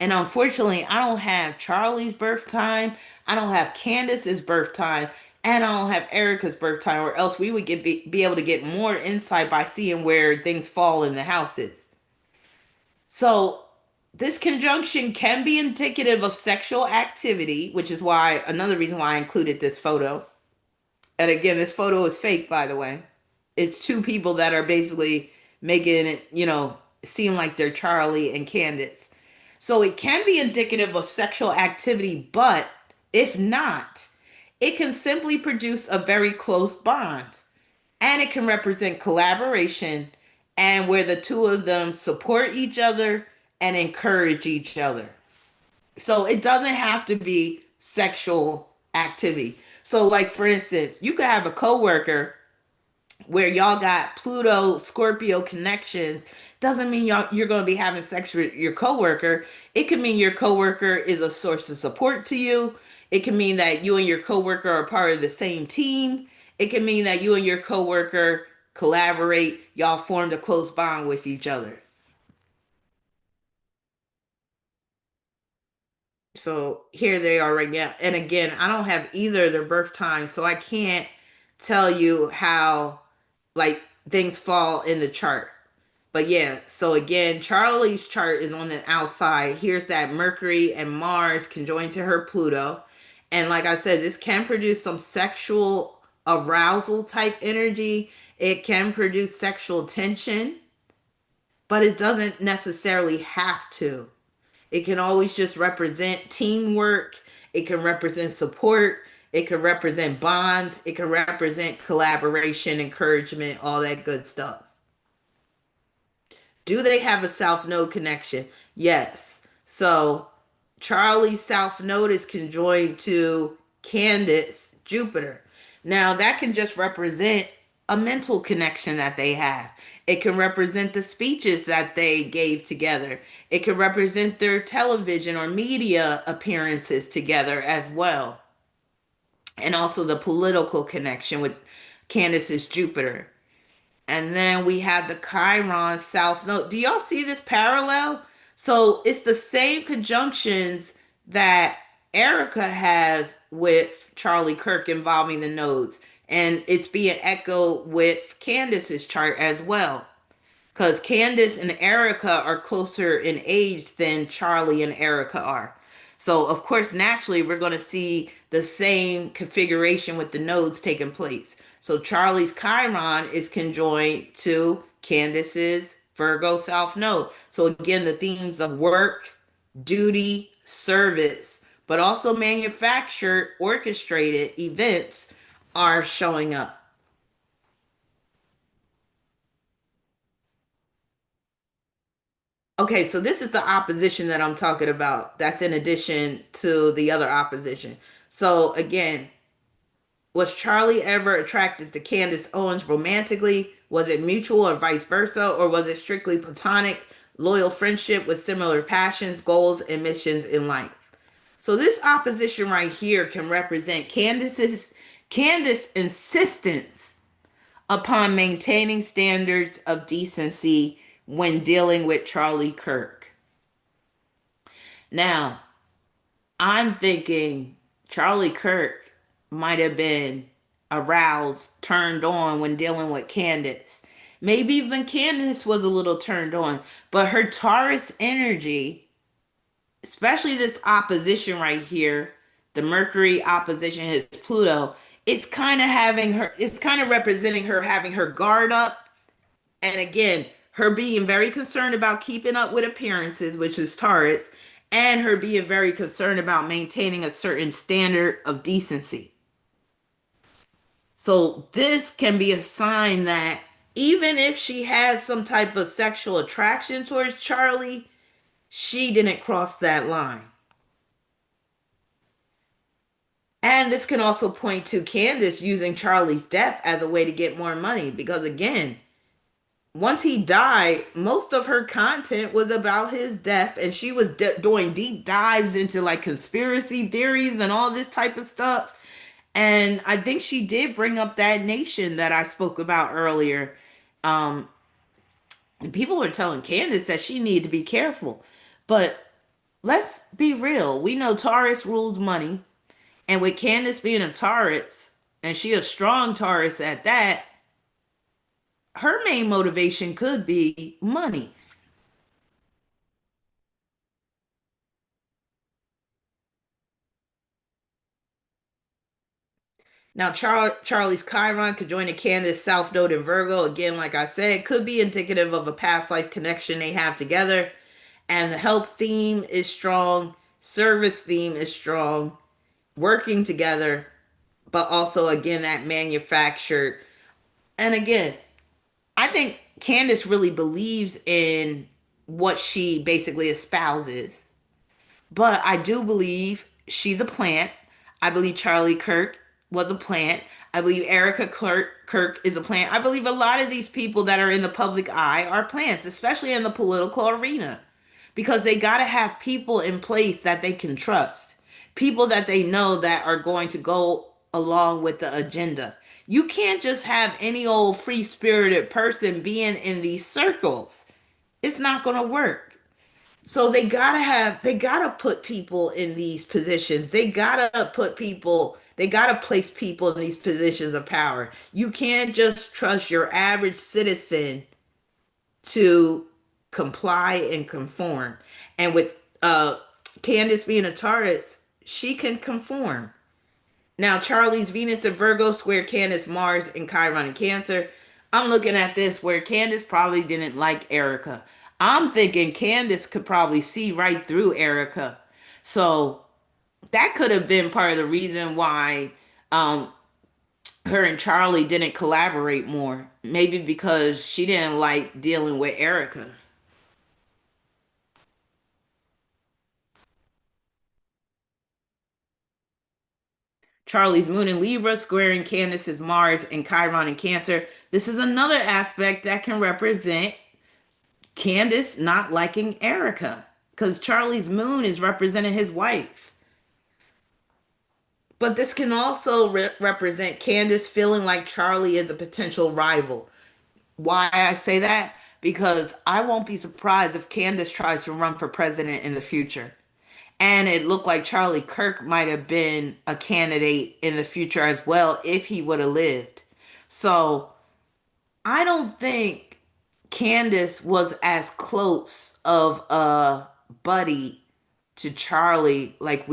And unfortunately, I don't have Charlie's birth time, I don't have Candace's birth time, and I don't have Erika's birth time, or else we would be able to get more insight by seeing where things fall in the houses. So this conjunction can be indicative of sexual activity, which is why another reason why I included this photo. And again, this photo is fake, by the way. It's two people that are basically making it, seem like they're Charlie and Candace. So it can be indicative of sexual activity, but if not, it can simply produce a very close bond and it can represent collaboration and where the two of them support each other and encourage each other. So it doesn't have to be sexual activity. So like for instance, you could have a coworker where y'all got Pluto Scorpio connections. Doesn't mean you're going to be having sex with your coworker. It could mean your coworker is a source of support to you. It can mean that you and your coworker are part of the same team. It can mean that you and your coworker collaborate. Y'all formed a close bond with each other. So here they are right now. And again, I don't have either their birth time, so I can't tell you how like things fall in the chart. But yeah, so again, Charlie's chart is on the outside. Here's that Mercury and Mars conjoined to her Pluto. And like I said, this can produce some sexual arousal type energy. It can produce sexual tension, but it doesn't necessarily have to. It can always just represent teamwork. It can represent support. It can represent bonds. It can represent collaboration, encouragement, all that good stuff. Do they have a South Node connection? Yes. So Charlie's South Node is conjoined to Candace, Jupiter. Now that can just represent a mental connection that they have. It can represent the speeches that they gave together. It can represent their television or media appearances together as well. And also the political connection with Candace's Jupiter. And then we have the Chiron South Node. Do y'all see this parallel? So it's the same conjunctions that Erica has with Charlie Kirk involving the nodes. And it's being echoed with Candace's chart as well. Because Candace and Erica are closer in age than Charlie and Erica are. So, of course, naturally, we're going to see the same configuration with the nodes taking place. So, Charlie's Chiron is conjoined to Candace's Virgo South Node. So, again, the themes of work, duty, service, but also manufactured, orchestrated events are showing up. Okay, so this is the opposition that I'm talking about. That's in addition to the other opposition. So again, was Charlie ever attracted to Candace Owens romantically? Was it mutual or vice versa? Or was it strictly platonic, loyal friendship with similar passions, goals, and missions in life? So this opposition right here can represent Candace insistence upon maintaining standards of decency when dealing with Charlie Kirk. Now, I'm thinking Charlie Kirk might have been aroused, turned on when dealing with Candace. Maybe even Candace was a little turned on, but her Taurus energy, especially this opposition right here, the Mercury opposition is Pluto, it's kind of representing her having her guard up. And again, her being very concerned about keeping up with appearances, which is Taurus, and her being very concerned about maintaining a certain standard of decency. So, this can be a sign that even if she has some type of sexual attraction towards Charlie, she didn't cross that line. And this can also point to Candace using Charlie's death as a way to get more money because, again, once he died, most of her content was about his death, and she was doing deep dives into like conspiracy theories and all this type of stuff. And I think she did bring up that nation that I spoke about earlier. Um, and people were telling Candace that she needed to be careful. But let's be real. We know Taurus rules money. And with Candace being a Taurus, and she a strong Taurus at that, her main motivation could be money. Now, Charlie's Chiron could join the Candace South Node in Virgo. Again, like I said, could be indicative of a past life connection they have together. And the health theme is strong, service theme is strong, working together, but also, again, that manufactured. And again, I think Candace really believes in what she basically espouses. But I do believe she's a plant. I believe Charlie Kirk was a plant. I believe Kirk is a plant. I believe a lot of these people that are in the public eye are plants, especially in the political arena, because they got to have people in place that they can trust, people that they know that are going to go along with the agenda. You can't just have any old free spirited person being in these circles. It's not going to work. So they gotta put people in these positions. They gotta place people in these positions of power. You can't just trust your average citizen to comply and conform. And with uh Candace being a Taurus, she can conform. Now, Charlie's Venus and Virgo square Candace, Mars, and Chiron and Cancer. I'm looking at this where Candace probably didn't like Erica. I'm thinking Candace could probably see right through Erica. So that could have been part of the reason why um, her and Charlie didn't collaborate more. Maybe because she didn't like dealing with Erica. Charlie's Moon in Libra, squaring Candace's Mars and Chiron in Cancer. This is another aspect that can represent Candace not liking Erica because Charlie's moon is representing his wife. But this can also represent Candace feeling like Charlie is a potential rival. Why I say that? because I won't be surprised if Candace tries to run for president in the future. And it looked like Charlie Kirk might have been a candidate in the future as well if he would have lived. So I don't think Candace was as close of a buddy to Charlie like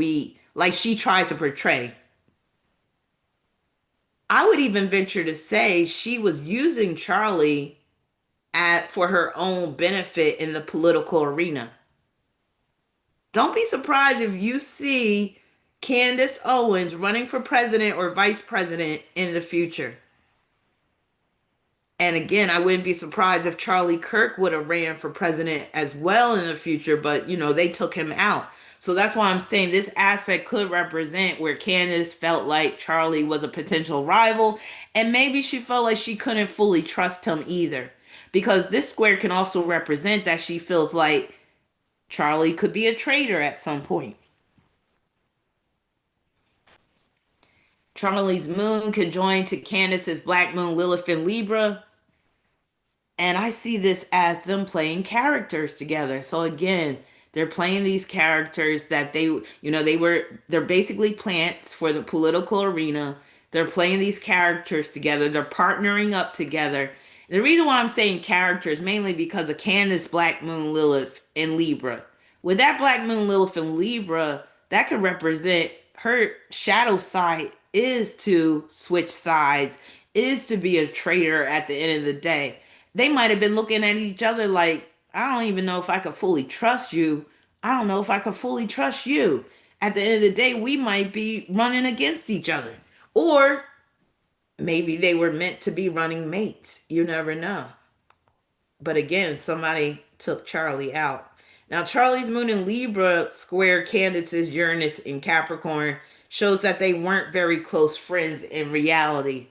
she tries to portray. I would even venture to say she was using Charlie for her own benefit in the political arena. Don't be surprised if you see Candace Owens running for president or vice president in the future. And again, I wouldn't be surprised if Charlie Kirk would have ran for president as well in the future, but they took him out. So that's why I'm saying this aspect could represent where Candace felt like Charlie was a potential rival, and maybe she felt like she couldn't fully trust him either. Because this square can also represent that she feels like Charlie could be a traitor at some point. Charlie's moon conjoined to Candace's black moon Lilith in Libra. And I see this as them playing characters together. So again, they're playing these characters that they're basically plants for the political arena. They're playing these characters together. They're partnering up together. The reason why I'm saying characters mainly because of Candace Black Moon Lilith in Libra. With that Black Moon Lilith in Libra, that could represent her shadow side is to switch sides, is to be a traitor at the end of the day. They might have been looking at each other like, I don't even know if I could fully trust you. I don't know if I could fully trust you. At the end of the day, we might be running against each other. Or maybe they were meant to be running mates. You never know. But again, somebody took Charlie out. Now, Charlie's moon in Libra square Candace's Uranus in Capricorn shows that they weren't very close friends in reality.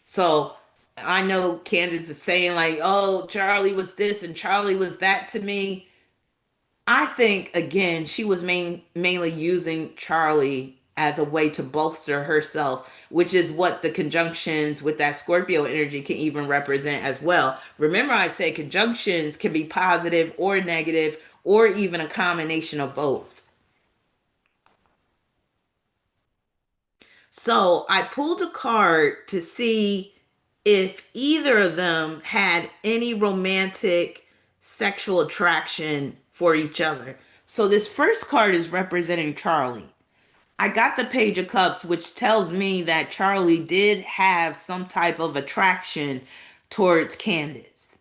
So I know Candace is saying, like, oh, Charlie was this and Charlie was that to me. I think, again, she was mainly using Charlie as a way to bolster herself, which is what the conjunctions with that Scorpio energy can even represent as well. Remember, I said conjunctions can be positive or negative or even a combination of both. So I pulled a card to see if either of them had any romantic sexual attraction for each other. So this first card is representing Charlie. I got the Page of Cups, which tells me that Charlie did have some type of attraction towards Candace.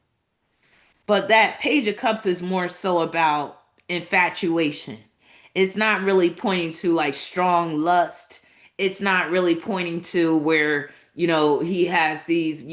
But that Page of Cups is more so about infatuation. It's not really pointing to like strong lust. It's not really pointing to where, he has these,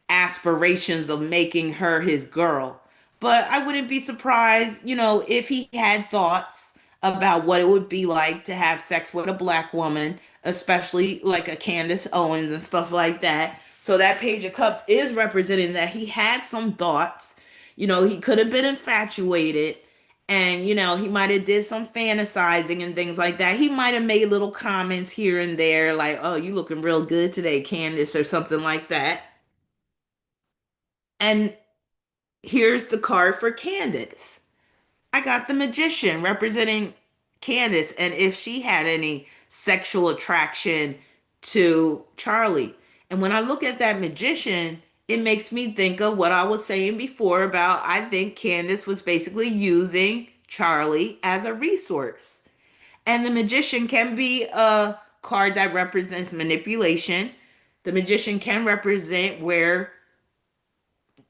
aspirations of making her his girl. But I wouldn't be surprised, if he had thoughts about what it would be like to have sex with a black woman, especially like a Candace Owens and stuff like that. So that Page of Cups is representing that he had some thoughts. He could have been infatuated and he might have did some fantasizing and things like that. He might have made little comments here and there like, oh, you looking real good today, Candace, or something like that. And here's the card for Candace. I got the Magician representing Candace and if she had any sexual attraction to Charlie. And when I look at that Magician, it makes me think of what I was saying before about I think Candace was basically using Charlie as a resource. And the Magician can be a card that represents manipulation. The Magician can represent where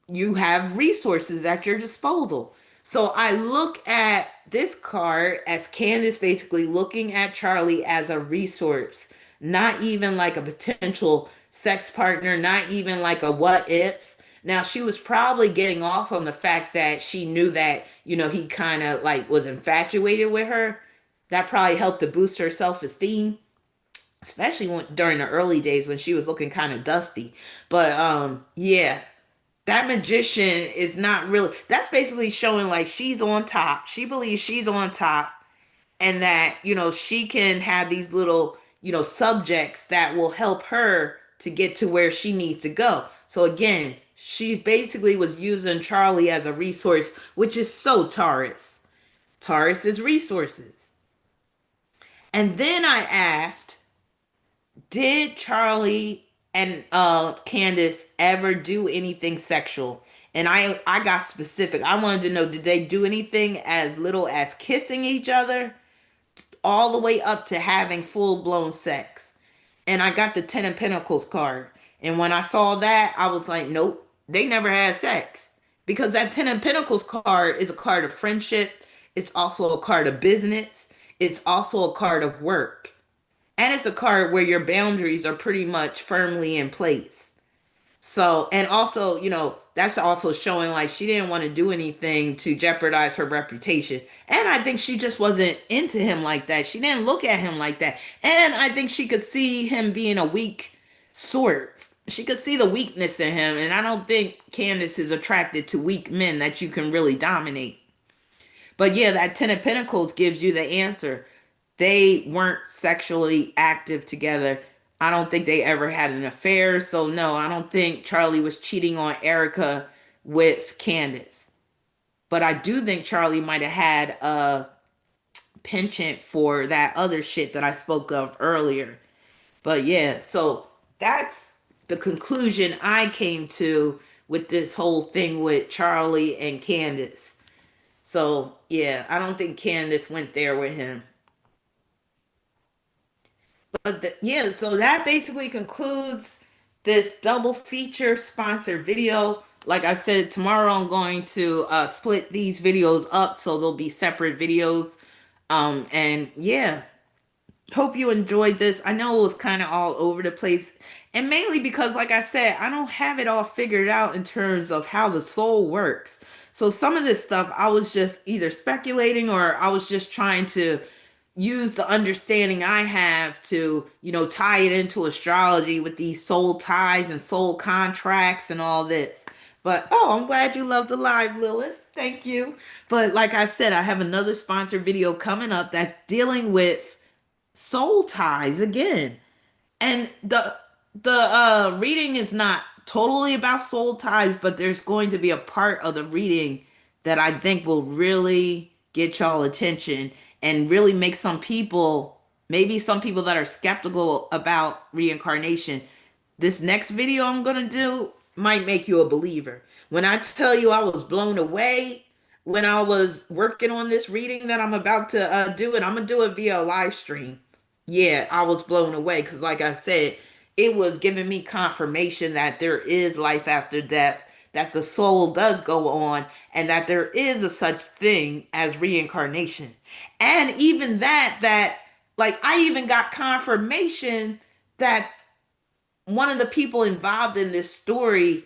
you have resources at your disposal. So I look at this card as Candace basically looking at Charlie as a resource, not even like a potential sex partner, not even like a what if. Now she was probably getting off on the fact that she knew that, he kind of like was infatuated with her. That probably helped to boost her self-esteem, especially during the early days when she was looking kind of dusty. But yeah, that Magician is not really, that's basically showing like she's on top. She believes she's on top and that, she can have these little, subjects that will help her to get to where she needs to go. So again, she basically was using Charlie as a resource, which is so Taurus. Taurus is resources. And then I asked, did Charlie and Candace ever do anything sexual? And I got specific. I wanted to know, did they do anything as little as kissing each other all the way up to having full blown sex? And I got the Ten of Pentacles card. And when I saw that, I was like, nope, they never had sex. Because that Ten of Pentacles card is a card of friendship. It's also a card of business. It's also a card of work. And it's a card where your boundaries are pretty much firmly in place. So, and also, that's also showing like she didn't want to do anything to jeopardize her reputation. And I think she just wasn't into him like that. She didn't look at him like that. And I think she could see him being a weak sort. She could see the weakness in him. And I don't think Candace is attracted to weak men that you can really dominate. But yeah, that Ten of Pentacles gives you the answer. They weren't sexually active together. I don't think they ever had an affair. So no, I don't think Charlie was cheating on Erika with Candace. But I do think Charlie might have had a penchant for that other shit that I spoke of earlier. But yeah, so that's the conclusion I came to with this whole thing with Charlie and Candace. So yeah, I don't think Candace went there with him. But yeah, so that basically concludes this double feature sponsored video. Like I said, tomorrow I'm going to split these videos up so they'll be separate videos. And yeah, hope you enjoyed this. I know it was kind of all over the place. And mainly because, like I said, I don't have it all figured out in terms of how the soul works. So some of this stuff I was just either speculating or I was just trying to use the understanding I have to, tie it into astrology with these soul ties and soul contracts and all this. But oh, I'm glad you love the live, Lilith. Thank you. But like I said, I have another sponsored video coming up that's dealing with soul ties again. And the reading is not totally about soul ties, but there's going to be a part of the reading that I think will really get y'all attention and really make some people, maybe some people that are skeptical about reincarnation, this next video I'm going to do might make you a believer. When I tell you I was blown away when I was working on this reading that I'm about to do, and I'm going to do it via a live stream. Yeah, I was blown away because, like I said, it was giving me confirmation that there is life after death, that the soul does go on, and that there is a such thing as reincarnation. And even that, like, I even got confirmation that one of the people involved in this story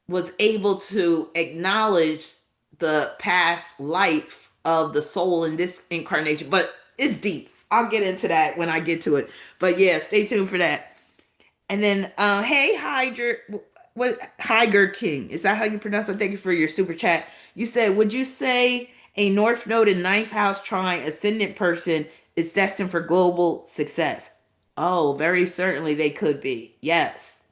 was able to acknowledge the past life of the soul in this incarnation. But it's deep. I'll get into that when I get to it. But yeah, stay tuned for that. And then, hey, Hyger King, is that how you pronounce it? Thank you for your super chat. You said, would you say a North Node in ninth house trine ascendant person is destined for global success? Oh, very certainly they could be. Yes.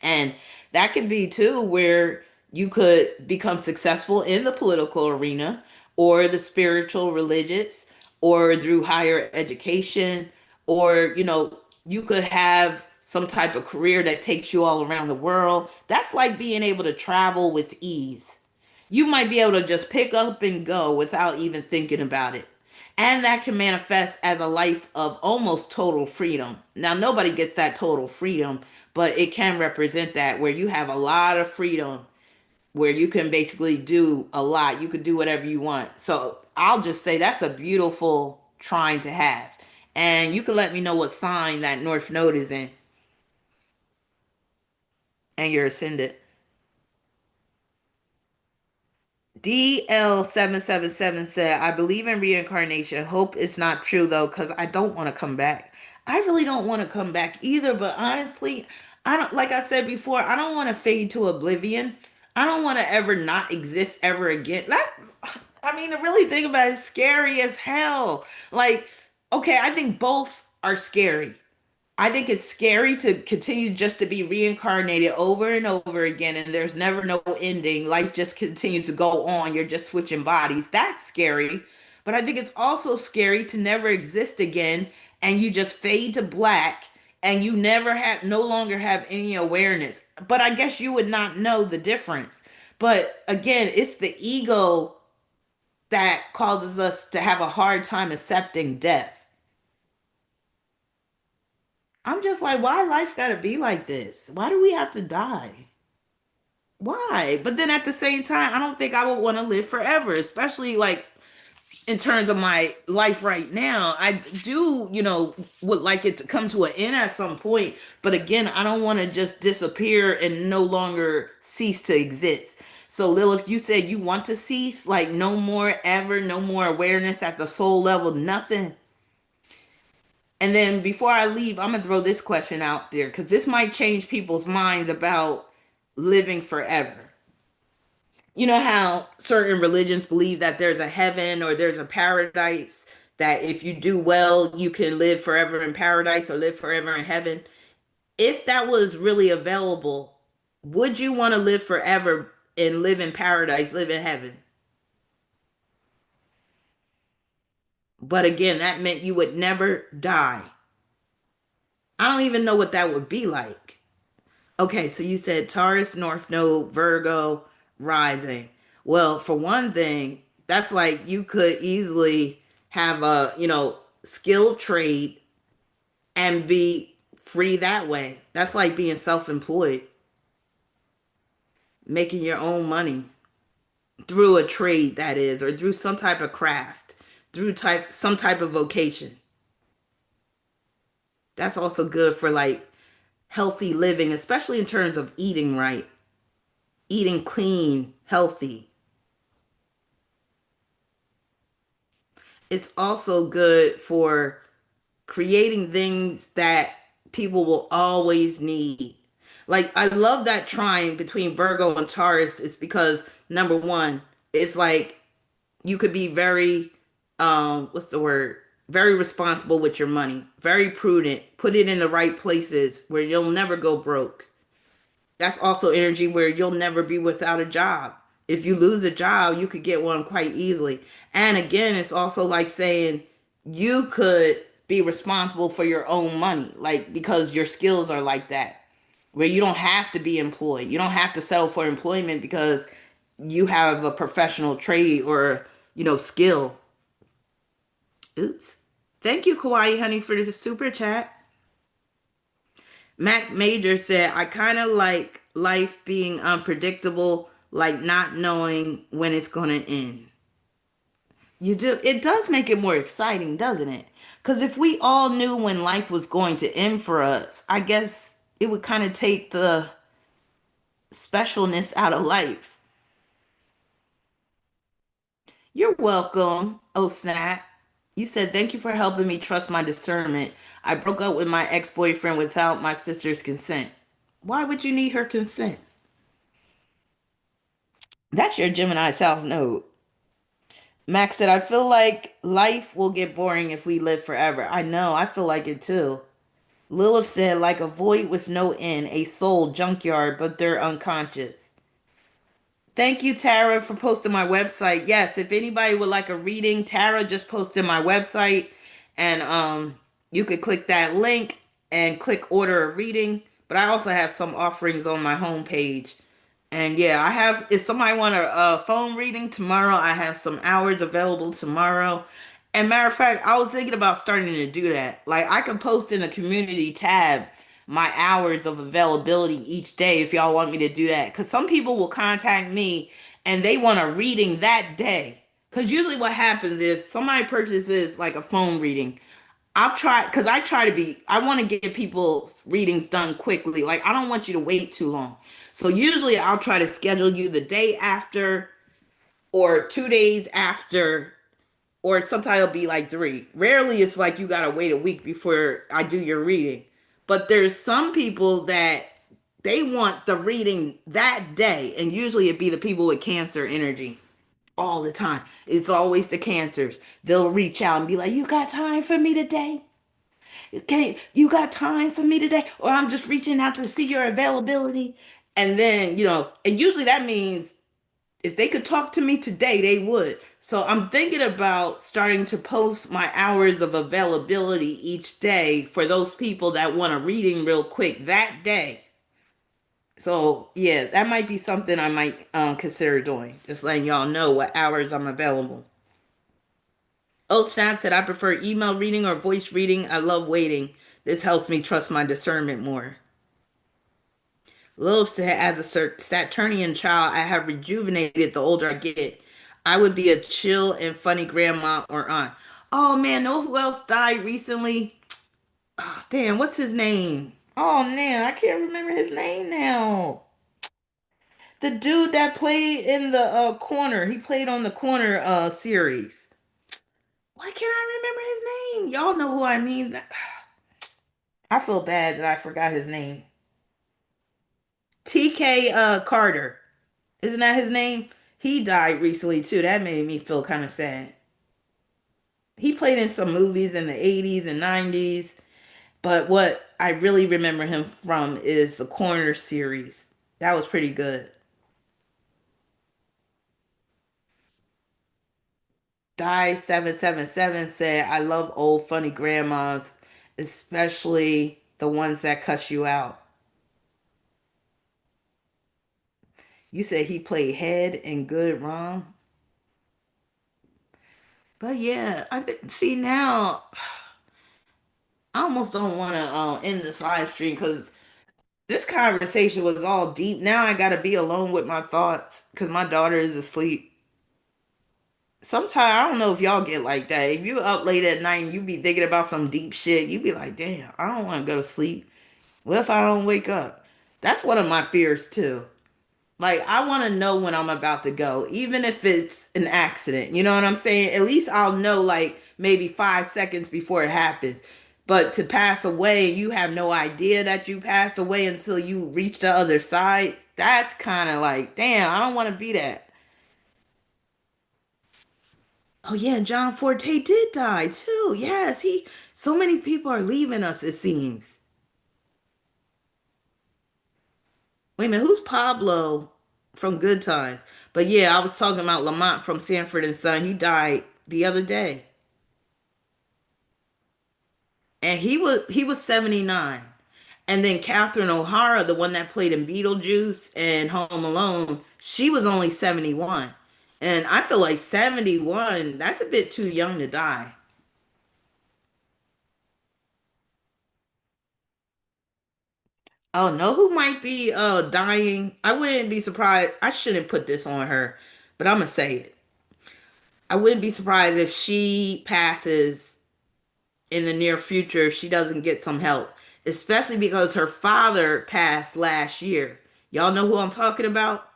And that could be too where you could become successful in the political arena or the spiritual, religious, or through higher education, or, you could have some type of career that takes you all around the world. That's like being able to travel with ease. You might be able to just pick up and go without even thinking about it. And that can manifest as a life of almost total freedom. Now, nobody gets that total freedom, but it can represent that where you have a lot of freedom, where you can basically do a lot. You could do whatever you want. So I'll just say that's a beautiful trying to have. And you can let me know what sign that North Node is in and your ascendant. DL777 said, I believe in reincarnation. Hope it's not true though, because I don't want to come back. I really don't want to come back either, but honestly, I don't, like I said before, I don't want to fade to oblivion. I don't want to ever not exist ever again. I mean, to really think about it, it's scary as hell. Like, okay, I think both are scary. I think it's scary to continue just to be reincarnated over and over again, and there's never no ending. Life just continues to go on. You're just switching bodies. That's scary. But I think it's also scary to never exist again and you just fade to black and you never have, no longer have any awareness. But I guess you would not know the difference. But again, it's the ego that causes us to have a hard time accepting death. I'm just like, why life gotta be like this? Why do we have to die? Why? But then at the same time, I don't think I would want to live forever, especially like in terms of my life right now. I do, would like it to come to an end at some point. But again, I don't want to just disappear and no longer cease to exist. So, Lilith, you said you want to cease, like no more ever, no more awareness at the soul level, nothing. And then before I leave, I'm gonna throw this question out there because this might change people's minds about living forever. You know how certain religions believe that there's a heaven or there's a paradise, that if you do well, you can live forever in paradise or live forever in heaven. If that was really available, would you want to live forever and live in paradise, live in heaven? But again, that meant you would never die. I don't even know what that would be like. Okay, so you said Taurus, North Node, Virgo, rising. Well, for one thing, that's like you could easily have a, skill trade and be free that way. That's like being self-employed, making your own money through a trade that is, or through some type of craft, through some type of vocation. That's also good for like healthy living, especially in terms of eating right, eating clean, healthy. It's also good for creating things that people will always need. Like I love that trine between Virgo and Taurus is because number one, it's like you could be very what's the word? Very responsible with your money, very prudent, put it in the right places where you'll never go broke. That's also energy where you'll never be without a job. If you lose a job, you could get one quite easily. And again, it's also like saying you could be responsible for your own money, like because your skills are like that, where you don't have to be employed. You don't have to settle for employment because you have a professional trade or, skill. Oops. Thank you, Kawaii Honey, for the super chat. Mac Major said, I kind of like life being unpredictable, like not knowing when it's going to end. You do. It does make it more exciting, doesn't it? Because if we all knew when life was going to end for us, I guess it would kind of take the specialness out of life. You're welcome. Oh, snap. You said, thank you for helping me trust my discernment. I broke up with my ex boyfriend without my sister's consent. Why would you need her consent? That's your Gemini South Node. Max said, I feel like life will get boring if we live forever. I know, I feel like it too. Lilith said, like a void with no end, a soul junkyard, but they're unconscious. Thank you, Tara, for posting my website. Yes, if anybody would like a reading, Tara just posted my website, and you could click that link and click order a reading. But I also have some offerings on my homepage. And yeah, I have, if somebody want a phone reading tomorrow, I have some hours available tomorrow. And matter of fact, I was thinking about starting to do that. Like I can post in the community tab my hours of availability each day if y'all want me to do that. Because some people will contact me and they want a reading that day. Because usually what happens if somebody purchases like a phone reading, I'll try because I want to get people's readings done quickly. Like I don't want you to wait too long. So usually I'll try to schedule you the day after or 2 days after, or sometimes it'll be like three. Rarely it's like you gotta wait a week before I do your reading. But there's some people that they want the reading that day, and usually it'd be the people with cancer energy all the time. It's always the cancers. They'll reach out and be like, "You got time for me today?" Can you got time for me today? Or I'm just reaching out to see your availability. And then, and usually that means if they could talk to me today, they would. So I'm thinking about starting to post my hours of availability each day for those people that want a reading real quick that day. So yeah, that might be something I might consider doing. Just letting y'all know what hours I'm available. Oh, Snap said I prefer email reading or voice reading. I love waiting. This helps me trust my discernment more. Lil said, as a Saturnian child, I have rejuvenated the older I get. I would be a chill and funny grandma or aunt. Oh man, know who else died recently? Oh, damn, what's his name? Oh man, I can't remember his name now. The dude that played in the corner, he played on the corner series. Why can't I remember his name? Y'all know who I mean. I feel bad that I forgot his name. TK Carter. Isn't that his name? He died recently too. That made me feel kind of sad. He played in some movies in the 80s and 90s, but what I really remember him from is the Corner series. That was pretty good. Die 777 said, I love old funny grandmas, especially the ones that cuss you out. You said he played head in Good Wrong. But yeah, see now I almost don't want to end this live stream because this conversation was all deep. Now I got to be alone with my thoughts because my daughter is asleep. Sometimes I don't know if y'all get like that. If you up late at night and you be thinking about some deep shit, you be like, damn, I don't want to go to sleep. What if I don't wake up? That's one of my fears too. Like I want to know when I'm about to go, even if it's an accident. You know what I'm saying? At least I'll know like maybe 5 seconds before it happens. But to pass away, you have no idea that you passed away until you reach the other side. That's kind of like, damn, I don't want to be that. Oh yeah, and John Forte did die too. Yes, he. So many people are leaving us. It seems. Wait a minute, who's Pablo from Good Times? But yeah, I was talking about Lamont from Sanford and Son. He died the other day, and he was 79. And then Catherine O'Hara, the one that played in Beetlejuice and Home Alone, she was only 71. And I feel like 71, that's a bit too young to die. Oh, know who might be dying? I wouldn't be surprised. I shouldn't put this on her, but I'm gonna say it. I wouldn't be surprised if she passes in the near future if she doesn't get some help, especially because her father passed last year. Y'all know who I'm talking about?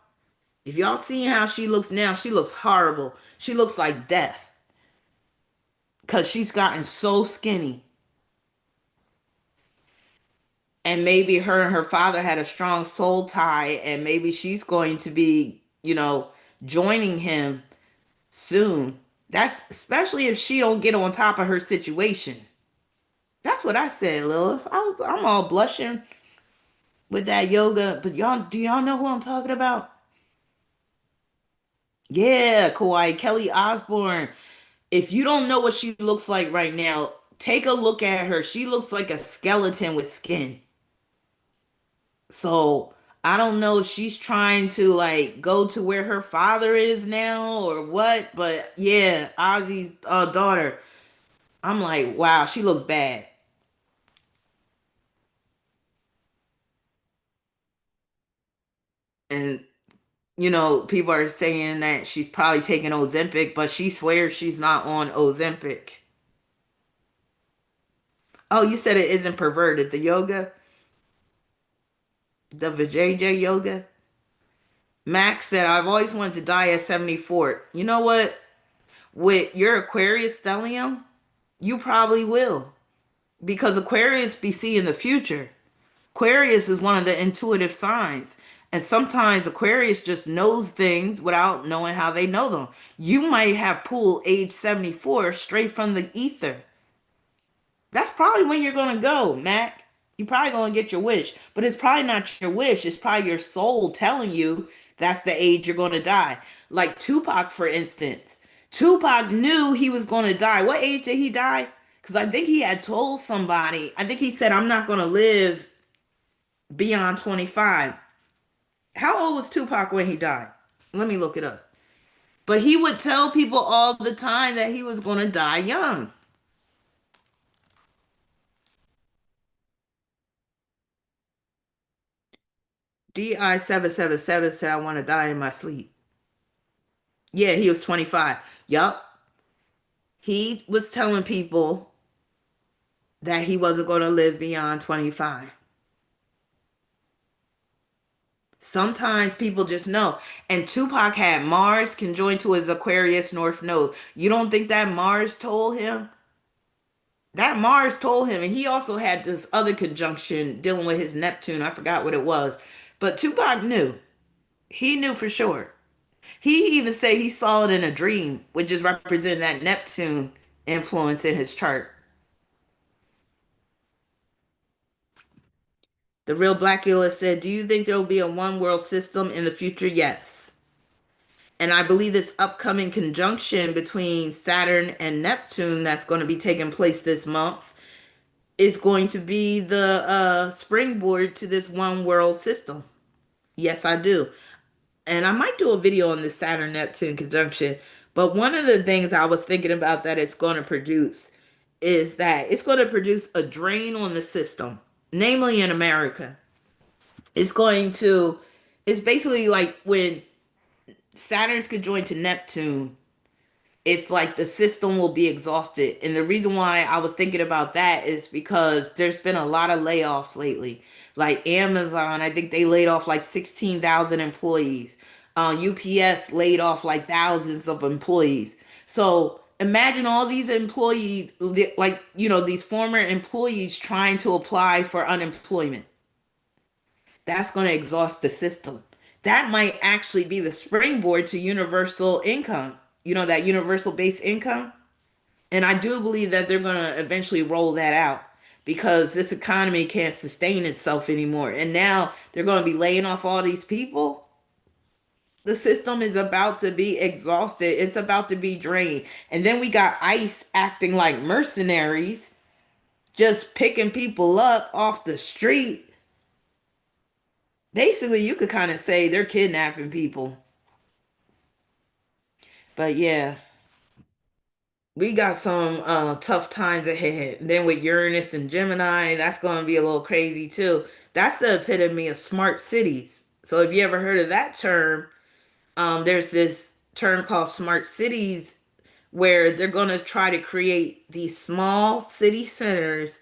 If y'all seen how she looks now, she looks horrible. She looks like death because she's gotten so skinny. And maybe her and her father had a strong soul tie, and maybe she's going to be, joining him soon. That's especially if she don't get on top of her situation. That's what I said, Lilith. I'm all blushing with that yoga, but do y'all know who I'm talking about? Yeah, Kawhi Kelly Osbourne. If you don't know what she looks like right now, take a look at her. She looks like a skeleton with skin. So I don't know if she's trying to like go to where her father is now or what, but yeah, Ozzy's daughter. I'm like, wow, she looks bad. And people are saying that she's probably taking Ozempic, but she swears she's not on Ozempic. Oh, you said it isn't perverted. The yoga, the Vijay yoga. Max said, I've always wanted to die at 74. You know what? With your Aquarius stellium, you probably will. Because Aquarius be seeing the future. Aquarius is one of the intuitive signs. And sometimes Aquarius just knows things without knowing how they know them. You might have pulled age 74 straight from the ether. That's probably when you're gonna go, Mac. You're probably gonna get your wish, but it's probably not your wish. It's probably your soul telling you that's the age you're gonna die. Like Tupac, for instance. Tupac knew he was gonna die. What age did he die? Because I think he had told somebody. I think he said, "I'm not gonna live beyond 25." How old was Tupac when he died? Let me look it up. But he would tell people all the time that he was gonna die young. DI 777 said, "I want to die in my sleep." Yeah, he was 25. Yup. He was telling people that he wasn't going to live beyond 25. Sometimes people just know. And Tupac had Mars conjoined to his Aquarius North Node. You don't think that Mars told him? That Mars told him. And he also had this other conjunction dealing with his Neptune. I forgot what it was. But Tupac knew. He knew for sure. He even said he saw it in a dream, which is representing that Neptune influence in his chart. The real Blackula said, "Do you think there will be a one world system in the future?" Yes. And I believe this upcoming conjunction between Saturn and Neptune that's going to be taking place this month is going to be the springboard to this one world system. Yes, I do. And I might do a video on the Saturn Neptune conjunction. But one of the things I was thinking about that it's going to produce is that it's going to produce a drain on the system, namely in America. It's going to, it's basically like when Saturn's conjoined to Neptune, it's like the system will be exhausted. And the reason why I was thinking about that is because there's been a lot of layoffs lately. Like Amazon, I think they laid off like 16,000 employees. UPS laid off like thousands of employees. So imagine all these employees, like, these former employees trying to apply for unemployment. That's going to exhaust the system. That might actually be the springboard to universal income, that universal base income. And I do believe that they're going to eventually roll that out because this economy can't sustain itself anymore. And now they're going to be laying off all these people. The system is about to be exhausted, it's about to be drained. And then we got ICE acting like mercenaries, just picking people up off the street. Basically, you could kind of say they're kidnapping people. But yeah, we got some tough times ahead. And then with Uranus and Gemini, that's going to be a little crazy too. That's the epitome of smart cities. So if you ever heard of that term, there's this term called smart cities where they're going to try to create these small city centers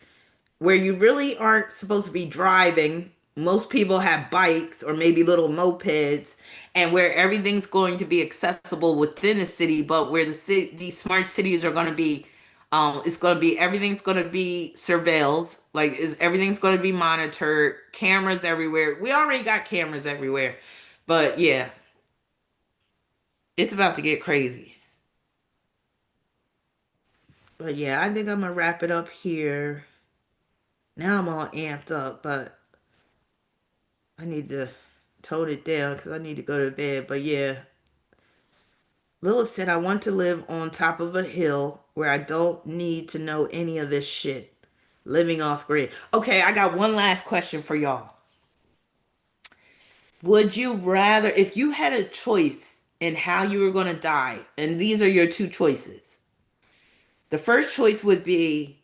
where you really aren't supposed to be driving. Most people have bikes or maybe little mopeds, and where everything's going to be accessible within the city, but where these smart cities are going to be, it's going to be everything's going to be surveilled. Like, is everything's going to be monitored? Cameras everywhere. We already got cameras everywhere, but yeah, it's about to get crazy. But yeah, I think I'm gonna wrap it up here. Now I'm all amped up, but I need to tone it down because I need to go to bed. But yeah, Lilith said, "I want to live on top of a hill where I don't need to know any of this shit. Living off grid." Okay, I got one last question for y'all. Would you rather, if you had a choice in how you were going to die, and these are your two choices, the first choice would be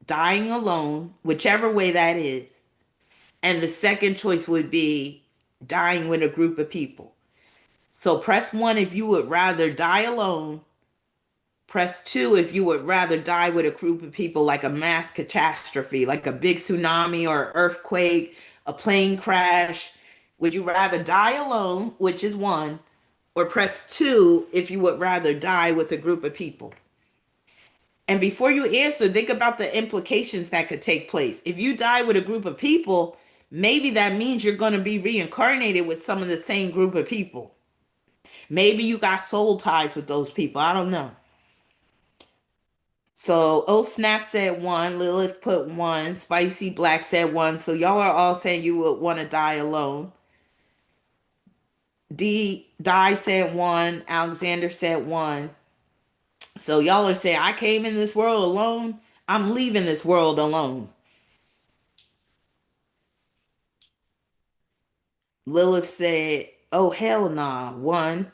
dying alone, whichever way that is, and the second choice would be dying with a group of people. So press one if you would rather die alone. Press two if you would rather die with a group of people, like a mass catastrophe, like a big tsunami or earthquake, a plane crash. Would you rather die alone, which is one, or press two if you would rather die with a group of people? And before you answer, think about the implications that could take place. If you die with a group of people, maybe that means you're going to be reincarnated with some of the same group of people. Maybe you got soul ties with those people. I don't know. So Oh Snap said one, Lilith put one, Spicy Black said one. So y'all are all saying you would want to die alone. D Die said one, Alexander said one. So y'all are saying I came in this world alone. I'm leaving this world alone. Lilith said, "Oh hell nah." One.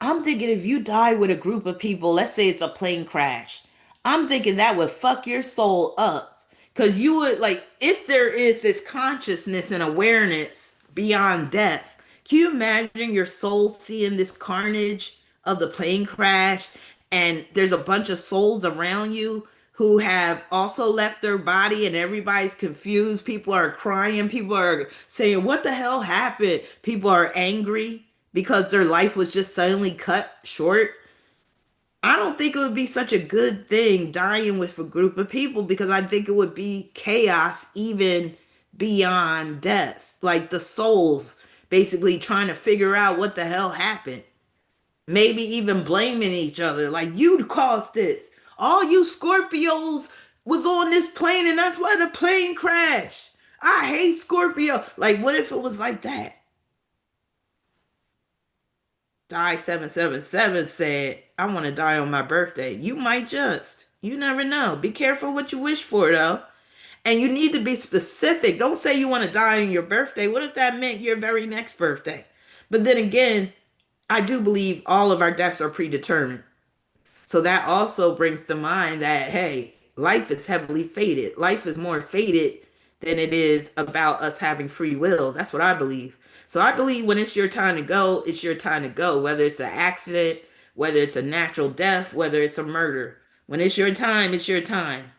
I'm thinking if you die with a group of people, let's say it's a plane crash, I'm thinking that would fuck your soul up. Because you would, like, if there is this consciousness and awareness beyond death, can you imagine your soul seeing this carnage of the plane crash and there's a bunch of souls around you who have also left their body and everybody's confused. People are crying. People are saying, "What the hell happened?" People are angry because their life was just suddenly cut short. I don't think it would be such a good thing dying with a group of people because I think it would be chaos even beyond death. Like the souls basically trying to figure out what the hell happened. Maybe even blaming each other. Like, you caused this. All you Scorpios was on this plane and that's why the plane crashed. I hate Scorpio. Like, what if it was like that? Die 777 said, "I want to die on my birthday." You might just. You never know. Be careful what you wish for, though. And you need to be specific. Don't say you want to die on your birthday. What if that meant your very next birthday? But then again, I do believe all of our deaths are predetermined. So that also brings to mind that, hey, life is heavily fated. Life is more fated than it is about us having free will. That's what I believe. So I believe when it's your time to go, it's your time to go, whether it's an accident, whether it's a natural death, whether it's a murder. When it's your time, it's your time.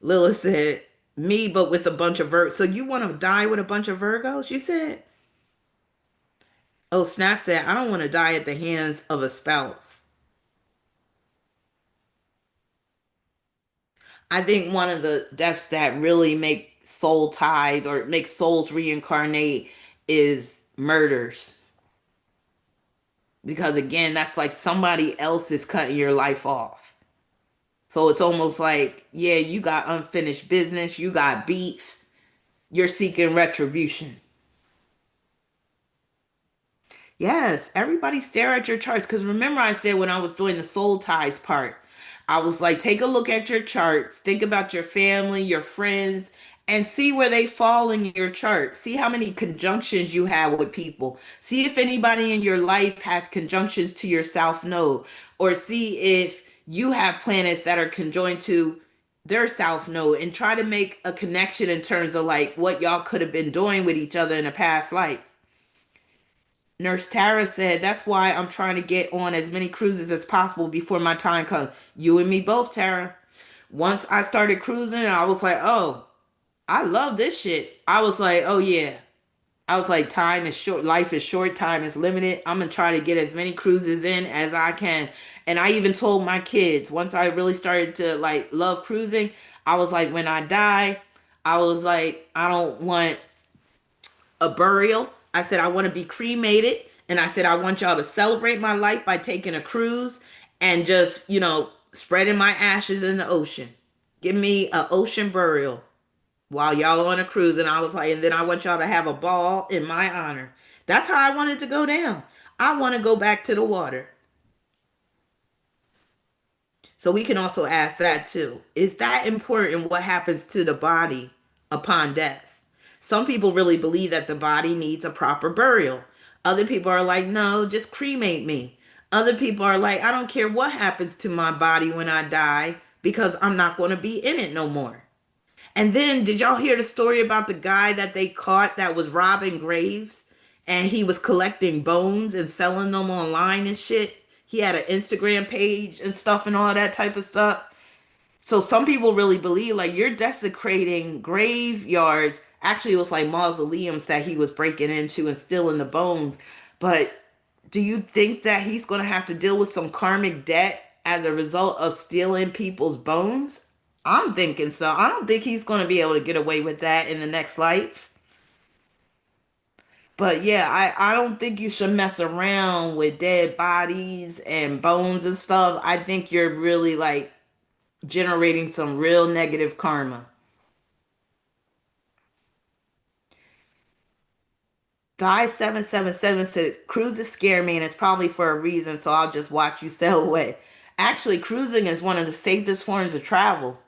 Lilith said, "Me, but with a bunch of Virgos." So you want to die with a bunch of Virgos, you said? Oh, Snap said, "I don't want to die at the hands of a spouse." I think one of the deaths that really make soul ties or make souls reincarnate is murders. Because again, that's like somebody else is cutting your life off. So it's almost like, yeah, you got unfinished business, you got beef, you're seeking retribution. Yes, everybody stare at your charts. Because remember, I said when I was doing the soul ties part, I was like, take a look at your charts, think about your family, your friends, and see where they fall in your chart. See how many conjunctions you have with people. See if anybody in your life has conjunctions to your South Node, or see if you have planets that are conjoined to their South Node, and try to make a connection in terms of like what y'all could have been doing with each other in a past life. Nurse Tara said, "That's why I'm trying to get on as many cruises as possible before my time comes." You and me both, Tara. Once I started cruising, I was like, "Oh, I love this shit." I was like, "Oh, yeah." I was like, time is short, life is short, time is limited. I'm going to try to get as many cruises in as I can. And I even told my kids, once I really started to like love cruising, I was like, when I die, I was like, I don't want a burial. I said, I want to be cremated. And I said, I want y'all to celebrate my life by taking a cruise and just, spreading my ashes in the ocean. Give me an ocean burial while y'all on a cruise. And I was like, and then I want y'all to have a ball in my honor. That's how I wanted to go down. I want to go back to the water. So we can also ask that too. Is that important what happens to the body upon death? Some people really believe that the body needs a proper burial. Other people are like, no, just cremate me. Other people are like, I don't care what happens to my body when I die because I'm not going to be in it no more. And then, did y'all hear the story about the guy that they caught that was robbing graves and he was collecting bones and selling them online and shit? He had an Instagram page and stuff and all that type of stuff. So some people really believe like you're desecrating graveyards. Actually, it was like mausoleums that he was breaking into and stealing the bones. But do you think that he's going to have to deal with some karmic debt as a result of stealing people's bones? I'm thinking so. I don't think he's going to be able to get away with that in the next life. But yeah, I don't think you should mess around with dead bodies and bones and stuff. I think you're really like generating some real negative karma. Die 777 says cruises scare me and it's probably for a reason, so I'll just watch you sail away. Actually, cruising is one of the safest forms of travel.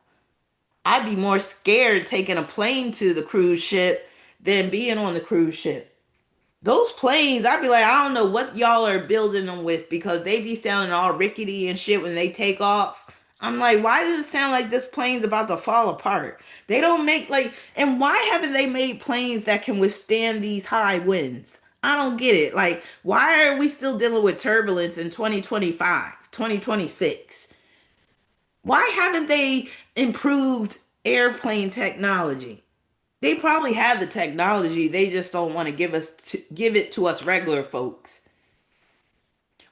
I'd be more scared taking a plane to the cruise ship than being on the cruise ship. Those planes, I'd be like, I don't know what y'all are building them with because they be sounding all rickety and shit when they take off. I'm like, why does it sound like this plane's about to fall apart? They don't make like, and why haven't they made planes that can withstand these high winds? I don't get it. Like, why are we still dealing with turbulence in 2025, 2026? Why haven't they improved airplane technology? They probably have the technology. They just don't want to give it to us regular folks.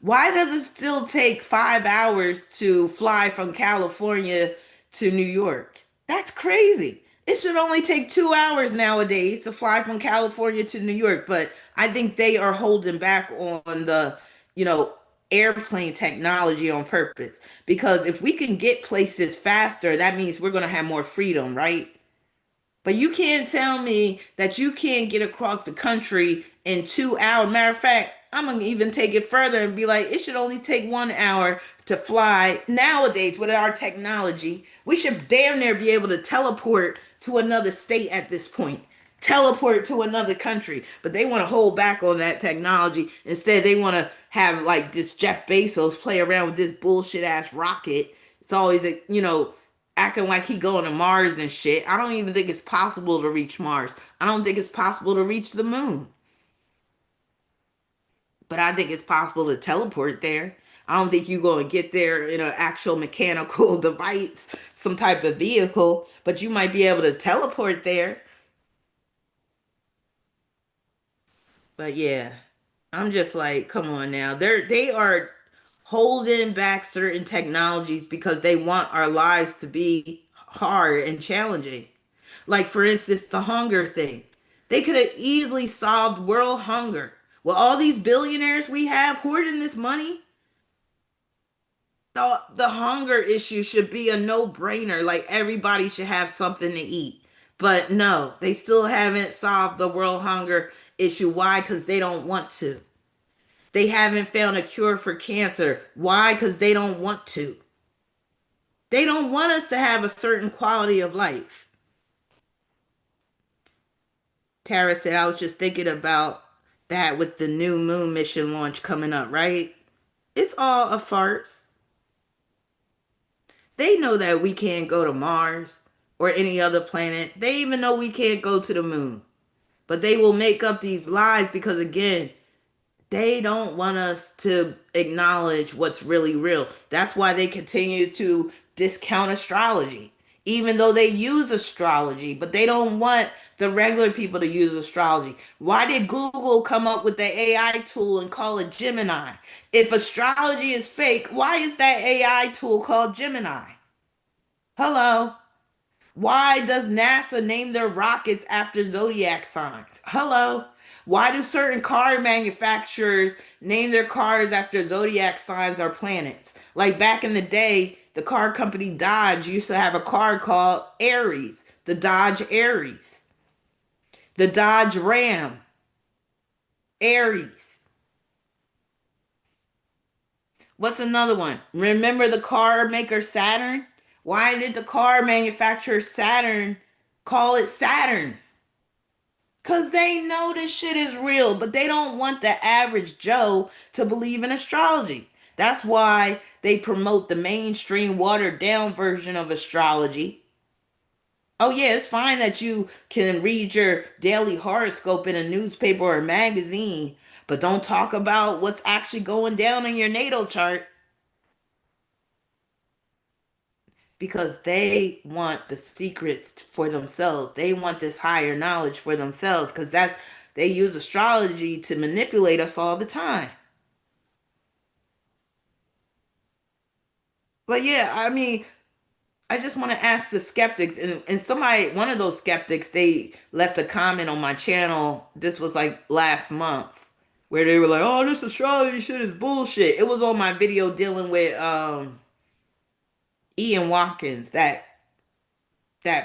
Why does it still take 5 hours to fly from California to New York? That's crazy. It should only take 2 hours nowadays to fly from California to New York. But I think they are holding back on the, you know, airplane technology on purpose. Because if we can get places faster, that means we're going to have more freedom, right? But you can't tell me that you can't get across the country in 2 hours. Matter of fact, I'm gonna even take it further and be like, it should only take 1 hour to fly. Nowadays, with our technology, we should damn near be able to teleport to another state at this point. Teleport to another country. But they want to hold back on that technology. Instead, they want to have like this Jeff Bezos play around with this bullshit ass rocket. It's always acting like he going to Mars and shit. I don't even think it's possible to reach Mars. I don't think it's possible to reach the moon. But I think it's possible to teleport there. I don't think you're going to get there in an actual mechanical device, some type of vehicle, but you might be able to teleport there. But yeah, I'm just like, come on now. They are holding back certain technologies because they want our lives to be hard and challenging. Like for instance, the hunger thing. They could have easily solved world hunger. Well, all these billionaires we have hoarding this money, the hunger issue should be a no-brainer. Like everybody should have something to eat. But no, they still haven't solved the world hunger issue. Why? Because they don't want to. They haven't found a cure for cancer. Why? Because they don't want to. They don't want us to have a certain quality of life. Tara said, I was just thinking about that with the new moon mission launch coming up, right? It's all a farce. They know that we can't go to Mars or any other planet. They even know we can't go to the moon. But they will make up these lies because, again, they don't want us to acknowledge what's really real. That's why they continue to discount astrology, even though they use astrology, but they don't want the regular people to use astrology. Why did Google come up with the AI tool and call it Gemini? If astrology is fake, why is that AI tool called Gemini? Hello. Why does NASA name their rockets after zodiac signs? Hello. Why do certain car manufacturers name their cars after zodiac signs or planets? Like back in the day, the car company Dodge used to have a car called Aries, the Dodge Aries, the Dodge Ram, Aries. What's another one? Remember the car maker Saturn? Why did the car manufacturer Saturn call it Saturn? Because they know this shit is real, but they don't want the average Joe to believe in astrology. That's why they promote the mainstream watered down version of astrology. Oh, yeah, it's fine that you can read your daily horoscope in a newspaper or a magazine, but don't talk about what's actually going down in your natal chart because they want the secrets for themselves. They want this higher knowledge for themselves because they use astrology to manipulate us all the time. But yeah, I mean, I just want to ask the skeptics, and somebody, one of those skeptics, they left a comment on my channel. This was like last month, where they were like, "Oh, this astrology shit is bullshit." It was on my video dealing with Ian Watkins, that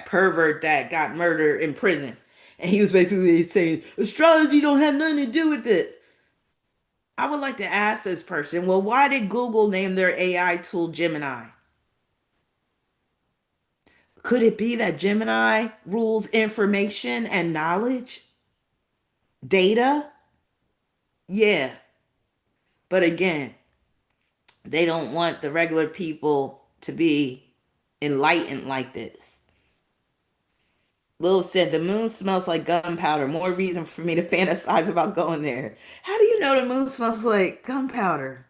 pervert that got murdered in prison, and he was basically saying astrology don't have nothing to do with this. I would like to ask this person, well, why did Google name their AI tool Gemini? Could it be that Gemini rules information and knowledge, data? Yeah, but again, they don't want the regular people to be enlightened like this. Lil said the moon smells like gunpowder. More reason for me to fantasize about going there. How do you know the moon smells like gunpowder?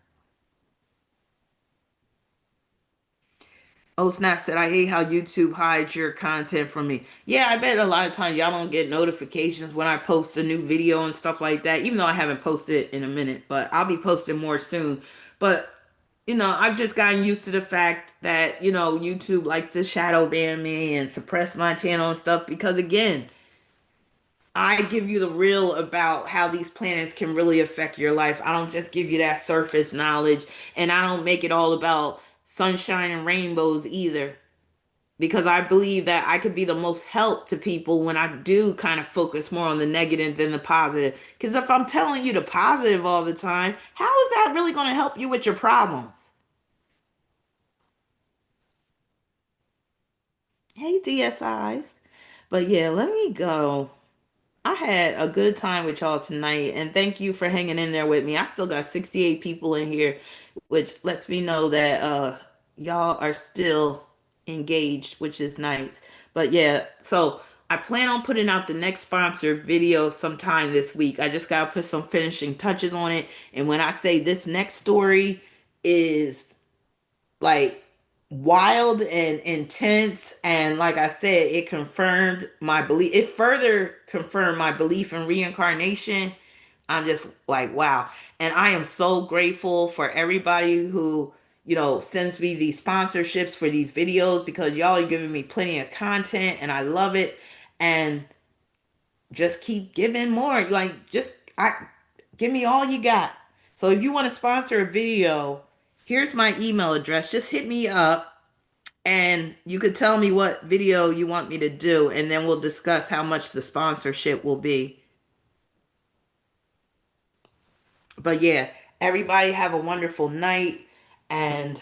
Oh, Snap said, I hate how YouTube hides your content from me. Yeah, I bet a lot of times y'all don't get notifications when I post a new video and stuff like that, even though I haven't posted in a minute, but I'll be posting more soon. But, I've just gotten used to the fact that, YouTube likes to shadow ban me and suppress my channel and stuff because, again, I give you the real about how these planets can really affect your life. I don't just give you that surface knowledge, and I don't make it all about sunshine and rainbows either, because I believe that I could be the most help to people when I do kind of focus more on the negative than the positive. Because if I'm telling you the positive all the time, how is that really going to help you with your problems? Hey, DSIs. But yeah, let me go. I had a good time with y'all tonight, and thank you for hanging in there with me. I still got 68 people in here, which lets me know that y'all are still engaged, which is nice. But yeah, so I plan on putting out the next sponsored video sometime this week. I just gotta put some finishing touches on it, and when I say this next story is like wild and intense, and like I said, it further confirmed my belief in reincarnation. I'm just like, wow. And I am so grateful for everybody who, sends me these sponsorships for these videos, because y'all are giving me plenty of content and I love it. And just keep giving more. Like, just I give me all you got. So if you want to sponsor a video, here's my email address. Just hit me up, and you could tell me what video you want me to do, and then we'll discuss how much the sponsorship will be. But yeah, everybody have a wonderful night. And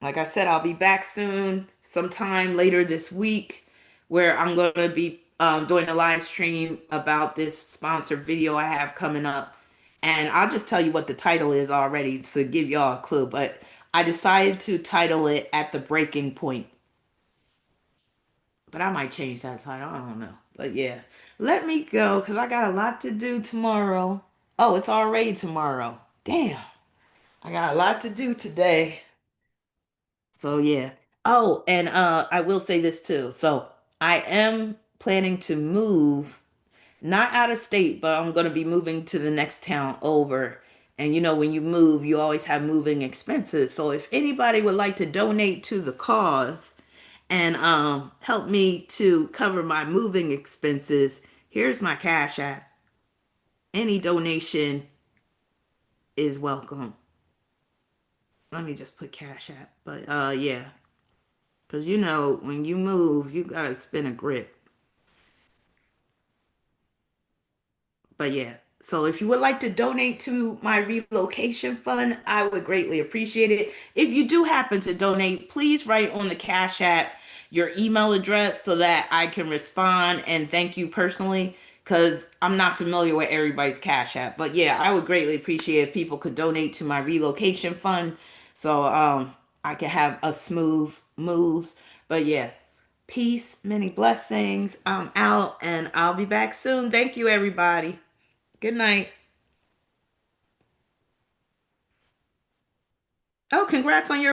like I said, I'll be back soon, sometime later this week, where I'm going to be doing a live stream about this sponsored video I have coming up. And I'll just tell you what the title is already to give y'all a clue. But I decided to title it At the Breaking Point. But I might change that title. I don't know. But yeah, let me go because I got a lot to do tomorrow. Oh, it's already tomorrow. Damn. I got a lot to do today. So yeah. Oh, and I will say this too. So I am planning to move, not out of state, but I'm going to be moving to the next town over. And when you move, you always have moving expenses. So if anybody would like to donate to the cause and help me to cover my moving expenses, here's my Cash App. Any donation is welcome. Let me just put Cash App. But yeah, because when you move, you gotta spin a grip. But yeah, so if you would like to donate to my relocation fund, I would greatly appreciate it. If you do happen to donate, please write on the Cash App your email address so that I can respond and thank you personally, because I'm not familiar with everybody's Cash App. But yeah, I would greatly appreciate if people could donate to my relocation fund so I can have a smooth move. But yeah, peace, many blessings. I'm out and I'll be back soon. Thank you, everybody. Good night. Oh, congrats on your